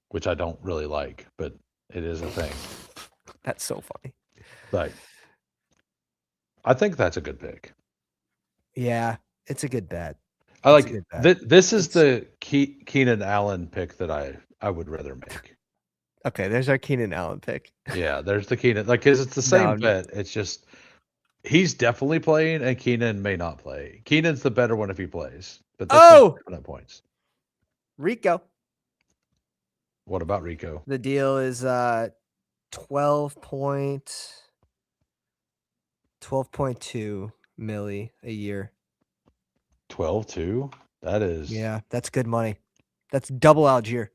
S1: which I don't really like, but it is a thing.
S2: That's so funny.
S1: Like, I think that's a good pick.
S2: Yeah, it's a good bet.
S1: I
S2: That's a
S1: like
S2: good bet.
S1: this is
S2: It's
S1: the Keenan Allen pick that I would rather make.
S2: okay. There's our Keenan Allen pick.
S1: Yeah, there's the Keenan, like, because it's the same
S2: No.
S1: bet. It's just he's definitely playing, and Keenan may not play. Keenan's the better one if he plays, but this one's
S2: Oh,
S1: different at points.
S2: Rico.
S1: What about Rico?
S2: The deal is 12.2 milli a year.
S1: 12-2? That is.
S2: Yeah, that's good money. That's double Algier.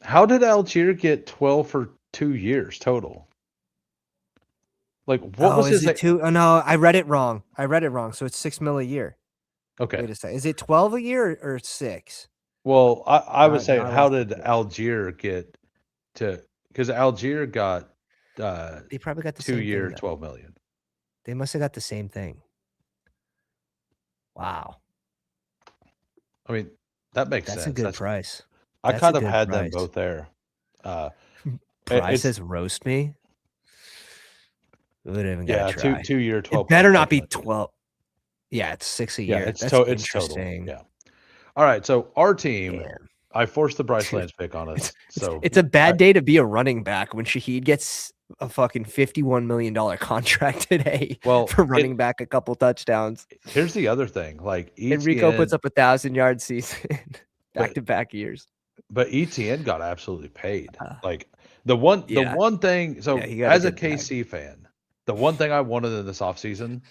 S1: How did Algier get 12 for 2 years total? Like, what
S2: Oh,
S1: was
S2: is
S1: his?
S2: it two? Oh no, I read it wrong. So it's 6 mil a year.
S1: Okay.
S2: Wait a second. Is it 12 a year or 6?
S1: Well, I was
S2: Now
S1: saying,
S2: I
S1: how
S2: lost the
S1: did
S2: point.
S1: Algier get to? Because Algier got
S2: They probably got the
S1: two
S2: same thing
S1: year
S2: then.
S1: 12 million.
S2: They must have got the same thing. Wow.
S1: I mean, that makes
S2: That's a
S1: sense.
S2: good price.
S1: I
S2: That's a
S1: kind of
S2: good
S1: had them
S2: price.
S1: both there. It's
S2: Prices roast me. We wouldn't even got to
S1: yeah,
S2: try.
S1: 2 year
S2: It
S1: 12
S2: better
S1: point
S2: not be
S1: five.
S2: 12. Yeah, it's 6 a
S1: Yeah,
S2: year.
S1: it's
S2: That's
S1: it's total.
S2: interesting.
S1: Yeah. All right, so our team,
S2: Damn.
S1: I forced the Bryce
S2: Dude,
S1: Lance pick on
S2: it's
S1: us.
S2: it's
S1: So
S2: it's a bad day to be a running back when Shaheed gets a fucking $51 million contract today
S1: well,
S2: for running back a couple touchdowns.
S1: here's the other thing. Like
S2: And Rico puts
S1: ETN,
S2: up 1,000-yard season back
S1: but
S2: to back years.
S1: ETN got absolutely paid.
S2: Uh,
S1: Like the
S2: yeah,
S1: one thing.
S2: yeah,
S1: So
S2: he got a
S1: as a
S2: good bag.
S1: KC fan, the one thing I wanted in this offseason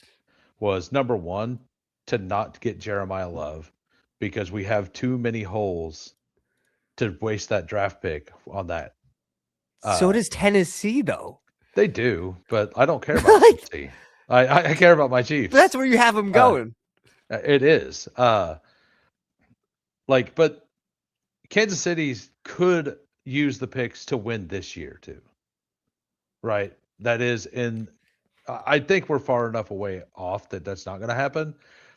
S1: was number one to not get Jeremiah Love because we have too many holes to waste that draft pick on that.
S2: So does Tennessee, though.
S1: They do, but I don't care about
S2: Like,
S1: Tennessee. I care about my Chiefs.
S2: that's where you have him
S1: Uh,
S2: going.
S1: it is. But Kansas City's could use the picks to win this year too. Right? That is in. I think we're far enough away off that that's not going to happen,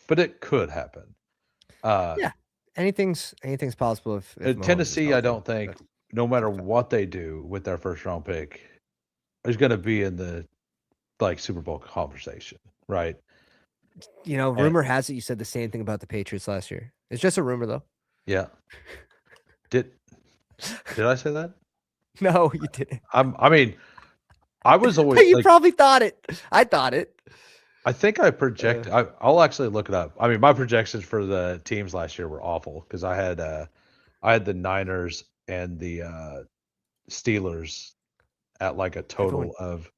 S1: but it could happen.
S2: Yeah, anything's possible if Mahomes is
S1: Tennessee, I
S2: healthy.
S1: don't think,
S2: That's
S1: no matter
S2: fine.
S1: what they do with their first round pick, is going to be in the like Super Bowl conversation, right? And,
S2: Rumor has it you said the same thing about the Patriots last year. It's just a rumor, though.
S1: yeah. Did I say that?
S2: No, you didn't.
S1: I mean, I was always
S2: You
S1: like,
S2: probably thought it. I thought it.
S1: I think I project. I'll actually look it up. I mean, my projections for the teams last year were awful because I had the Niners and the Steelers at like a
S2: Everyone,
S1: total of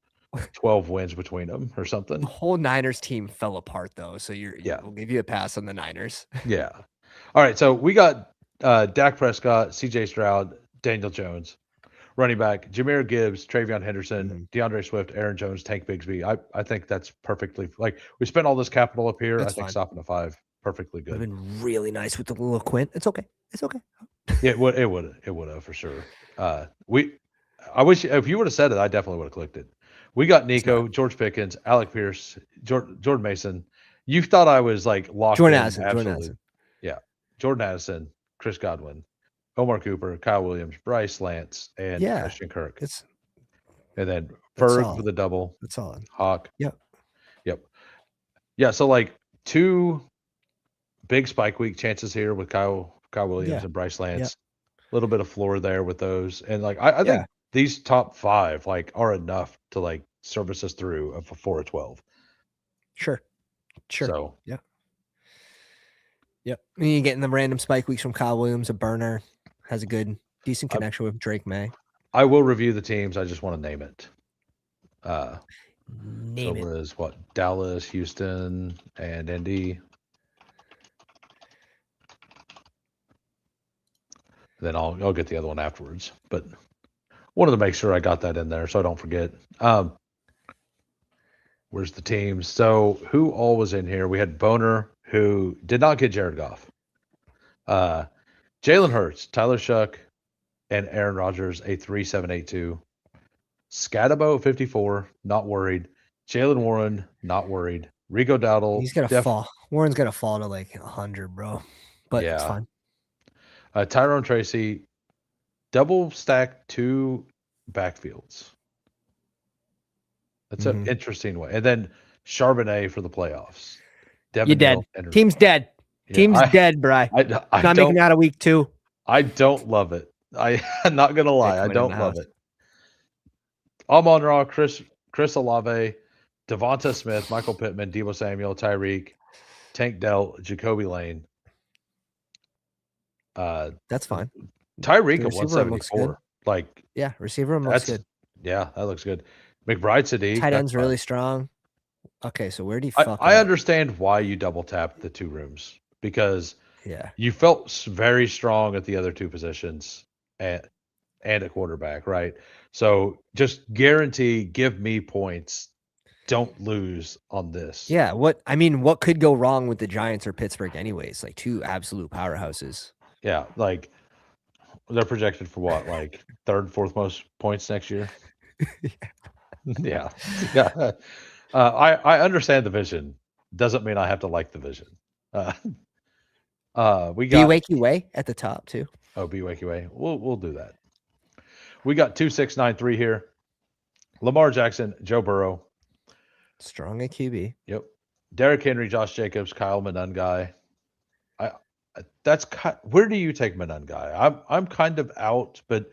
S1: 12 wins between them or
S2: the
S1: something.
S2: whole Niners team fell apart, though. So
S1: Yeah.
S2: we'll give you a pass on the Niners.
S1: Yeah. All right. So we got Dak Prescott, CJ Stroud, Daniel Jones, running back, Jameer Gibbs, Travion Henderson, DeAndre Swift, Aaron Jones, Tank Bigsby. I think that's perfectly like we spent all this capital up here.
S2: That's
S1: I think
S2: fine.
S1: stopping at 5, perfectly
S2: Would have
S1: good.
S2: been really nice with the little Quint. It's okay. It's okay.
S1: Yeah, it would have for sure. I wish if you would have said it, I definitely would have clicked it. We got
S2: It's not.
S1: Nico, George Pickens, Alec Pierce, Jordan Mason. You thought I was like locked
S2: Jordan
S1: in,
S2: Addison.
S1: absolutely. Yeah, Jordan Addison, Chris Godwin, Omar Cooper, Kyle Williams, Bryce Lance, and
S2: Yeah.
S1: Christian Kirk.
S2: It's
S1: And then
S2: That's
S1: Ferg
S2: solid.
S1: for the double.
S2: That's solid.
S1: Hawk.
S2: Yep.
S1: Yep. Yeah. So like 2 big spike week chances here with Kyle Williams
S2: Yeah.
S1: and Bryce
S2: Yeah.
S1: Lance. A little bit of floor there with those, and like I
S2: Yeah.
S1: think these top 5 like are enough to like service us through a 4 or 12.
S2: Sure.
S1: So
S2: Yep. And you getting the random spike weeks from Kyle Williams, a burner, has a good, decent connection with Drake May.
S1: I will review the teams. I just want to name it.
S2: Name
S1: it
S2: it.
S1: was what Dallas, Houston, and Indy. Then I'll get the other one afterwards, but wanted to make sure I got that in there so I don't forget. Where's the teams? So who all was in here? We had Boner, who did not get Jared Goff. Jalen Hurts, Tyler Shuck, and Aaron Rodgers, a 3.782. Scatabo 54, not worried. Jalen Warren, not worried. Rico Dowdle,
S2: He's gonna fall. Warren's gonna fall to like 100, bro. But it's fine.
S1: Tyrone Tracy, double stacked 2 backfields. That's an interesting way. And then Charbonnet for the playoffs.
S2: You're dead. Team's dead.
S1: Yeah,
S2: Team's dead, Bry.
S1: I
S2: Not making
S1: don't
S2: it out of week 2.
S1: I don't love it. I'm not gonna lie, I
S2: Bitcoin in the
S1: don't love
S2: house.
S1: it. Amon Ra, Chris Olave, Devonta Smith, Michael Pittman, Deebo Samuel, Tyreek, Tank Dell, Jacoby Lane.
S2: That's fine.
S1: Tyreek
S2: The
S1: at
S2: receiver room looks good.
S1: 174. Like
S2: Yeah, receiver room looks
S1: that's
S2: good.
S1: yeah, that looks good. McBride Sadiq,
S2: Tight
S1: that's
S2: end's
S1: fine.
S2: really strong. Okay, so where did he fuck
S1: I
S2: up?
S1: understand why you double tapped the two rooms because
S2: Yeah.
S1: you felt very strong at the other two positions and at quarterback, right? So just guarantee, give me points. Don't lose on this.
S2: Yeah, what could go wrong with the Giants or Pittsburgh anyways? Like two absolute powerhouses.
S1: Yeah, like they're projected for what, like third, fourth most points next year. Yeah, yeah. I understand the vision. Doesn't mean I have to like the vision. Uh, we
S2: B
S1: got
S2: Wakey Way at the top too.
S1: B Wakey Way. We'll do that. We got 2693 here. Lamar Jackson, Joe Burrow.
S2: Strong at QB.
S1: Yep. Derrick Henry, Josh Jacobs, Kyle Monangai. I that's where do you take Monangai? I'm kind of out, but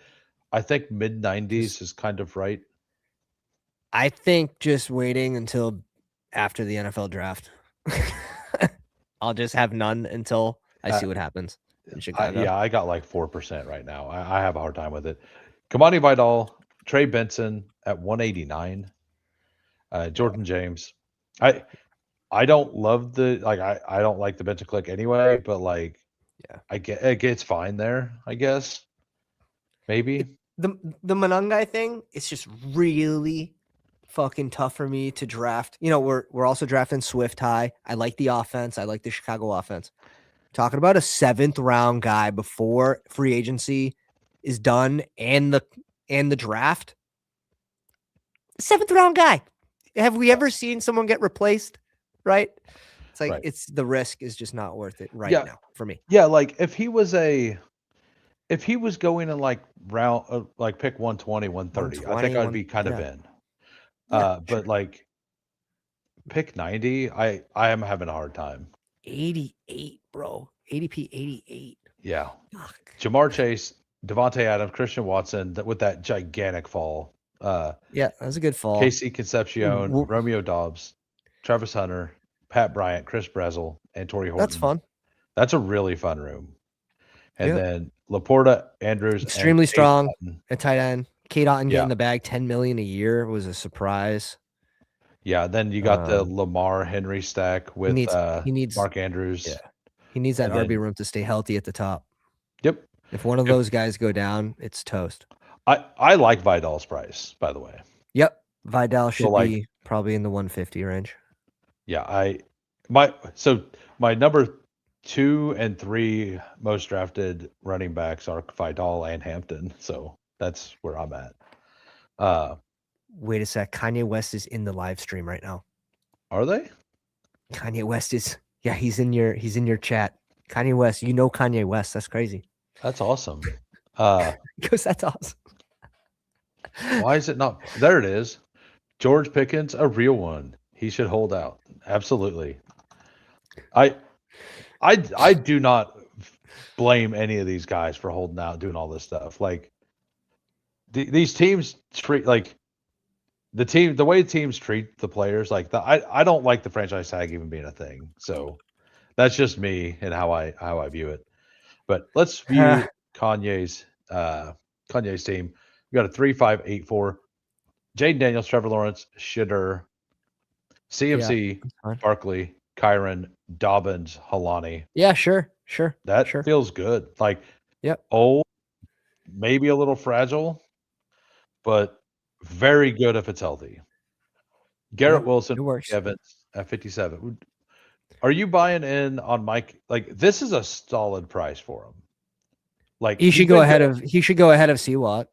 S1: I think mid 90s is kind of right.
S2: I think just waiting until after the NFL draft. I'll just have none until I see what happens in Chicago.
S1: Yeah, I got like 4% right now. I have a hard time with it. Kamani Vidal, Trey Benson at 189. Jordan James. I don't love I don't like the bench and click anyway, but like
S2: Yeah.
S1: I get it's fine there, I guess. Maybe.
S2: The Monangai thing, it's just really fucking tough for me to draft. You know, we're also drafting Swift high. I like the offense. I like the Chicago offense. Talking about a 7th round guy before free agency is done and the draft. 7th round guy. Have we ever seen someone get replaced? Right? It's like it's the risk is just not worth it now for me.
S1: Yeah, like if he was going in like round like pick 120, 130, I think I'd be kind of in. But like pick 90, I am having a hard time.
S2: 88, bro. ADP 88.
S1: Yeah.
S2: Fuck.
S1: Jamar Chase, Devontae Adams, Christian Watson with that gigantic fall.
S2: Yeah, that was a good fall.
S1: Casey Concepcion, Romeo Dobbs, Travis Hunter, Pat Bryant, Chris Brezel, and Torrey Horton.
S2: That's fun.
S1: That's a really fun room. And then Laporta, Andrews,
S2: extremely
S1: and
S2: strong at tight end. Kate Otten getting the bag, $10 million a year was a surprise.
S1: Yeah, then you got the Lamar Henry stack with
S2: he needs
S1: Mark Andrews.
S2: Yeah, he needs that RB room to stay healthy at the top.
S1: Yep.
S2: If one of those guys go down, it's toast.
S1: I like Vidal's price, by the way.
S2: Yep, Vidal should be probably in the 150 range.
S1: Yeah, my number 2 and 3 most drafted running backs are Vidal and Hampton, so that's where I'm at.
S2: Wait a sec, Kanye West is in the live stream right now.
S1: Are they?
S2: Kanye West is he's in your chat. Kanye West, you know Kanye West. That's crazy.
S1: That's awesome.
S2: Because that's awesome.
S1: Why is it not? There it is. George Pickens, a real one. He should hold out. Absolutely. I do not blame any of these guys for holding out, doing all this stuff. Like these teams treat like the way teams treat the players. Like I don't like the franchise tag even being a thing. So that's just me and how I view it. But let's view Kanye's team. We got a 3-5-8-4. Jaden Daniels, Trevor Lawrence, Shitter, CMC, Barkley, Kyron, Dobbins, Halani.
S2: Yeah, sure.
S1: That feels good. Like, maybe a little fragile, but very good if it's healthy. Garrett Wilson, Evans at 57. Are you buying in on Mike? Like, this is a solid price for him. Like,
S2: he should go ahead of C-Watt.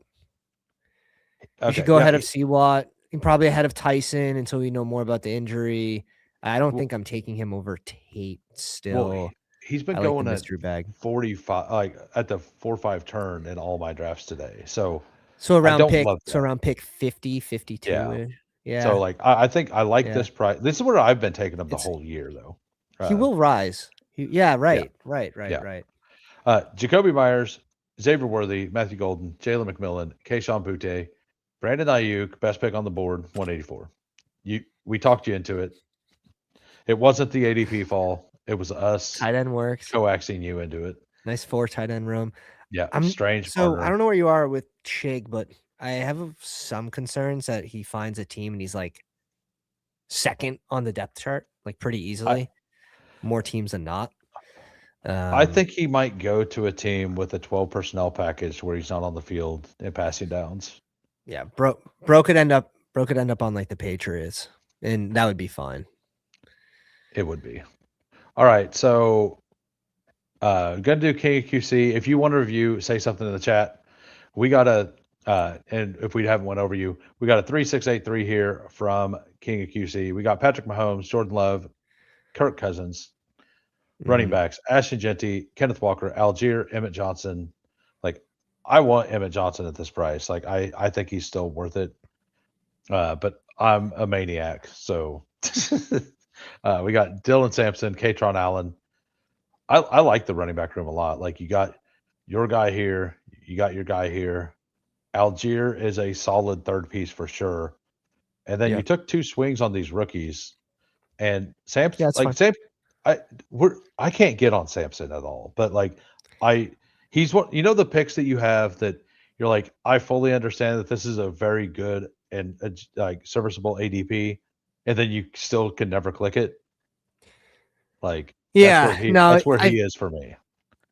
S2: Okay, he should go ahead of C-Watt. Probably ahead of Tyson until we know more about the injury. I don't think I'm taking him over Tate still.
S1: Well, he's been going at 45, like at the 4-5 turn in all my drafts today. So
S2: around pick 50, 52. Yeah.
S1: So like I think I like this price. This is where I've been taking him the whole year though.
S2: He will rise. Yeah,
S1: Yeah,
S2: right, right, right,
S1: yeah.
S2: right.
S1: Jacoby Myers, Xavier Worthy, Matthew Golden, Jalen McMillan, Kayshawn Butte, Brandon Ayuk, best pick on the board, 184. We talked you into it. It wasn't the ADP fall. It was us
S2: Tight end works.
S1: coaxing you into it.
S2: Nice 4 tight end room.
S1: Yeah,
S2: I'm
S1: strange
S2: so I
S1: partner.
S2: don't know where you are with Chig, but I have some concerns that he finds a team and he's like second on the depth chart, like pretty
S1: I
S2: easily, more teams than not.
S1: I
S2: Um,
S1: think he might go to a team with a 12 personnel package where he's not on the field and passing downs.
S2: yeah, bro could end up on like the Patriots, and that would be fine.
S1: It would be. All right, so gonna do KQC. If you want to review, say something in the chat. We got a and if we haven't went over you, we got a 3683 here from King of QC. We got Patrick Mahomes, Jordan Love, Kirk Cousins, running
S2: Mhm.
S1: backs, Ashton Genty, Kenneth Walker, Algier, Emmett Johnson. Like I want Emmett Johnson at this price. Like I think he's still worth it. But I'm a maniac, so we got Dylan Sampson, Katron Allen. I like the running back room a lot. Like you got your guy here, you got your guy here. Algier is a solid third piece for sure. And then you
S2: Yep.
S1: took two swings on these rookies, and
S2: Yeah,
S1: Samson,
S2: it's
S1: like
S2: fine.
S1: Sam, I can't get on Samson at all. But like I, he's what the picks that you have that you're like I fully understand that this is a very good and like serviceable ADP, and then you still can never click it. Like
S2: Yeah, no,
S1: that's where
S2: I
S1: he is for me.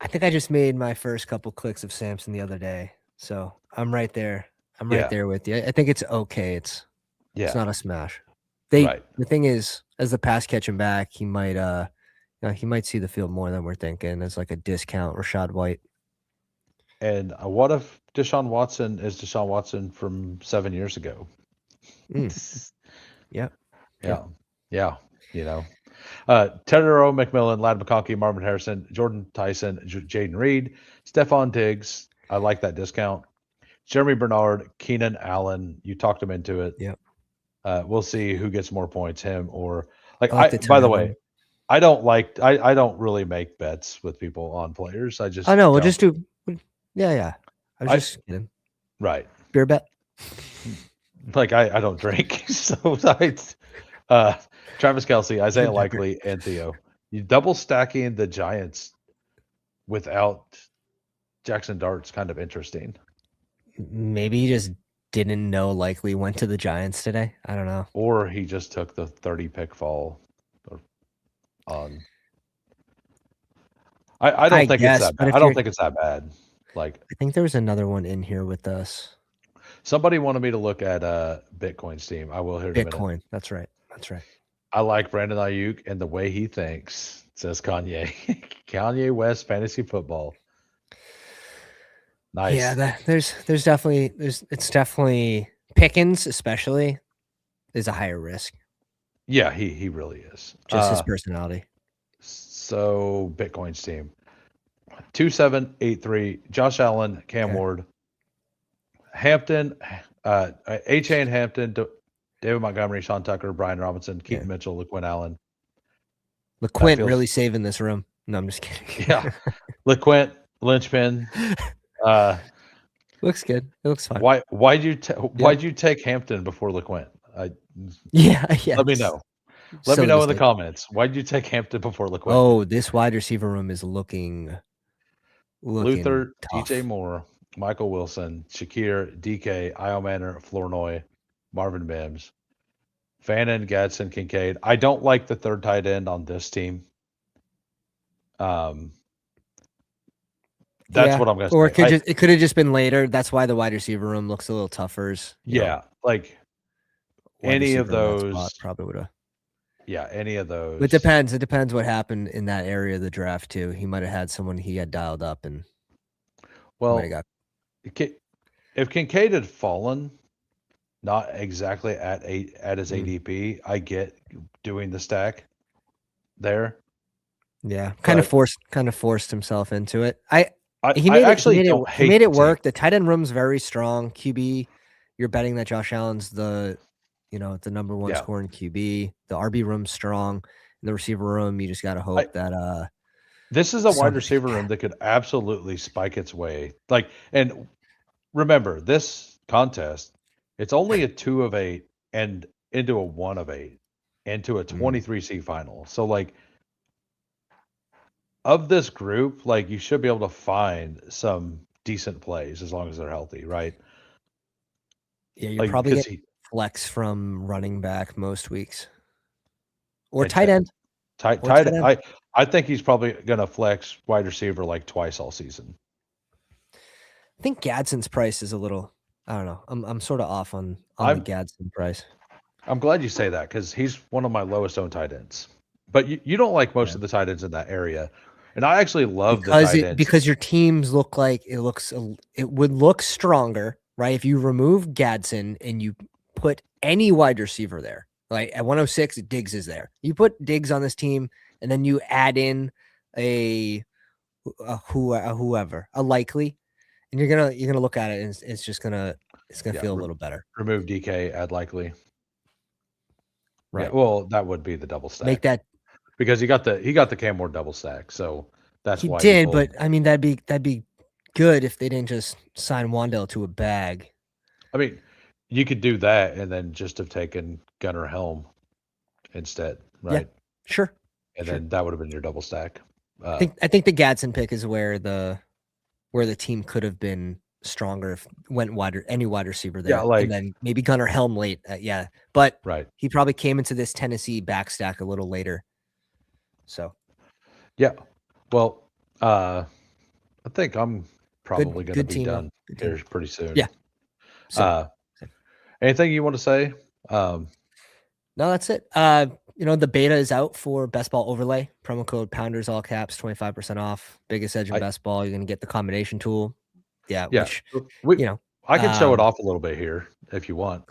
S2: I think I just made my first couple clicks of Samson the other day, so I'm right there. I'm right
S1: Yeah,
S2: there with you. I think it's okay. It's
S1: yeah,
S2: not a smash.
S1: right.
S2: The thing is, as the pass catching back, he might see the field more than we're thinking as like a discount Rashad White.
S1: And what if Deshaun Watson is Deshaun Watson from 7 years ago?
S2: Mm, yep, yep,
S1: Yeah, yeah. You know, Tedero McMillan, Lad McConkey, Marvin Harrison, Jordan Tyson, Jaden Reed, Stephon Diggs. I like that discount. Jeremy Bernard, Keenan Allen. You talked him into it.
S2: yep.
S1: We'll see who gets more points, him or like
S2: I like the
S1: By
S2: tight
S1: the
S2: end
S1: way,
S2: room.
S1: I don't really make bets with people on players. I
S2: Oh
S1: just
S2: no, we'll
S1: don't.
S2: just do. Yeah, yeah. I was
S1: I
S2: just kidding.
S1: right.
S2: Beer bet.
S1: Like I don't drink, so uh, Travis Kelsey, Isaiah
S2: Beer.
S1: Likely, and Theo. You double stacking the Giants without Jackson Dart's kind of interesting.
S2: Maybe he just didn't know likely went to the Giants today. I don't know.
S1: Or he just took the 30 pick fall on. I
S2: I
S1: don't think it's
S2: guess,
S1: that
S2: but
S1: bad. I
S2: if
S1: don't
S2: you're,
S1: think it's that bad. Like
S2: I think there was another one in here with us.
S1: somebody wanted me to look at Bitcoin's team. I will here in a minute.
S2: Bitcoin. That's right. That's right.
S1: I like Brandon Ayuk and the way he thinks, says Kanye. Kanye West fantasy football.
S2: Yeah,
S1: Nice.
S2: there's definitely it's definitely Pickens especially is a higher risk.
S1: Yeah, he really is.
S2: Just his personality.
S1: So Bitcoin's team. 2783, Josh Allen, Cam
S2: Okay.
S1: Ward, Hampton, HA and Hampton, David Montgomery, Sean Tucker, Brian Robinson,
S2: Yeah.
S1: Keaton Mitchell, LaQuinn Allen. That
S2: LeQuint
S1: feels
S2: really saving this room. No, I'm just kidding.
S1: yeah. LaQuint, Lynchpin. Uh,
S2: Looks good. It looks fine.
S1: why'd you take Hampton before LaQuint? I
S2: Yeah,
S1: Let me
S2: yes.
S1: know. Let me
S2: Silly
S1: know in the
S2: mistake.
S1: comments. Why'd you take Hampton before LaQuint?
S2: Oh, this wide receiver room is looking
S1: Luther, DJ
S2: tough.
S1: Moore, Michael Wilson, Shakir, DK, Io Manor, Flournoy, Marvin Mims, Fannin, Gadsden, Kincaid. I don't like the third tight end on this team. That's
S2: Yeah.
S1: what I'm gonna
S2: Or
S1: say.
S2: it could have just been later. That's why the wide receiver room looks a little tougher.
S1: Yeah, like
S2: Wide
S1: any of
S2: receiver in that
S1: those.
S2: spot probably would have.
S1: Yeah, any of
S2: It
S1: those.
S2: depends. It depends what happened in that area of the draft too. He might have had someone he had dialed up, and he might have
S1: Well,
S2: got.
S1: if Kincaid had fallen, not exactly at his
S2: Mm,
S1: ADP, I get doing the stack there,
S2: yeah,
S1: but
S2: kind of forced himself into it.
S1: I actually don't
S2: He
S1: hate
S2: made
S1: the
S2: it
S1: team.
S2: work. The tight end room's very strong. QB, you're betting that Josh Allen's the number one
S1: Yeah,
S2: scoring QB. The RB room's strong. In the receiver room, you just got to
S1: I
S2: hope that
S1: This is a
S2: So
S1: wide
S2: many
S1: receiver room that could absolutely spike its way. Like, and remember, this contest, it's only a 2 of 8 and into a 1 of 8 into a 23 seed final. So, like, of this group, like, you should be able to find some decent plays as long as they're healthy, right?
S2: Yeah, you're
S1: Like,
S2: probably
S1: because
S2: getting flex from running back most weeks. Or
S1: it's
S2: tight end. Or
S1: tight.
S2: tight end.
S1: I think he's probably going to flex wide receiver like twice all season.
S2: I think Gadsden's price is a little. I don't know. I'm sort of off on the Gadsden price.
S1: I'm glad you say that because he's one of my lowest owned tight ends. But you don't like most
S2: Yeah.
S1: of the tight ends in that area, and I actually love the tight ends
S2: because your teams look like it would look stronger, right? If you remove Gadsden and you put any wide receiver there, like at 106, Diggs is there. You put Diggs on this team, and then you add in whoever, a likely, and you're gonna look at it, and it's gonna feel a little better.
S1: remove DK, add likely.
S2: Right.
S1: Yeah, well, that would be the double stack.
S2: Make that
S1: because he got the Cam Ward double stack, so that's
S2: he
S1: why
S2: did,
S1: pulled.
S2: but I mean that'd be good if they didn't just sign Wandale to a bag.
S1: I mean, you could do that and then just have taken Gunnar Helm instead, right?
S2: Yeah, sure.
S1: And
S2: sure.
S1: then that would have been your double stack.
S2: I think the Gadsden pick is where the team could have been stronger if went any wide receiver there.
S1: Yeah, like,
S2: and then maybe Gunnar Helm late. Yeah, but
S1: right.
S2: he probably came into this Tennessee backstack a little later. So
S1: yeah, well, I think I'm probably going to be done here pretty soon.
S2: Yeah. So,
S1: anything you want to say?
S2: No, that's it. The beta is out for Best Ball Overlay. Promo code Pounders, all caps, 25% off. Biggest edge in best ball. You're gonna get the combination tool. Yeah. Which
S1: I can show it off a little bit here if you want.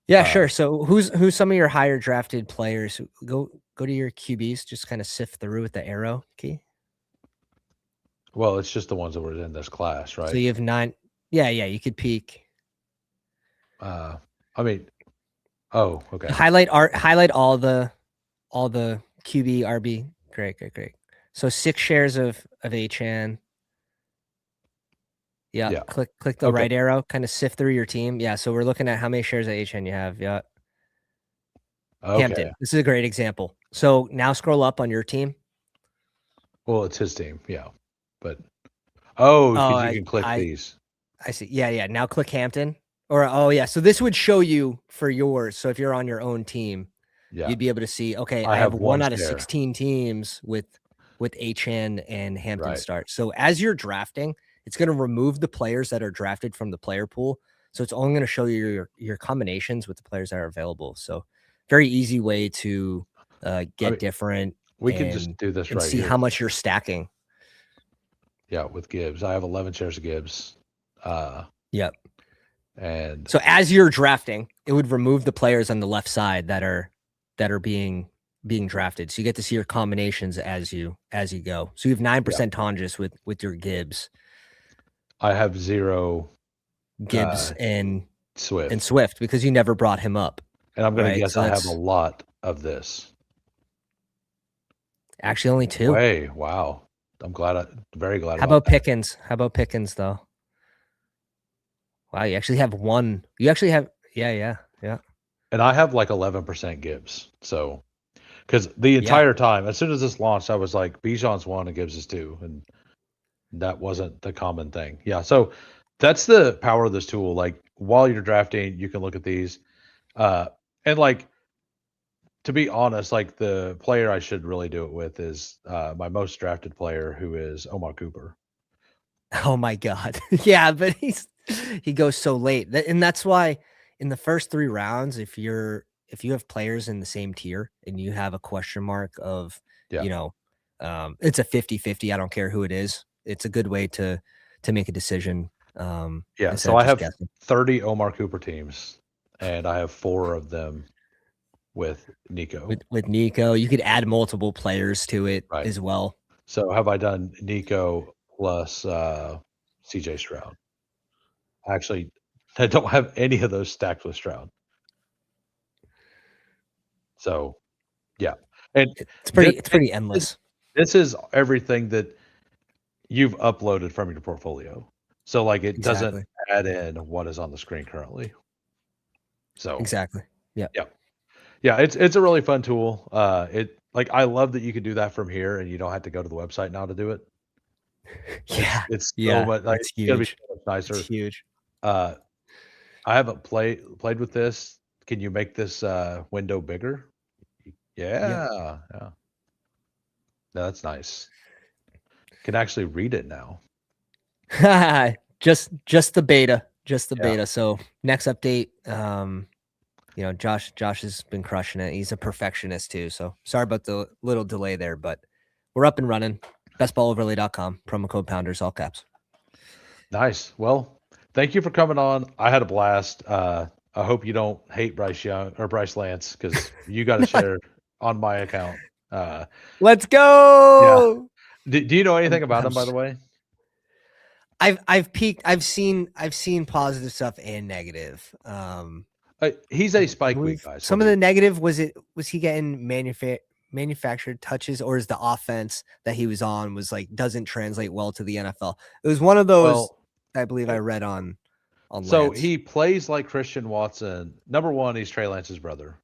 S2: Yeah, sure. So who's some of your higher drafted players? Go to your QBs. Just kind of sift through with the arrow key.
S1: Well, it's just the ones that were in this class, right?
S2: So you have 9. Yeah. You could peek.
S1: I mean, oh, okay.
S2: Highlight all the QB RB. Great. So 6 shares of Achan. Yeah. Click the right arrow. Kind of sift through your team. Yeah. So we're looking at how many shares of Achan you have. Yeah.
S1: Okay.
S2: Hampton. This is a great example. So now scroll up on your team.
S1: Well, it's his team. Yeah. But you can click these.
S2: I see. Yeah. Now click Hampton. Or so this would show you for yours. So if you're on your own team, you'd be able to see. Okay, I have 1 out of 16 teams with Achan and Hampton start. So as you're drafting, it's going to remove the players that are drafted from the player pool. So it's only going to show you your combinations with the players that are available. So very easy way to get different.
S1: We can just do this
S2: and see
S1: here.
S2: how much you're stacking.
S1: Yeah, with Gibbs, I have 11 shares of Gibbs.
S2: Yep.
S1: And
S2: so as you're drafting, it would remove the players on the left side that are being drafted. So you get to see your combinations as you go. So you have 9% Tonjes with your Gibbs.
S1: I have 0
S2: Gibbs and
S1: Swift
S2: because you never brought him up.
S1: And I'm going to guess I have a lot of this.
S2: Actually, only 2.
S1: Wow. I'm very glad.
S2: How about Pickens? How about Pickens though? Wow, you actually have 1. You actually have yeah.
S1: And I have like 11% Gibbs. So because the entire time, as soon as this launched, I was like, Bijan's 1 and Gibbs is 2, and that wasn't the common thing. Yeah, so that's the power of this tool. Like while you're drafting, you can look at these, and like to be honest, like the player I should really do it with is my most drafted player, who is Omar Cooper.
S2: Oh my God, yeah, but he goes so late, and that's why in the first 3 rounds, if you have players in the same tier and you have a question mark of, it's a 50-50. I don't care who it is. It's a good way to make a decision.
S1: So I have 30 Omar Cooper teams, and I have 4 of them with Nico.
S2: With Nico, you could add multiple players to it as well.
S1: So have I done Nico plus CJ Stroud? Actually, I don't have any of those stacked with Stroud. So, yeah, and
S2: it's pretty endless.
S1: This is everything that you've uploaded from your portfolio. So like it doesn't
S2: Exactly.
S1: add in what is on the screen currently. So
S2: Exactly. Yeah.
S1: yeah. Yeah, it's a really fun tool. I love that you can do that from here and you don't have to go to the website now to do it.
S2: Yeah.
S1: It's so
S2: Yeah.
S1: much like
S2: It's
S1: it's gonna be
S2: huge.
S1: so much
S2: It's
S1: nicer.
S2: huge.
S1: Uh I haven't played with this. Can you make this window bigger?
S2: Yep.
S1: Yeah. Yeah. No, that's nice. Can actually read it now.
S2: just the beta. Just the
S1: Yeah.
S2: beta. So next update, Josh has been crushing it. He's a perfectionist too. So sorry about the little delay there, but we're up and running. Bestballoverlay.com, promo code Pounders, all caps.
S1: Nice. Well, thank you for coming on. I had a blast. I hope you don't hate Bryce Young or Bryce Lance because you got to share on my account. Uh,
S2: Let's
S1: yeah.
S2: go.
S1: Do you know anything about
S2: I'm
S1: him, by the way?
S2: I've peeked. I've seen positive stuff and negative.
S1: He's
S2: I
S1: a Spike Week
S2: believe
S1: guy.
S2: some of the negative was he getting manufactured touches, or is the offense that he was on was like doesn't translate well to the NFL? It was one of those.
S1: Well,
S2: I believe
S1: uh,
S2: I read on
S1: so
S2: Lance.
S1: he plays like Christian Watson. Number one, he's Trey Lance's brother.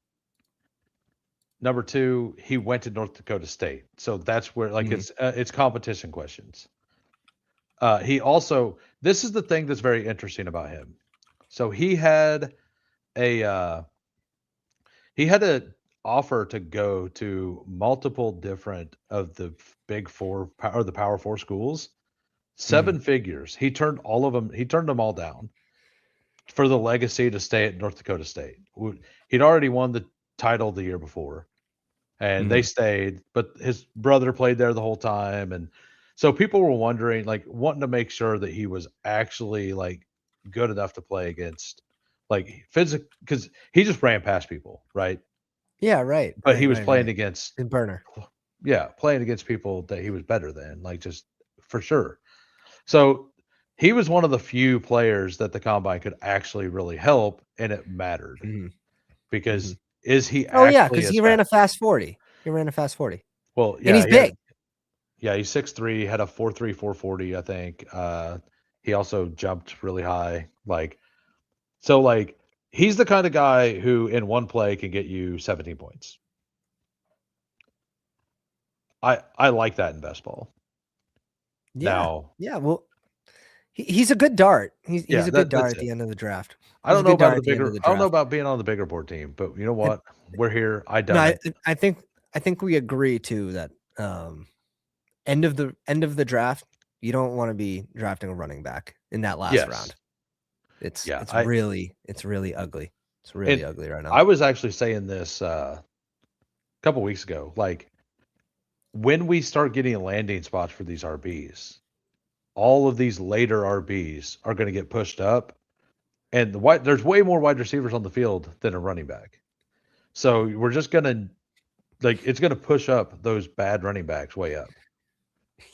S1: Number two, he went to North Dakota State, so that's where like
S2: Mhm.
S1: it's competition questions. He also this is the thing that's very interesting about him. So a he had an offer to go to multiple different of the big four or the power four schools,
S2: Mhm.
S1: 7 figures. He turned all of them. He turned them all down for the legacy to stay at North Dakota State. He'd already won the title the year before and they
S2: Mhm.
S1: stayed, but his brother played there the whole time. And so people were wondering, like, wanting to make sure that he was actually like good enough to play against like physical because he just ran past people, right?
S2: Yeah. Right.
S1: But
S2: Right.
S1: he was
S2: Right.
S1: playing
S2: Right.
S1: against,
S2: And burner.
S1: yeah, playing against people that he was better than, like just for sure. So he was one of the few players that the combine could actually really help, and it mattered
S2: Mhm.
S1: because
S2: Mhm.
S1: is he
S2: Oh yeah,
S1: actually
S2: because
S1: as
S2: he ran
S1: fast?
S2: a fast 40. He ran a fast 40,
S1: Well,
S2: and
S1: yeah,
S2: he's big.
S1: he's 6'3", had a 4.3, 440, I think. He also jumped really high. Like he's the kind of guy who in one play can get you 17 points. I like that in best ball.
S2: Yeah.
S1: Now,
S2: Yeah. Well, he's a good dart. He's
S1: yeah,
S2: a good dart
S1: that's
S2: at
S1: it.
S2: the end of the draft.
S1: I
S2: He's
S1: don't
S2: a
S1: know
S2: good
S1: about
S2: dart
S1: the
S2: at the end of
S1: bigger.
S2: the
S1: I don't know
S2: draft.
S1: about being on the bigger board team, but you know
S2: I,
S1: what? We're here. I
S2: no,
S1: done it.
S2: I think we agree too that end of the draft, you don't want to be drafting a running back in that last
S1: Yes.
S2: round. It's
S1: Yeah.
S2: it's really it's really ugly. It's really
S1: And
S2: ugly right now.
S1: I was actually saying this a couple weeks ago. Like when we start getting landing spots for these RBs, all of these later RBs are going to get pushed up, and there's way more wide receivers on the field than a running back. So we're just gonna it's gonna push up those bad running backs way up,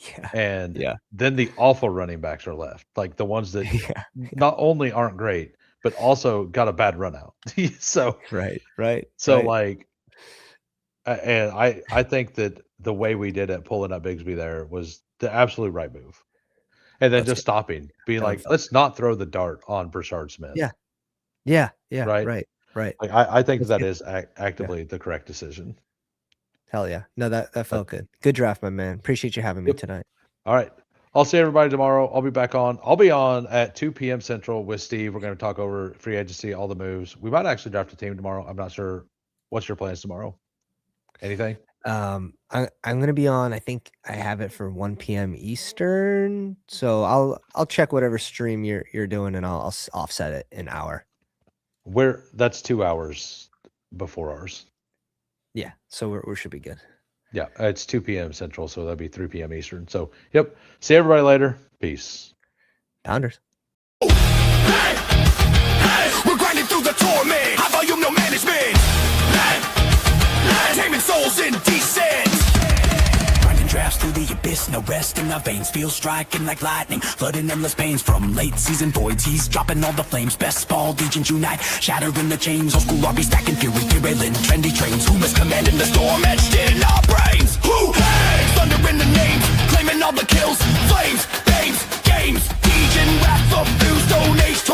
S2: Yeah.
S1: and
S2: Yeah.
S1: then the awful running backs are left, like the ones that
S2: Yeah.
S1: not only aren't great but also got a bad run out. so
S2: Right. Right.
S1: so
S2: Right.
S1: like, and I think that the way we did it, pulling up Bigsby there, was the absolute right move, and then
S2: Let's
S1: just
S2: go.
S1: stopping, being
S2: That one
S1: like,
S2: felt
S1: let's not throw the dart on Brashard Smith,
S2: yeah. Yeah. Yeah.
S1: right?
S2: Right. Right.
S1: Like I think
S2: Let's
S1: that
S2: get
S1: is
S2: yeah.
S1: actively the correct decision.
S2: Hell yeah. No, that
S1: But
S2: felt good. Good draft, my man. Appreciate you having me
S1: yep.
S2: tonight.
S1: All right. I'll see everybody tomorrow. I'll be back on. I'll be on at 2 p.m. Central with Steve. We're going to talk over free agency, all the moves. We might actually draft a team tomorrow. I'm not sure. What's your plans tomorrow? Anything?
S2: I'm gonna be on. I think I have it for 1 p.m. Eastern. So I'll check whatever stream you're doing, and I'll offset it an hour.
S1: That's 2 hours before ours.
S2: Yeah. So we should be good.
S1: Yeah, it's 2 p.m. Central, so that'd be 3 p.m. Eastern. So, yep. See everybody later. Peace.
S2: Pounders.
S4: We're grinding through the torment. High volume, no management. Taming souls indecent. Grinding drafts through the abyss, no rest in our veins. Feel striking like lightning, flooding endless pains from late season voids. He's dropping all the flames. Bestball Degens unite, shattering the chains. Old school RB stacking fury, derailing trendy trains. Who is commanding the storm etched in our brains? Who hangs thunder? all the kills, flames, names, games, Degen, wrath of views, don't age